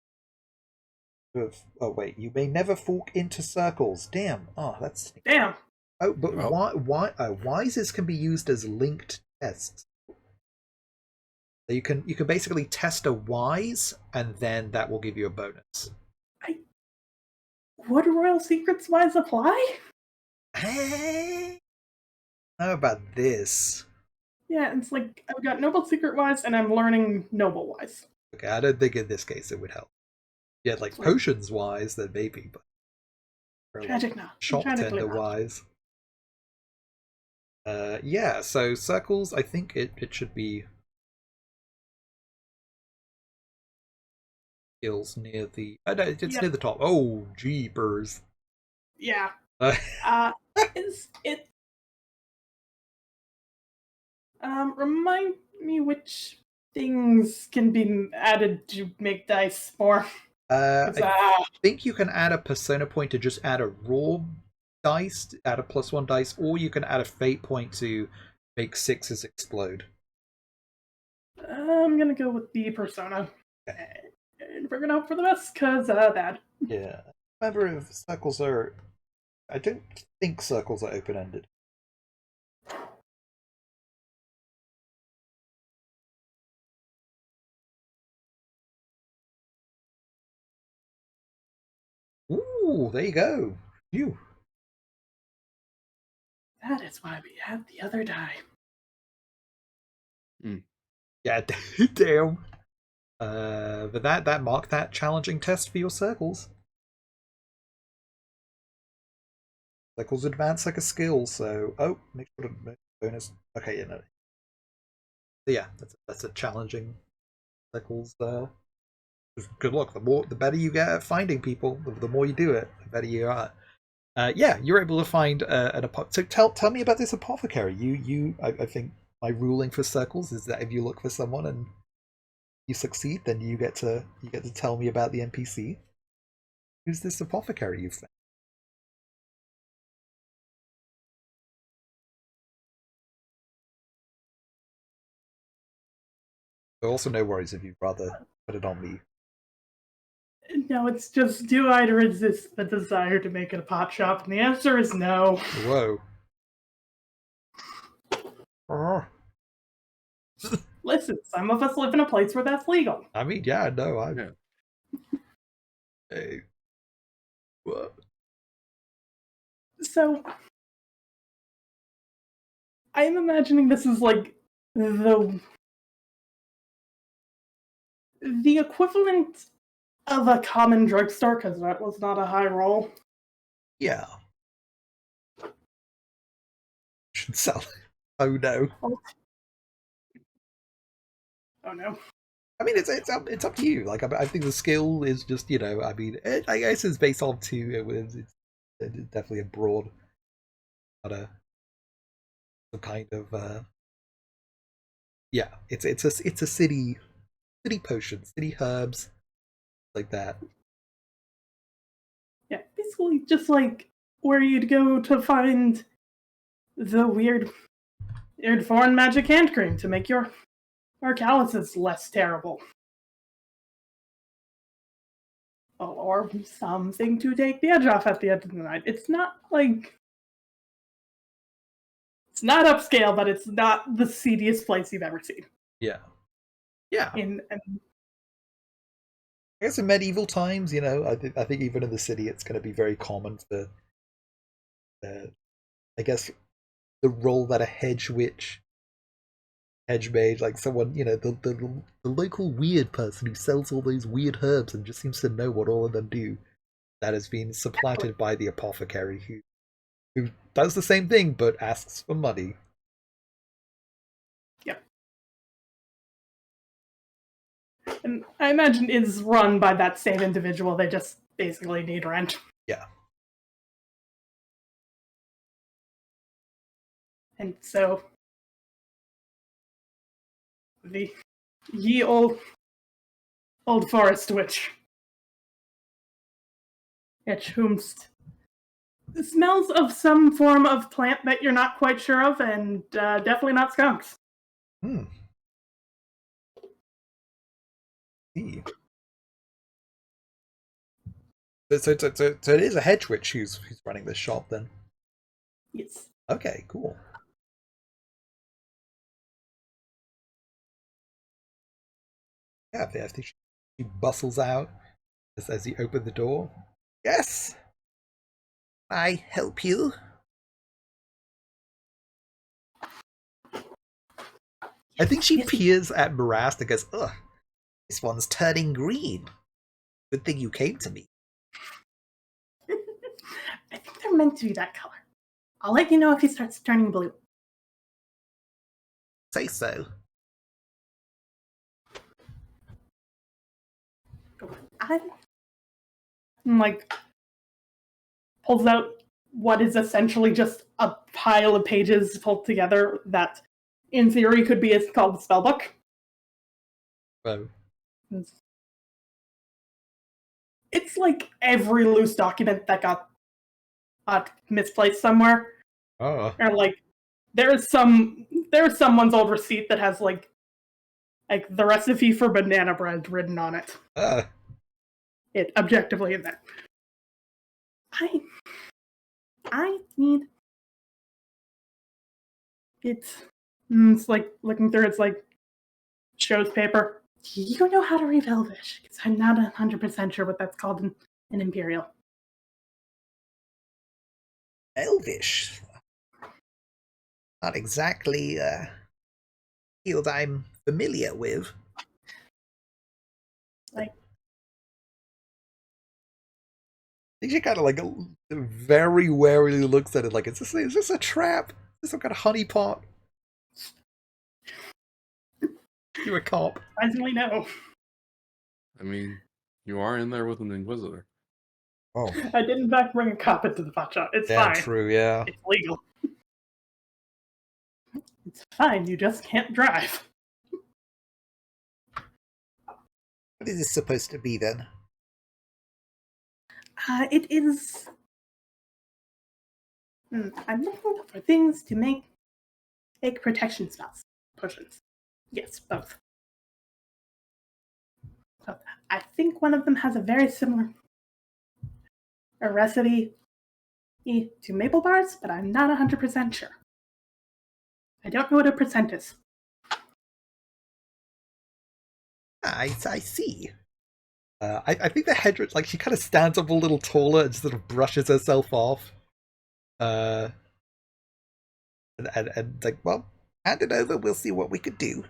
Oh wait, you may never fork into circles. Damn. Oh, that's. Damn. Oh, but Well. why? Wises can be used as linked tests. So you can basically test a wise, and then that will give you a bonus. Would Royal Secrets Wise apply? Hey, how about this? Yeah, it's like I've got Noble Secret Wise and I'm learning Noble Wise. Okay, I don't think in this case it would help. Yeah, like potions wise, then maybe, but Tragic now. shop Tragically tender not. wise. Yeah. So circles, I think it should be skills near the. No, it's Yep. near the top. Oh, jeepers. Yeah. Uh, Is it? Remind me which things can be added to make dice more. I think you can add a persona point to just add a raw dice, add a +1 dice, or you can add a fate point to make 6s explode. I'm gonna go with the persona. And we're gonna hope for the best, cause that. Yeah. Remember, if circles are. I don't think circles are open ended. Ooh, there you go. Phew. That is why we have the other die. Yeah, damn. But that marked that challenging test for your circles. Circles advance like a skill, so make sure to make bonus. Okay, So yeah, that's a challenging circles. Good luck. The better you get at finding people, the more you do it, the better you are. Yeah, you're able to find an apothecary. So tell me about this apothecary. I think my ruling for circles is that if you look for someone and you succeed, then you get to tell me about the NPC. Who's this apothecary you've found? Also, no worries if you'd rather put it on me. No, it's just, do I resist the desire to make it a pot shop? And the answer is no. Whoa. Listen, some of us live in a place where that's legal. I mean, yeah, no, Yeah. Hey. What? So, I'm imagining this is like the equivalent of a common drugstore, because that was not a high roll. Yeah. Should sell. Oh no. Oh no. I mean, it's up to you. Like, I think the skill is just, I mean, I guess it's based on two. It's definitely a broad, but some kind of yeah. It's a city potion, city herbs, like that. Yeah, basically just like where you'd go to find the weird foreign magic hand cream to make your calluses less terrible. Or something to take the edge off at the end of the night. It's not like... It's not upscale, but it's not the seediest place you've ever seen. Yeah. Yeah. I guess in medieval times, I think even in the city, it's going to be very common for, I guess, the role that a hedge witch, hedge mage, like someone, the local weird person who sells all those weird herbs and just seems to know what all of them do, that has been supplanted by the apothecary who does the same thing but asks for money. Yep. And I imagine it's run by that same individual. They just basically need rent. Yeah. And so the ye old forest witch, whomst smells of some form of plant that you're not quite sure of, and definitely not skunks. Hmm. See. So it is a hedge witch who's running this shop then. Yes. Okay, cool. Yeah, I think she bustles out as you open the door. Yes, I help you. I think she Yes. peers at Marast and goes, ugh, this one's turning green. Good thing you came to me. I think they're meant to be that color. I'll let you know if he starts turning blue. Say so. I like pulls out what is essentially just a pile of pages pulled together that, in theory, could be called a spellbook. Oh. It's like every loose document that got misplaced somewhere, Oh. or like there's someone's old receipt that has like the recipe for banana bread written on it. It objectively in there. I need it's like looking through. It's like shows paper. Do you know how to read Elvish? Because I'm not 100% sure what that's called in Imperial. Elvish. Not exactly a field I'm familiar with. Like, I think she kind of like very warily looks at it like, is this a trap? Is this some kind of honeypot? You a cop? surprisingly, no. I mean, you are in there with an Inquisitor. Oh. I did in fact bring a cop into the pot shop. It's Yeah, fine. true, yeah. It's legal. It's fine. You just can't drive. What is this supposed to be then? It is. I'm looking for things to make protection spells, potions. Yes, both. So I think one of them has a very similar recipe to maple bars, but I'm not 100% sure. I don't know what a percent is. I see. I think the head like she kind of stands up a little taller and sort of brushes herself off. And like, well, hand it over. We'll see what we could do.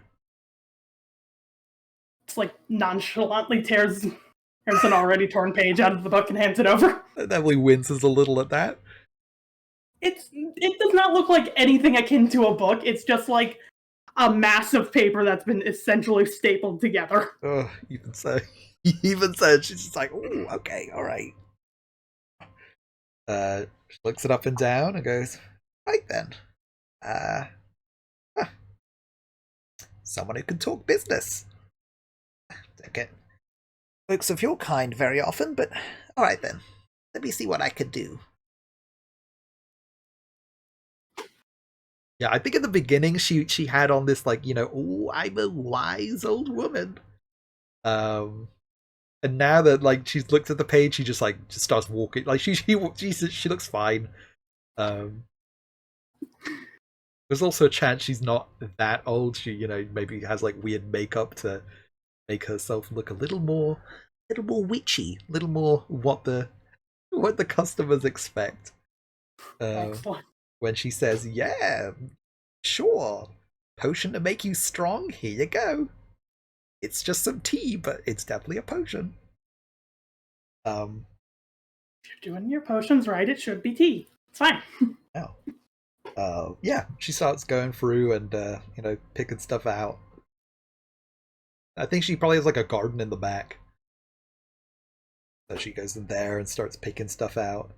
It's like nonchalantly tears an already torn page out of the book and hands it over. And Emily winces a little at that. It does not look like anything akin to a book. It's just like a mass of paper that's been essentially stapled together. Oh, even so, she's just like, oh, okay, all right. She looks it up and down and goes, right then. Someone who can talk business. Don't get folks of your kind very often, but all right then. Let me see what I can do. Yeah, I think in the beginning she had on this like, oh, I'm a wise old woman. And now that like she's looked at the page, she just starts walking. Like she looks fine. There's also a chance she's not that old. She maybe has like weird makeup to make herself look a little more witchy, a little more what the customers expect. Excellent. When she says, yeah, sure, potion to make you strong, here you go. It's just some tea, but it's definitely a potion. If you're doing your potions right, it should be tea. It's fine. Yeah, she starts going through and picking stuff out. I think she probably has like a garden in the back. So she goes in there and starts picking stuff out.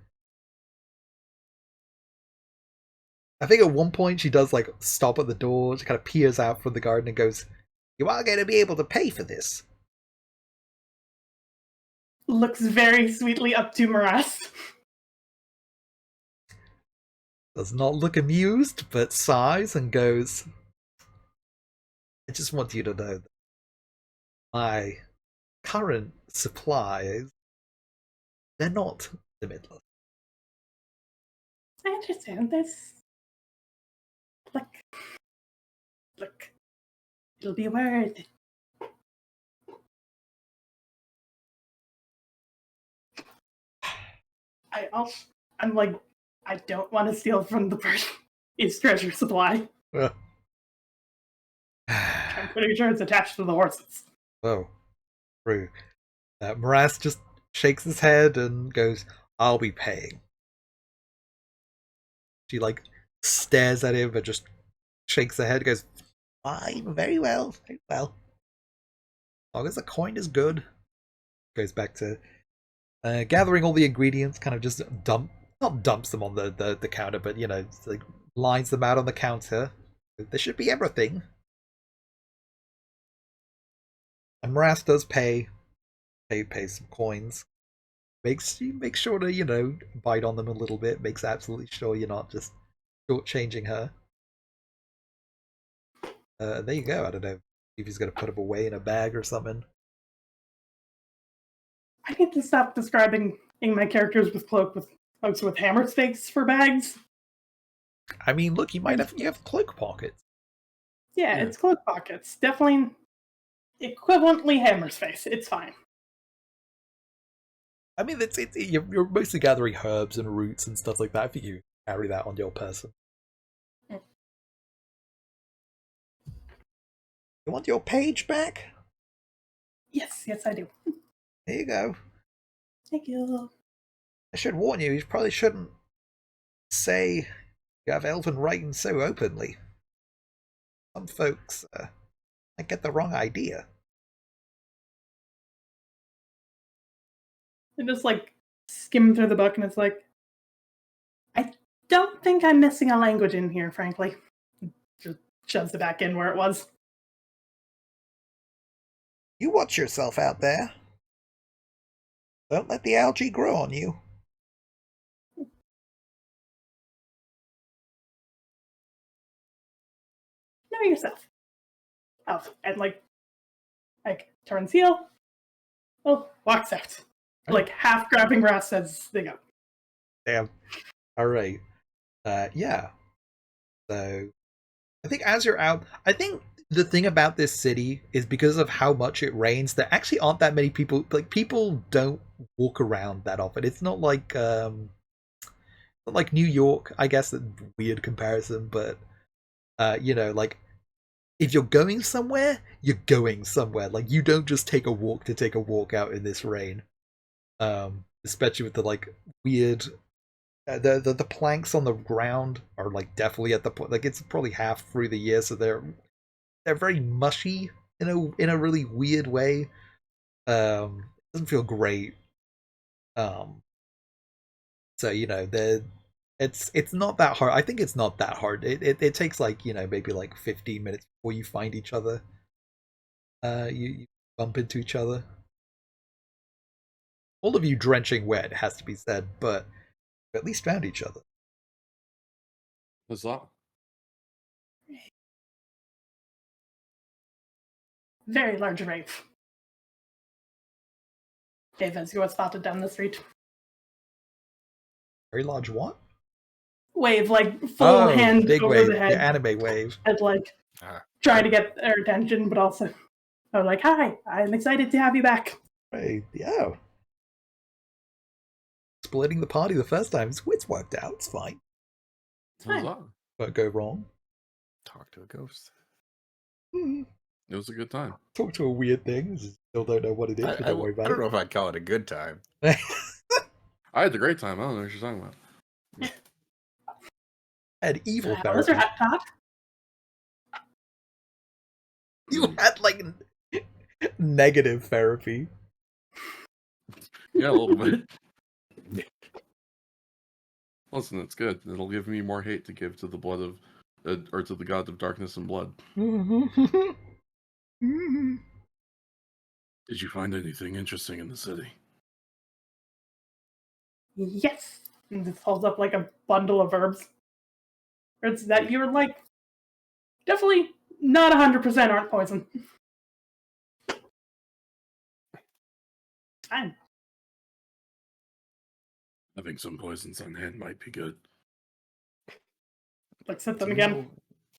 I think at one point she does like stop at the door, she kind of peers out from the garden and goes, "You are going to be able to pay for this." Looks very sweetly up to Morass. Does not look amused, but sighs and goes, "I just want you to know that my current supplies, they're not limitless." I understand this. Look, it'll be a word. I'm like, I don't want to steal from the person. His treasure supply. I'm pretty sure it's attached to the horses. Oh, true. Morass just shakes his head and goes, "I'll be paying." She like stares at him and just shakes her head and goes, "Fine, very well, very well. As long as the coin is good." Goes back to gathering all the ingredients, kind of just not dumps them on the counter, but you know, like lines them out on the counter. There should be everything. And Morass does pay some coins. Makes sure to, you know, bite on them a little bit. Makes absolutely sure you're not just shortchanging her. There you go. I don't know if he's gonna put them away in a bag or something. I need to stop describing my characters with cloaks with hammer stakes for bags. I mean, look, you have cloak pockets. Yeah, it's cloak pockets. Definitely equivalently hammer space. It's fine. I mean, you're mostly gathering herbs and roots and stuff like that. I think you carry that on your person. Mm. You want your page back? Yes, I do. There you go. Thank you. I should warn you, you probably shouldn't say you have elven writing so openly. Some folks might get the wrong idea. And just like skim through the book, and it's like, I don't think I'm missing a language in here, frankly. Just shoves it back in where it was. You watch yourself out there. Don't let the algae grow on you. Know yourself. Oh, and like turns heel. Oh, walks out. Like half grabbing Ross as they go. Damn. Alright. Yeah. So I think as you're out, I think the thing about this city is because of how much it rains, there actually aren't that many people. Like, people don't walk around that often. It's not like New York, I guess. A weird comparison, but you know, like, if you're going somewhere, you're going somewhere. Like, you don't just take a walk to take a walk out in this rain. Especially with the like weird the planks on the ground are like definitely at the point, like it's probably half through the year, so they're very mushy in a really weird way. It doesn't feel great. So you know, it's not that hard. I think it's not that hard. It takes like, you know, maybe like 15 minutes before you find each other. You bump into each other. All of you drenching wet, has to be said, but you at least found each other. Huzzah. Very large rave. Dave, as you were spotted down the street. Very large what? Wave, like full hand big over wave, the head. the anime wave. And like try to get their attention, but also I'm like, hi, I'm excited to have you back. Hey, yeah. Splitting the party the first time, it's worked out. It's fine. It's fine. Huzzah. Won't go wrong. Talk to a ghost. Hmm. It was a good time. Talk to a weird thing. Still don't know what it is, but don't worry I about don't know it. if I'd call it a good time. I had a great time. I don't know what you're talking about. Had evil How was your therapy. hot talk? You had like negative therapy. Yeah, a little bit. Listen, it's good. It'll give me more hate to give to the blood of, or to the god of darkness and blood. Did you find anything interesting in the city? Yes. And this holds up like a bundle of herbs. It's that you're like definitely not 100% aren't poison. Fine. Having some poisons on hand might be good. Like set Do them you again.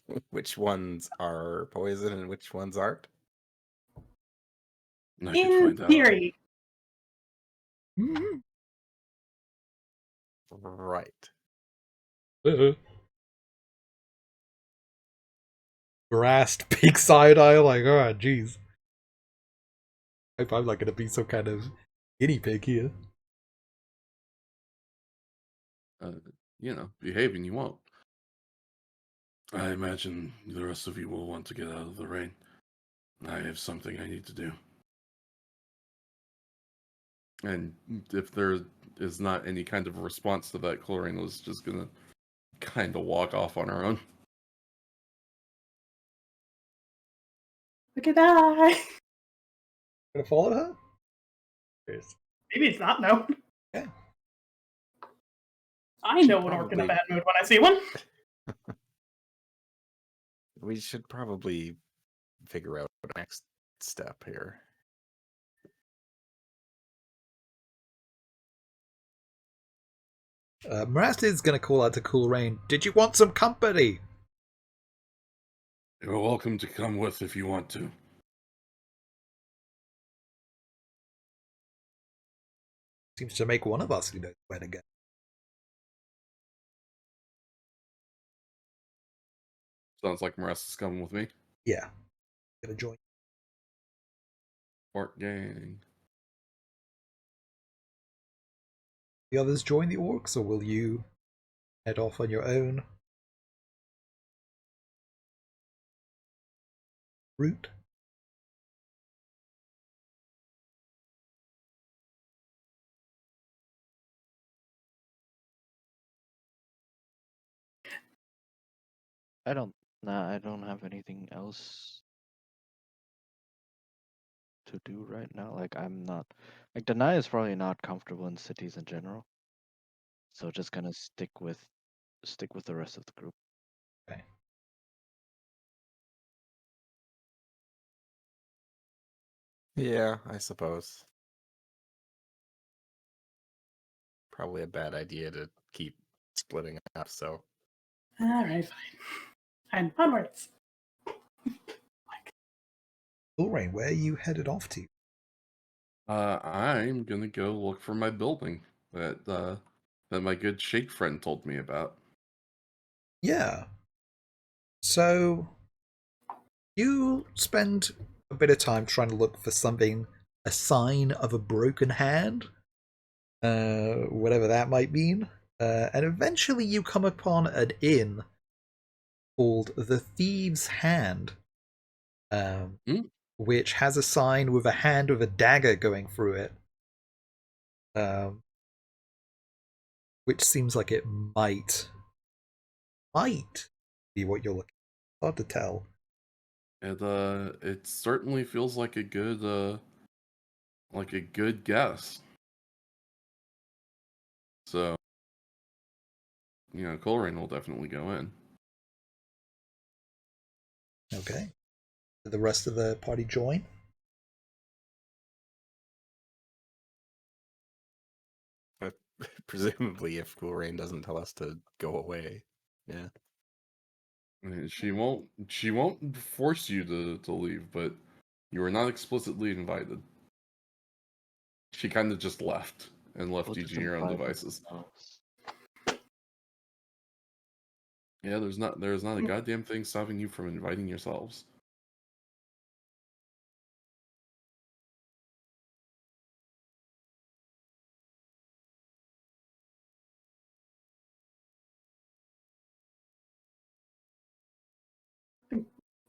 know which ones are poison and which ones aren't? And I could In find out. theory. Right. Grassed pig side eye, like, oh, jeez. Hope I'm not gonna be some kind of guinea pig here. Behaving you won't. I imagine the rest of you will want to get out of the rain. I have something I need to do. And if there is not any kind of response to that, Chlorine was just gonna kind of walk off on her own. Look at that. Gonna follow her? Yes. Maybe it's not, no. Yeah. I know an orc in a bad mood when I see one. We should probably figure out the next step here. Marast is gonna call out to Cool Rain. Did you want some company? You're welcome to come with if you want to. Seems to make one of us who knows where to go. Sounds like Maress is coming with me. Yeah. Gonna join. Orc gang. The others join the orcs, or will you head off on your own route? I don't have anything else to do right now. Like I'm not like Denia is probably not comfortable in cities in general. So just gonna stick with the rest of the group. Okay. Yeah, I suppose. Probably a bad idea to keep splitting up, so. Alright, fine. Fine, onwards. Cool Rain, where are you headed off to? I'm gonna go look for my building that my good Shake friend told me about. Yeah. So you spend a bit of time trying to look for something, a sign of a broken hand, whatever that might mean, and eventually you come upon an inn called the Thieves' Hand, Hmm? which has a sign with a hand with a dagger going through it, which seems like it might be what you're looking for. Hard to tell. It certainly feels like a good guess. So, Coleraine will definitely go in. Okay. Did the rest of the party join? Presumably, if Cool Rain doesn't tell us to go away. Yeah. And she won't force you to leave, but you are not explicitly invited. She kind of just left and left We'll you just to your own invite devices. ourselves. Yeah, there's not a goddamn thing stopping you from inviting yourselves.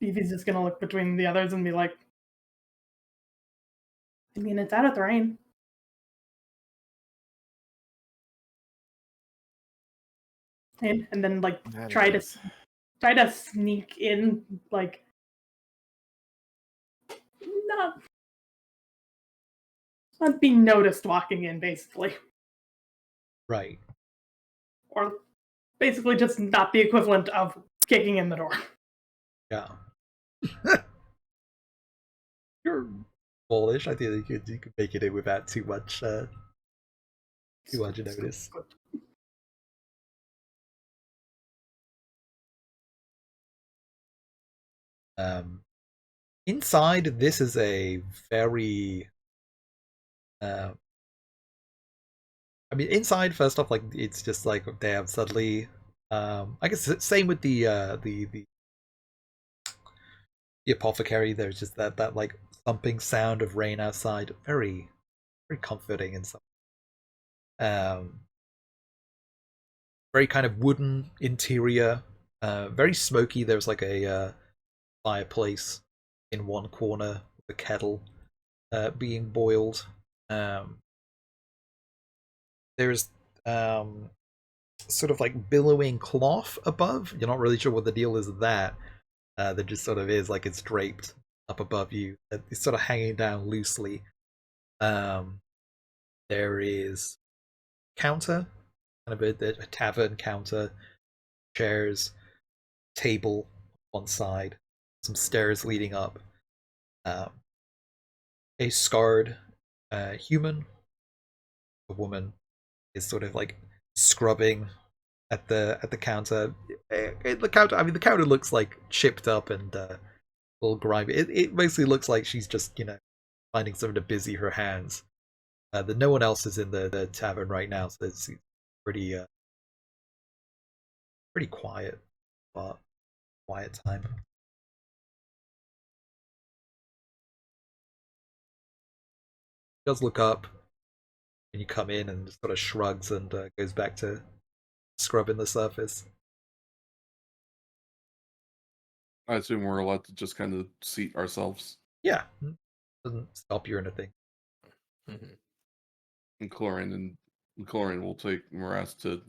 Evie's just gonna look between the others and be like, I mean, it's out of the rain. and then like That try it to is. try to sneak in, like not not be noticed walking in, basically, Right. or basically just not the equivalent of kicking in the door. Yeah. You're bullish. I think you could make it in without too much notice. Inside, this is a very I mean, inside, first off, like it's just like damn. Suddenly, I guess same with the apothecary. There's just that like thumping sound of rain outside. Very very comforting and some um very kind of wooden interior. Very smoky. There's like a fireplace in one corner with a kettle being boiled. Um, there's sort of like billowing cloth above. You're not really sure what the deal is with that. That just sort of is like it's draped up above you. It's sort of hanging down loosely. Um, there is counter, kind of a tavern counter, chairs, table one side, some stairs leading up. Um, a scarred human, a woman, is sort of like scrubbing at the counter. The counter, I mean, the counter looks like chipped up and a little grimy. It basically looks like she's just finding something to busy her hands. No one else is in the tavern right now, so it's pretty pretty quiet, but quiet time. She does look up when you come in and just sort of shrugs and goes back to scrubbing the surface. I assume we're allowed to just kind of seat ourselves. Yeah, doesn't stop you or anything. Mhm. And Chlorine will take Morass to,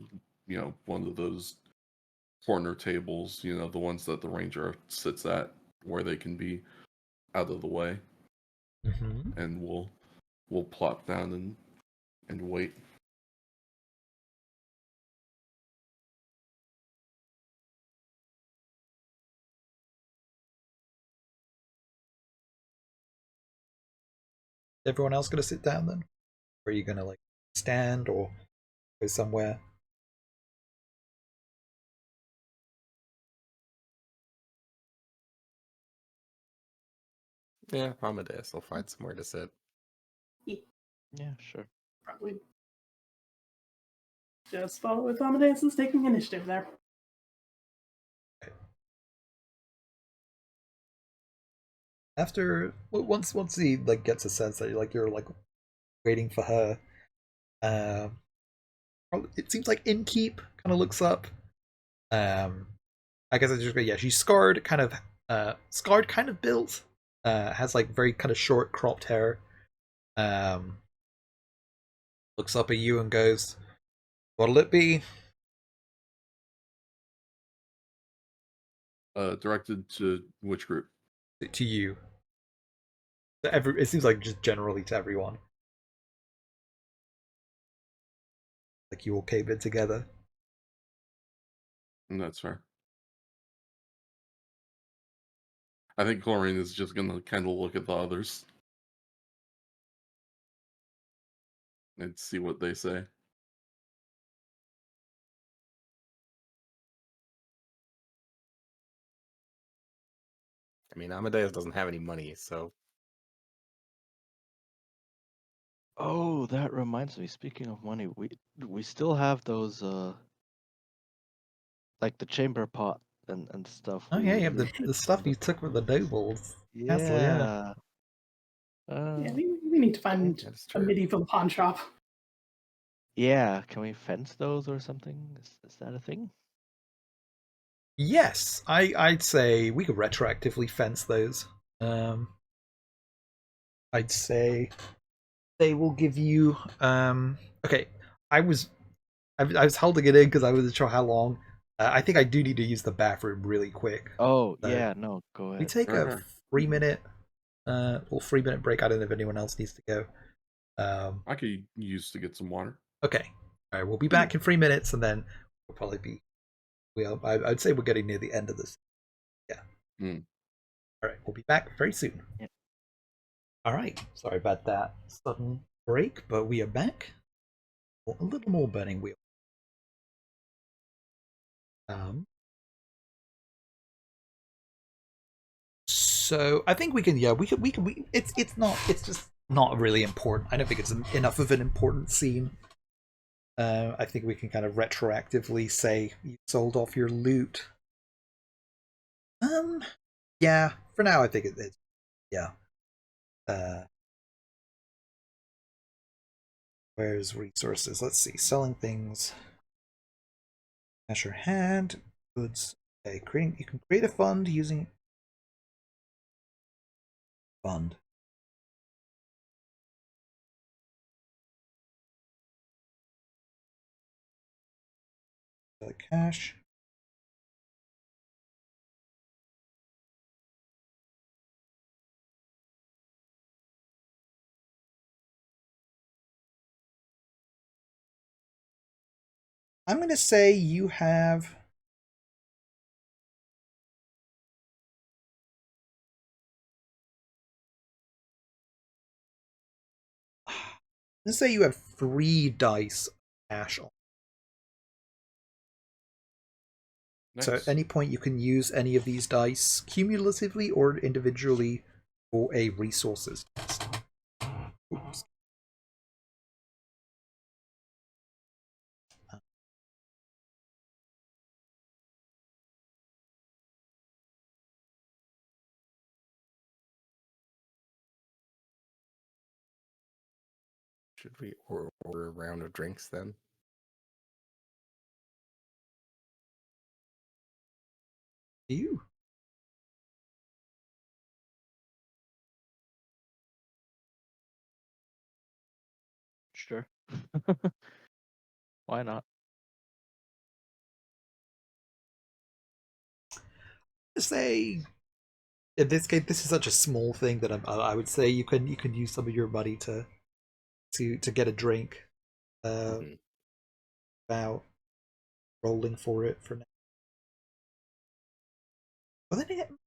one of those corner tables, the ones that the ranger sits at, where they can be out of the way, Mm-hmm. and we'll plop down and wait. Everyone else gonna sit down then? Or are you gonna like stand or go somewhere? Yeah, Amadeus will find somewhere to sit. Yeah, sure. Probably just follow with Amadeus is taking initiative there. After once he like gets a sense that you're like waiting for her, um, it seems like Innkeep kind of looks up. I guess I just yeah, she's scarred kind of built. Has like very kind of short cropped hair. Um, looks up at you and goes, "What'll it be?" Directed to which group? To you. It seems like just generally to everyone. Like you all came in together. And that's fair. I think Chlorine is just gonna kind of look at the others and see what they say. I mean, Amadeus doesn't have any money, so Oh, that reminds me. Speaking of money, we still have those like the chamber pot and stuff. Oh yeah, you have we the stuff you took from the nobles castle. Yeah. Yeah. Yeah, we need to find that is a true. medieval pawn shop. Yeah. Can we fence those or something? Is that a thing? Yes, I'd say we could retroactively fence those. I'd say they will give you okay. I was holding it in because I wasn't sure how long. I think I do need to use the bathroom really quick. Oh, So, yeah, no, go we ahead. take a Sure. 3 minute, or 3 minute break. I don't know if anyone else needs to go. I could use to get some water. Okay. All right, we'll be back in 3 minutes, and then we'll probably be. I'd say we're getting near the end of this. Yeah. Hmm. All right, we'll be back very soon. Yep. All right. Sorry about that sudden break, but we are back. For a little more burning wheel. So I think we can. Yeah, we can. It's not. It's just not really important. I don't think it's enough of an important scene. I think we can kind of retroactively say you sold off your loot. Yeah. For now, I think it's yeah. Where's resources? Let's see. Selling things. Cash your hand. Goods. Okay. You can create a fund using fund. Cash. I'm going to say you have. Let's say you have 3 dice of cash on. Nice. So at any point you can use any of these dice cumulatively or individually for a resources test. Oops. Should we order a round of drinks then? You. Sure. Why not? Say in this case, this is such a small thing that I would say you can use some of your money to get a drink. Without rolling for it for now. Well, then again,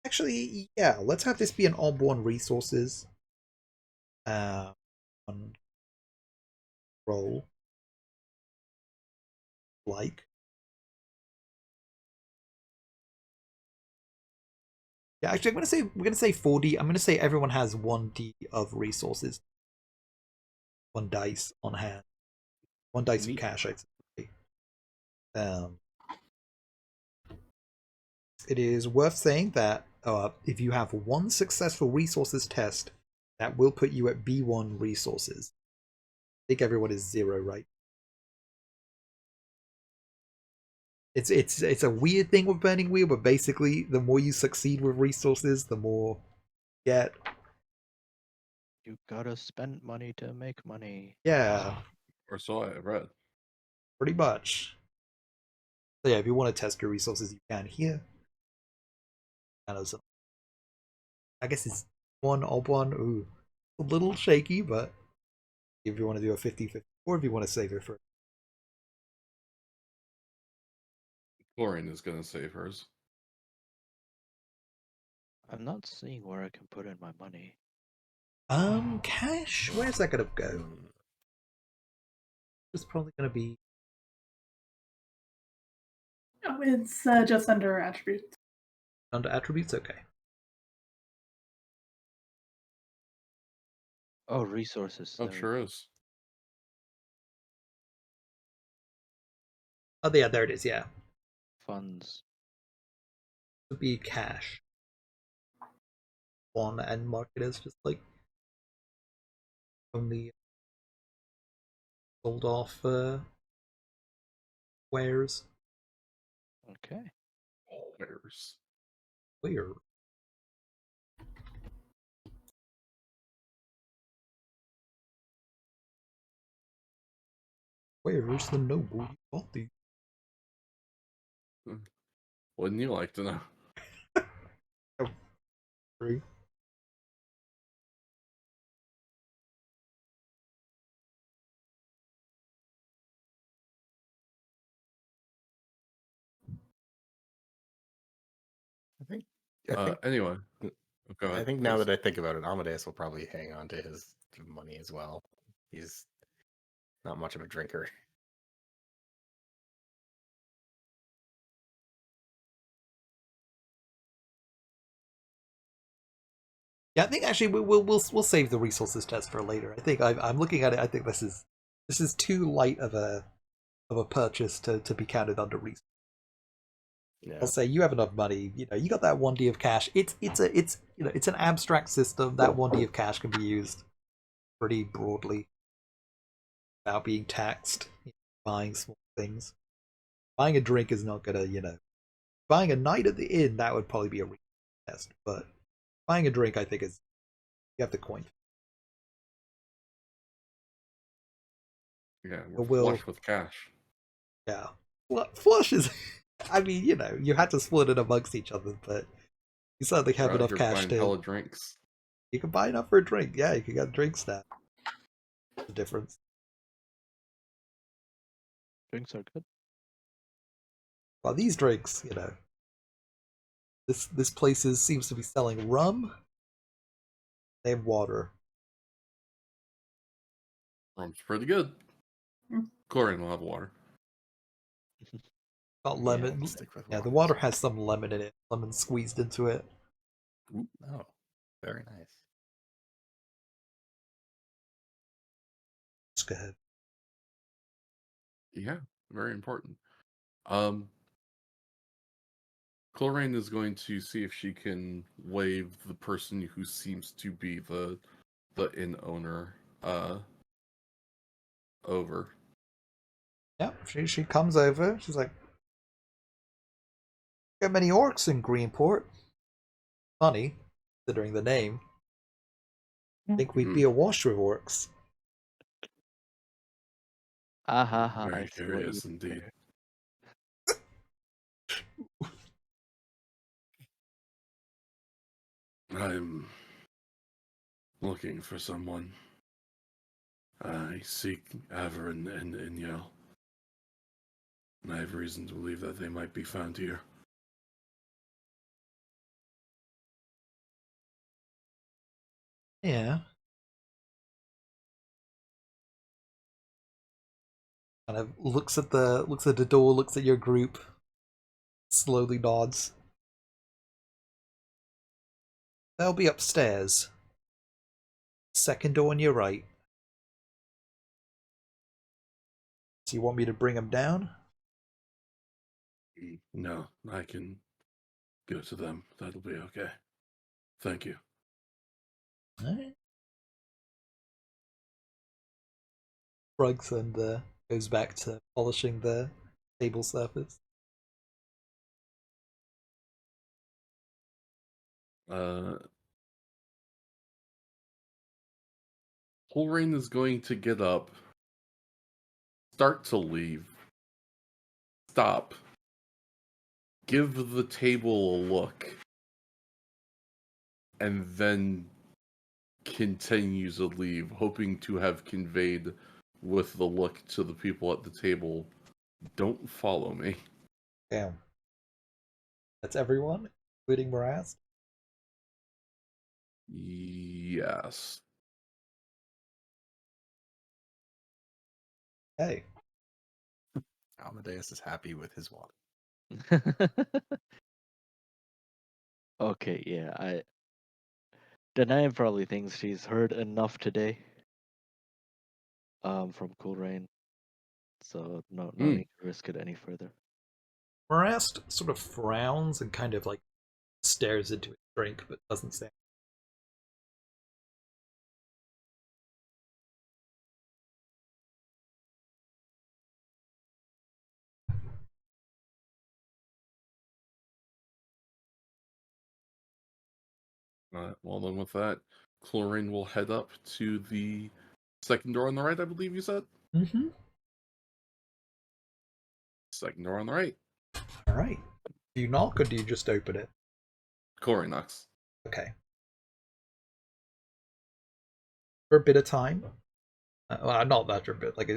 actually, yeah. Let's have this be an ob-1 resources. On roll. Like. Yeah, actually, we're gonna say 4D. I'm gonna say everyone has 1D of resources, 1 dice on hand, 1 dice of cash. I'd say. It is worth saying that if you have 1 successful resources test, that will put you at B1 resources. I think everyone is 0, right? It's a weird thing with Burning Wheel, but basically, the more you succeed with resources, the more you get. You gotta spend money to make money. Yeah, Or so I read. pretty much. So yeah, if you want to test your resources, you can here. I guess it's 1 ob-1. Ooh, a little shaky, but if you want to do a 50-50, or if you want to save it for. Chlorine is going to save hers. I'm not seeing where I can put in my money. Cash. Where's that gonna go? It's probably gonna be. Oh, it's just under attributes. Under attributes. Okay. Oh, resources. Oh, there we sure go. is. Oh yeah, there it is. Yeah, Funds. it would be cash. 1 and mark it as just like only sold off wares. Okay. Wares. Where? Where's the noble who bought these? Wouldn't you like to know? True. I think. I think. Anyway, go I ahead. think now please. that I think about it, Amadeus will probably hang on to his money as well. He's not much of a drinker. Yeah, I think actually we'll save the resources test for later. I think I'm looking at it. I think this is too light of a purchase to be counted under resources. Yeah. I'll say you have enough money. You know, you got that 1D of cash. It's it's an abstract system. That 1D of cash can be used pretty broadly without being taxed. Buying small things. Buying a drink is not gonna, buying a night at the inn, that would probably be a test. But buying a drink, I think, is you have the coin. Yeah, we're Will- flush with cash. Yeah, flush is. I mean, you had to split it amongst each other, but you certainly have Right, enough you're cash buying to. hella drinks. You can buy enough for a drink. Yeah, you can get drinks now. The difference. Drinks are good. Well, these drinks, this place seems to be selling rum. They have water. Rum's pretty good. Mm. Chlorine will have water. Got Yeah, lemon. we'll stick with Yeah, the water. water has some lemon in it. Lemon squeezed into it. Oh, very nice. Just go ahead. Yeah, very important. Um, Chlorine is going to see if she can wave the person who seems to be the inn owner over. Yeah, she comes over. She's like, "Got many orcs in Greenport." Funny, considering the name. Think we'd be awash with orcs. Ah ha ha! I Very see what you curious did indeed. there. I'm looking for someone. I seek Averin and Inyel. And I have reason to believe that they might be found here. Yeah. Kind of looks at the door, looks at your group, slowly nods. They'll be upstairs. Second door on your right. So you want me to bring them down? No, I can go to them. That'll be okay. Thank you. Alright. Shrugs and goes back to polishing the table surface. Holrain is going to get up, start to leave, stop, give the table a look, and then continues to leave, hoping to have conveyed with the look to the people at the table, don't follow me. Damn. That's everyone, including Morast? Yes. Hey. Amadeus is happy with his water. Okay, yeah, Denia probably thinks she's heard enough today. From Cool Rain, so no need to risk it any further. Morast sort of frowns and kind of like stares into his drink, but doesn't say. Well, then with that, Chlorine will head up to the second door on the right, I believe you said? Mm-hmm. Second door on the right. All right. Do you knock or do you just open it? Corey knocks. Okay. For a bit of time, well, not that for a bit, like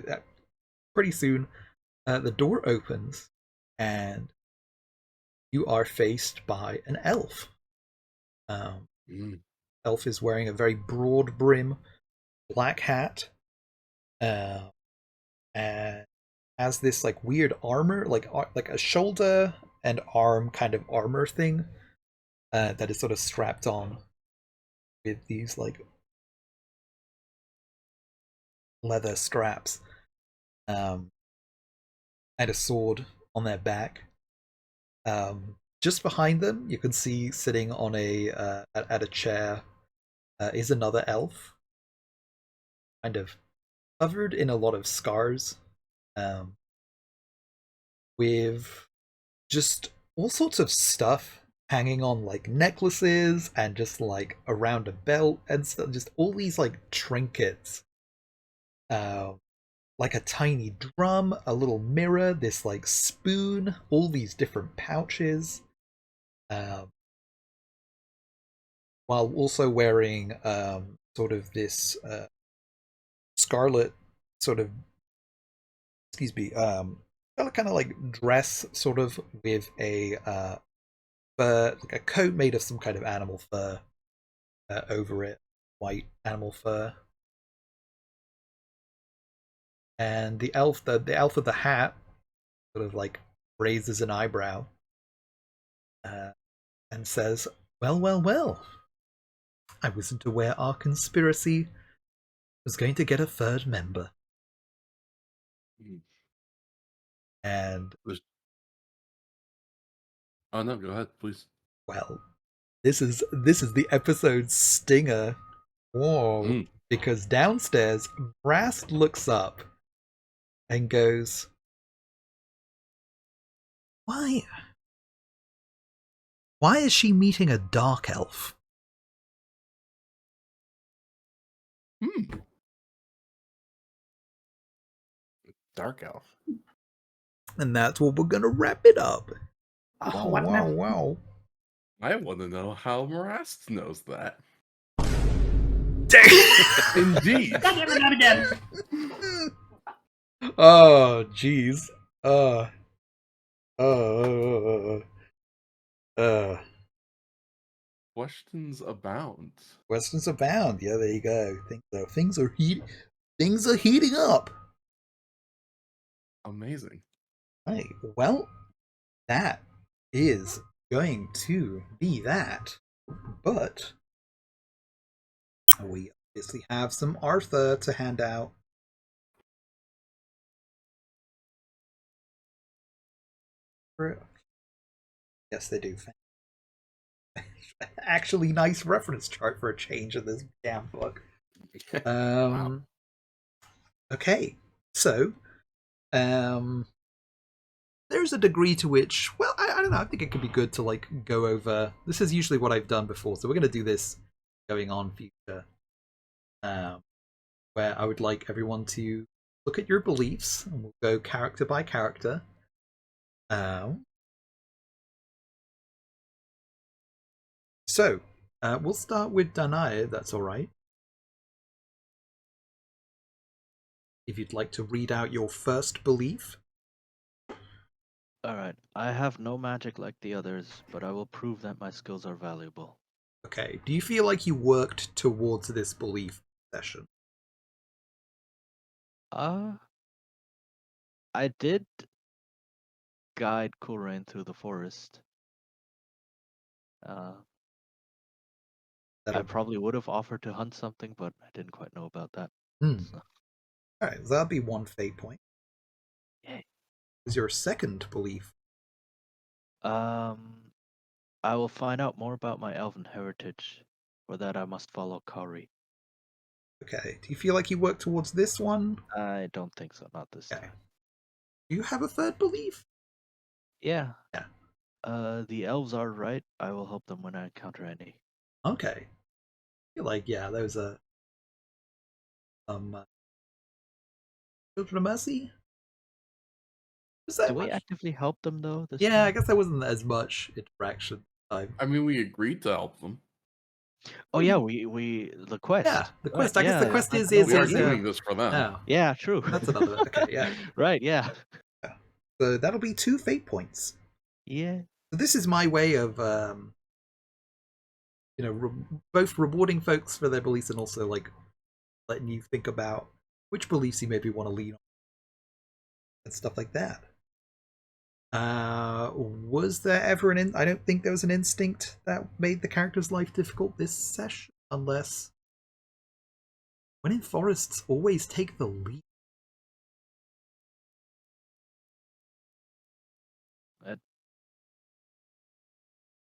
pretty soon, the door opens and you are faced by an elf. Elf is wearing a very broad brim black hat, and has this like weird armor, like a shoulder and arm kind of armor thing that is sort of strapped on with these like leather straps, and a sword on their back. Just behind them, you can see sitting on at a chair is another elf, kind of covered in a lot of scars, with just all sorts of stuff hanging on like necklaces and just like around a belt and stuff, just all these like trinkets, like a tiny drum, a little mirror, this like spoon, all these different pouches, while also wearing sort of this scarlet sort of, excuse me, kind of like dress sort of with a fur, like a coat made of some kind of animal fur over it, white animal fur. And the elf with the hat sort of like raises an eyebrow and says, "Well, well, well. I wasn't aware our conspiracy was going to get a third member." And oh no, go ahead, please. Well, this is the episode stinger. Whoa! Because downstairs, Brast looks up and goes, "Why? Why is she meeting a dark elf?" Dark elf. And that's what we're gonna wrap it up. Oh, wow, what wow, now? wow. I want to know how Morast knows that. Indeed. God damn it, not again. Oh, jeez. Questions abound. Questions abound. Yeah, there you go. Things are heating up. Amazing. Right. Well, that is going to be that. But we obviously have some Arthur to hand out. Yes, they do. Actually, nice reference chart for a change in this damn book. Wow. Okay, so there's a degree to which, well, I don't know. I think it could be good to like go over. This is usually what I've done before, so we're going to do this going on future, where I would like everyone to look at your beliefs, and we'll go character by character. So we'll start with Danae, if that's all right. If you'd like to read out your first belief. Alright, I have no magic like the others, but I will prove that my skills are valuable. Okay, do you feel like you worked towards this belief session? I did guide Kulrain through the forest. I probably would have offered to hunt something, but I didn't quite know about that. So. Alright, so that'll be one fate point. Yay. Is your second belief? I will find out more about my elven heritage. For that I must follow Kari. Okay, do you feel like you worked towards this one? I don't think so, not this time. Do you have a third belief? Yeah. Yeah. The elves are right. I will help them when I encounter any. Okay. I feel like, yeah, those are Children of Mercy? Was that Do we much? actively help them though? This Yeah, I time? guess there wasn't as much interaction. I mean, we agreed to help them. Oh yeah, we the quest. Yeah, the Right, quest. I guess the yeah, quest I is know is We what are you is mean. doing this for them. oh, Yeah, true. that's another. Okay, yeah. Right, yeah. So that'll be 2 fate points. Yeah. So this is my way of both rewarding folks for their beliefs and also like letting you think about which beliefs you maybe want to lean on and stuff like that. Was there ever I don't think there was an instinct that made the character's life difficult this session, unless when in forests, always take the lead.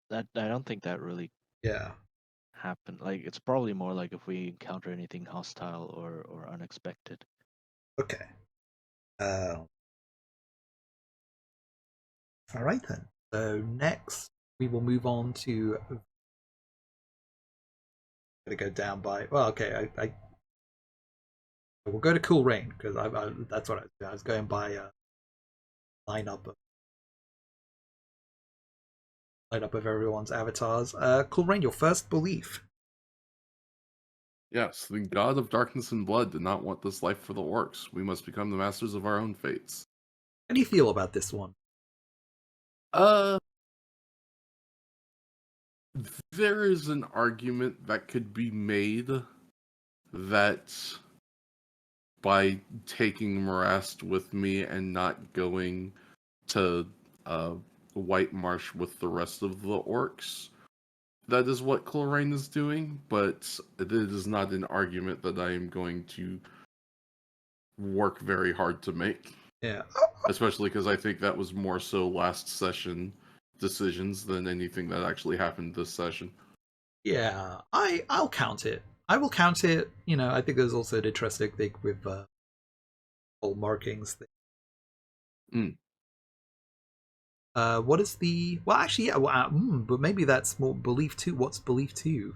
That I don't think that really Yeah. happened. Like it's probably more like if we encounter anything hostile or unexpected. Okay. All right then. So next we will move on to. Gonna go down by. Well, okay. I we'll go to Cool Rain because that's what I was going by lineup of lineup of everyone's avatars. Cool Rain, your first belief. Yes, the god of darkness and blood did not want this life for the orcs. We must become the masters of our own fates. How do you feel about this one? There is an argument that could be made that by taking Morast with me and not going to White Marsh with the rest of the orcs, that is what Chlorine is doing, but it is not an argument that I am going to work very hard to make. Yeah. Especially because I think that was more so last session decisions than anything that actually happened this session. Yeah, I'll count it. I will count it. I think there's also an interesting thing with whole markings thing. What is the? Well, actually, yeah. Well, but maybe that's more belief two. What's belief two?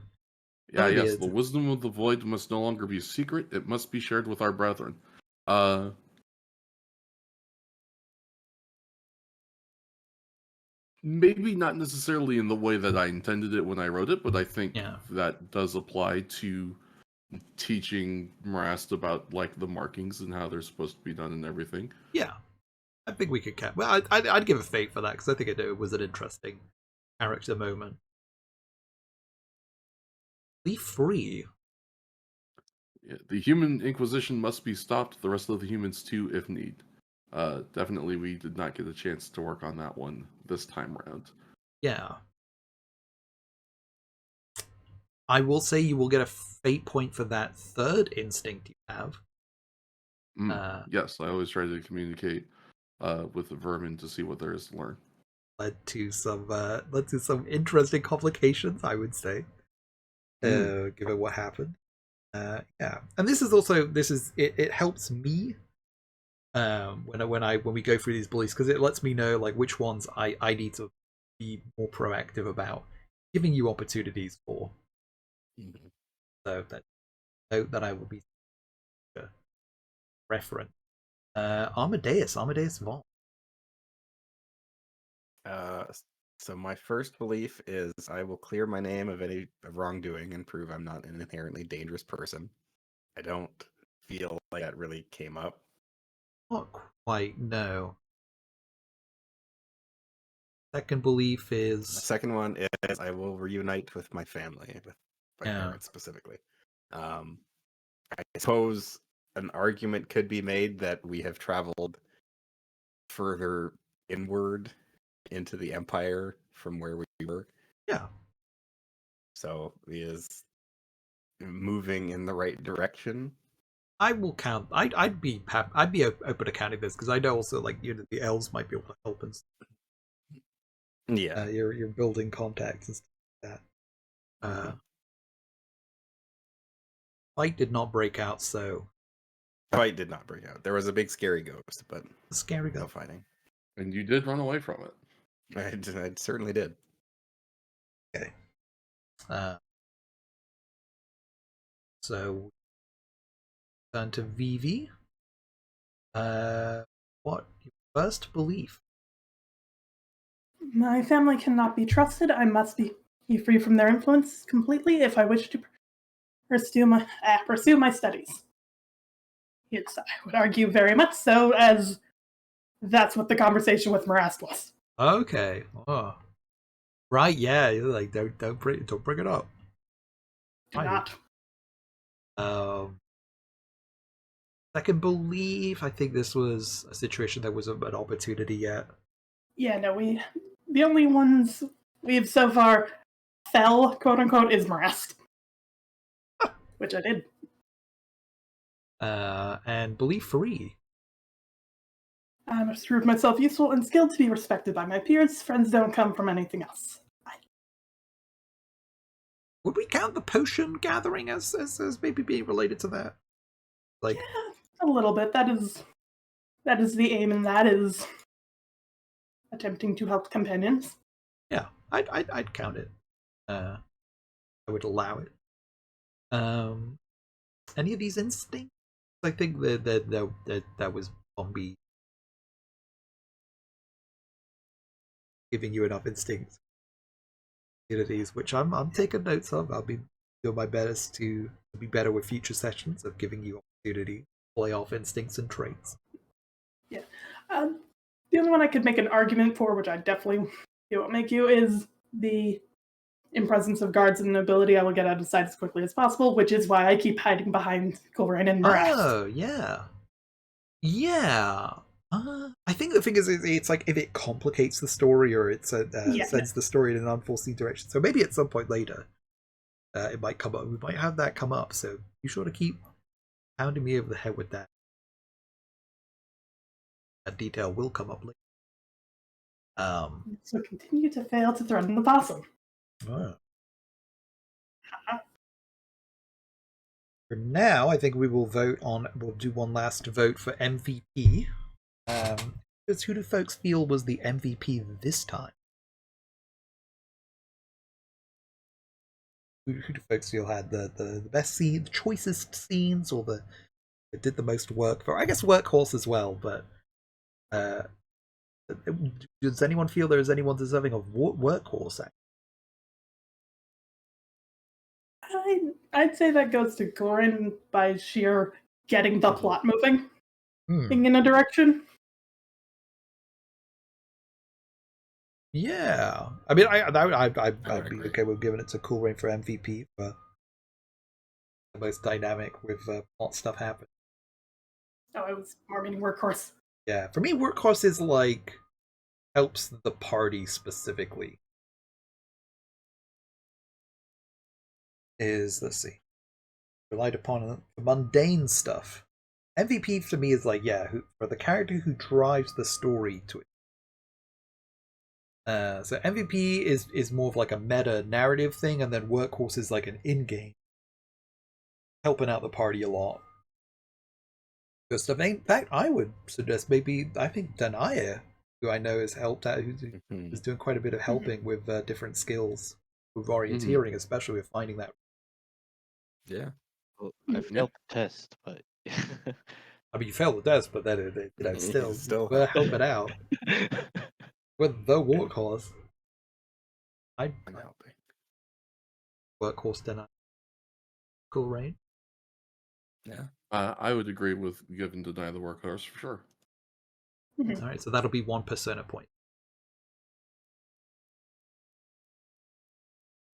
Yeah, yes. The wisdom of the void must no longer be a secret. It must be shared with our brethren. Maybe not necessarily in the way that I intended it when I wrote it, but I think that does apply to teaching Morast about like the markings and how they're supposed to be done and everything. Yeah, I think we could count. Well, I'd give a fate for that because I think it was an interesting character moment. Be free. Yeah, the human inquisition must be stopped. The rest of the humans too, if need. Definitely, we did not get a chance to work on that one this time around. Yeah. I will say you will get a fate point for that third instinct you have. Yes, I always try to communicate with the vermin to see what there is to learn. Led to some interesting complications, I would say. Given what happened. Yeah, and this is it helps me when we go through these bullies because it lets me know like which ones I need to be more proactive about giving you opportunities for. So that note that I will be reference. Amadeus Vaughn. So my first belief is I will clear my name of any wrongdoing and prove I'm not an inherently dangerous person. I don't feel like that really came up. Not quite, no. Second belief is... The second one is I will reunite with my family, with my parents specifically. I suppose an argument could be made that we have traveled further inward into the Empire from where we were. Yeah. So he is moving in the right direction. I will count. I'd be open to counting this because I know also like the elves might be able to help and stuff. Yeah, you're building contacts and stuff like that. Fight did not break out, so fight did not break out. There was a big scary ghost, but scary no ghost fighting. And you did run away from it. I certainly did. Okay. So turn to Vivi. What first belief. My family cannot be trusted. I must be free from their influence completely if I wish to pursue my studies. Yes, I would argue very much so, as that's what the conversation with Morast was. Okay. Oh. Right, yeah, you're like don't bring it up. Do Right. not. Second belief, I think this was a situation that was an opportunity yet. Yeah, no, the only ones we've so far fell, quote unquote, is Morast. Which I did. And belief 3. I must prove myself useful and skilled to be respected by my peers. Friends don't come from anything else. Would we count the potion gathering as maybe being related to that? Like, yeah, a little bit. That is the aim, and that is attempting to help companions. yeah, I'd count it. I would allow it. Any of these instincts? I think that was Bombi giving you enough instincts, which I'm taking notes of. I'll be doing my best to be better with future sessions of giving you opportunity to play off instincts and traits. Yeah. The only one I could make an argument for, which I definitely won't make you, is the in presence of guards and nobility, I will get out of sight as quickly as possible, which is why I keep hiding behind Kulrain and Morast. Oh, yeah. Yeah. I think the thing is, it's like if it complicates the story or it sends the story in an unforeseen direction. So maybe at some point later, it might come up. We might have that come up. So be sure to keep pounding me over the head with that. That detail will come up later. So continue to fail to threaten the possum. Oh. For now, I think we will we'll do one last vote for MVP. Because who do folks feel was the MVP this time? Who do folks feel had the best scene, the choicest scenes, or that did the most work for? I guess Workhorse as well, but does anyone feel there is anyone deserving of Workhorse? I'd say that goes to Gorin by sheer getting the plot moving in a direction. Yeah, I mean, I'd be okay with giving it to Kulrain for MVP for the most dynamic with plot stuff happening. Oh, I was more meaning Workhorse. Yeah, for me, Workhorse is like helps the party specifically. Let's see, relied upon the mundane stuff. MVP for me is like, yeah, for the character who drives the story to it. So MVP is more of like a meta narrative thing, and then Workhorse is like an in-game helping out the party a lot. Good stuff. In fact, I would suggest I think Danaya, who I know has helped out, who's doing quite a bit of helping with different skills, with orienteering, especially with finding that. Yeah. Well, I failed the test, but I mean, you failed the test, but then still we're helping out. With the Workhorse. I'm helping. Workhorse Danaya. Kulrain. Yeah. I would agree with giving Deny the Workhorse for sure. Alright, so that'll be 1 persona point.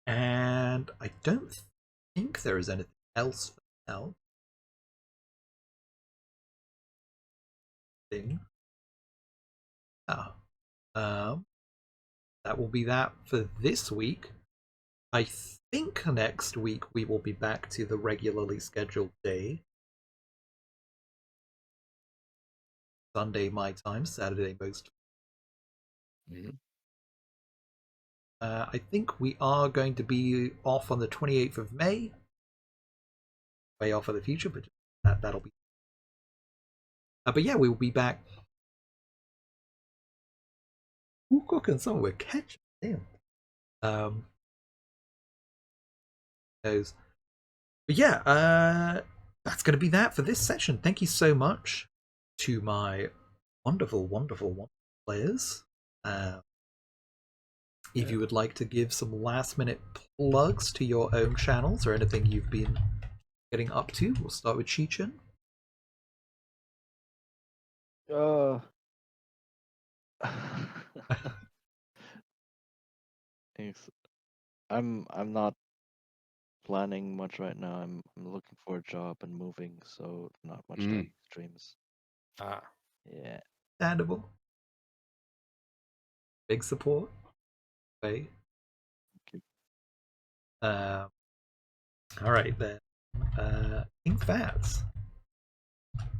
And I don't think there is anything else for now. That will be that for this week. I think next week we will be back to the regularly scheduled day. Sunday my time, Saturday most. I think we are going to be off on the 28th of May. Way off for the future, but that'll be. But yeah, we will be back. We're cooking something. We're catching. Damn. But yeah, that's going to be that for this session. Thank you so much to my wonderful, wonderful, wonderful players. If you would like to give some last minute plugs to your own channels or anything you've been getting up to, we'll start with Cheechin. Thanks. I'm not planning much right now. I'm looking for a job and moving, so not much time for streams. Ah, Yeah. Understandable. Big support. Okay. All right then. King Fats.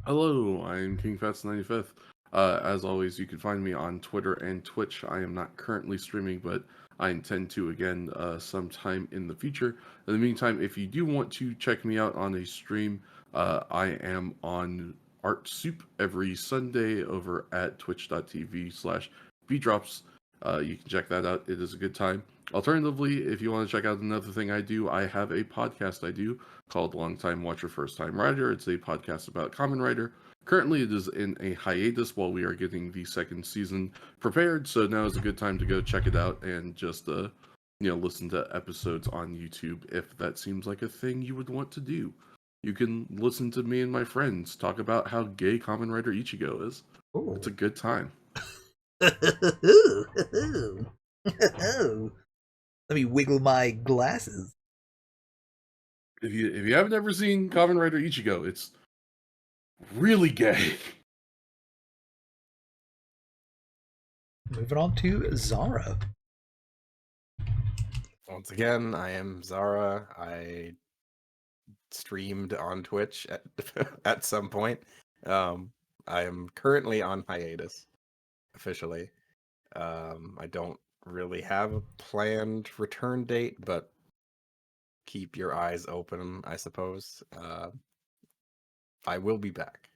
Hello, I'm King Fats 95th. As always, you can find me on Twitter and Twitch. I am not currently streaming, but I intend to again sometime in the future. In the meantime, if you do want to check me out on a stream, I am on Art Soup every Sunday over at twitch.tv/bdrops. You can check that out. It is a good time. Alternatively, if you want to check out another thing I do, I have a podcast I do called Long Time Watcher, First Time Writer. It's a podcast about Kamen Rider. Currently, it is in a hiatus while we are getting the second season prepared. So now is a good time to go check it out and just listen to episodes on YouTube if that seems like a thing you would want to do. You can listen to me and my friends talk about how gay Kamen Rider Ichigo is. Ooh. It's a good time. Let me wiggle my glasses. If you haven't ever seen Kamen Rider Ichigo, it's really gay. Moving on to Zara. once again, I am Zara. I streamed on Twitch at some point. I am currently on hiatus, officially. I don't really have a planned return date, but keep your eyes open, I suppose. I will be back,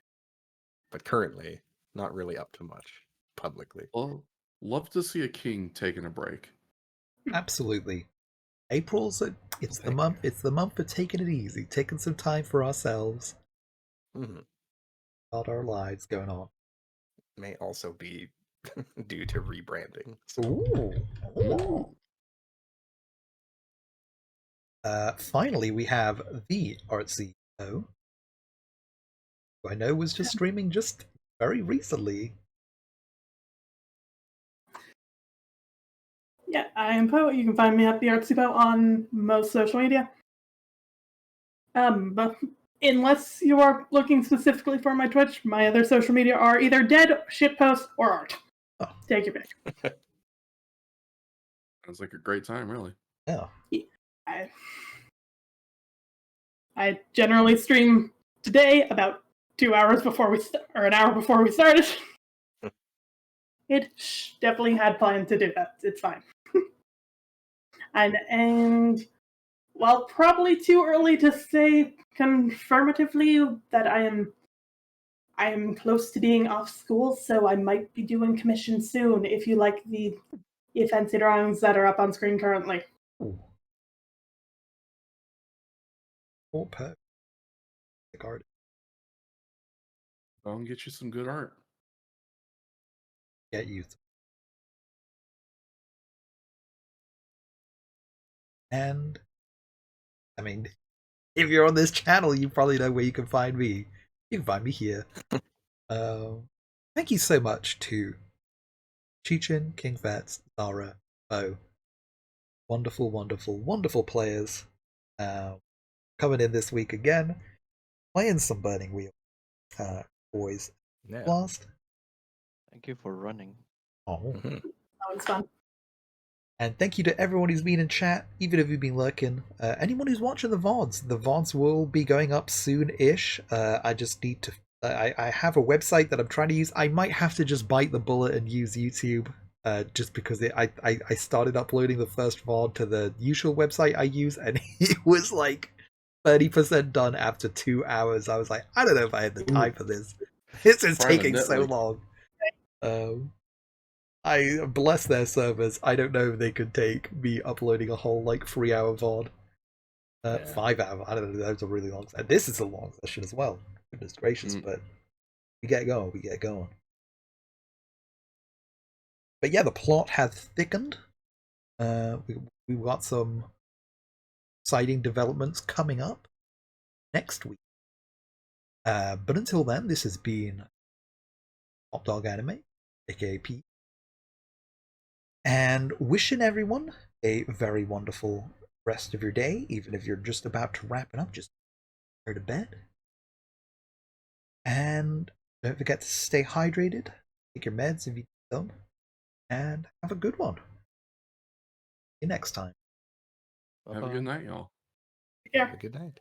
but currently not really up to much publicly. Well, love to see a king taking a break. Absolutely. April's it's the Thank month. you. It's the month for taking it easy, taking some time for ourselves, Mhm. about our lives going on. May also be due to rebranding. Ooh. Ooh. Finally, we have the artsy who I know was just streaming just very recently. Yeah, I am Poe. You can find me at the Artsy Poe on most social media. But unless you are looking specifically for my Twitch, my other social media are either dead, shitpost, or art. Oh. Take your pick. Sounds like a great time, really. Yeah. I generally stream today about 2 hours before or an hour before we started. It definitely had planned to do that. It's fine. and while probably too early to say confirmatively that I am close to being off school, so I might be doing commission soon if you like the fancy drawings that are up on screen currently. Ooh. Or Poe. The garden. I'll get you some good art. Get you. And I mean, if you're on this channel, you probably know where you can find me. You can find me here. Thank you so much to Cheechin, King Fats, Zara, Bo. Wonderful, wonderful, wonderful players. Coming in this week again, playing some Burning Wheel. Boys. Yeah. Blast. Thank you for running. Oh. Mhm. That was fun. And thank you to everyone who's been in chat, even if you've been lurking. Anyone who's watching the VODs will be going up soon-ish. I just need to... I have a website that I'm trying to use. I might have to just bite the bullet and use YouTube, just because I started uploading the first VOD to the usual website I use, and it was like 30% done after 2 hours. I was like, I don't know if I had the time for this. This is taking so long. I bless their servers. I don't know if they could take me uploading a whole 3-hour VOD. Yeah. 5-hour. I don't know. That was a really long session. This is a long session as well. Goodness gracious, but we get going. but yeah, the plot has thickened. We've got some exciting developments coming up next week. But until then, this has been Hot Dog Anime, aka P, and wishing everyone a very wonderful rest of your day, even if you're just about to wrap it up, just go to bed. And don't forget to stay hydrated, take your meds if you need them, and have a good one. See you next time. Have a Bye-bye. good night, y'all. Yeah. Have a good night.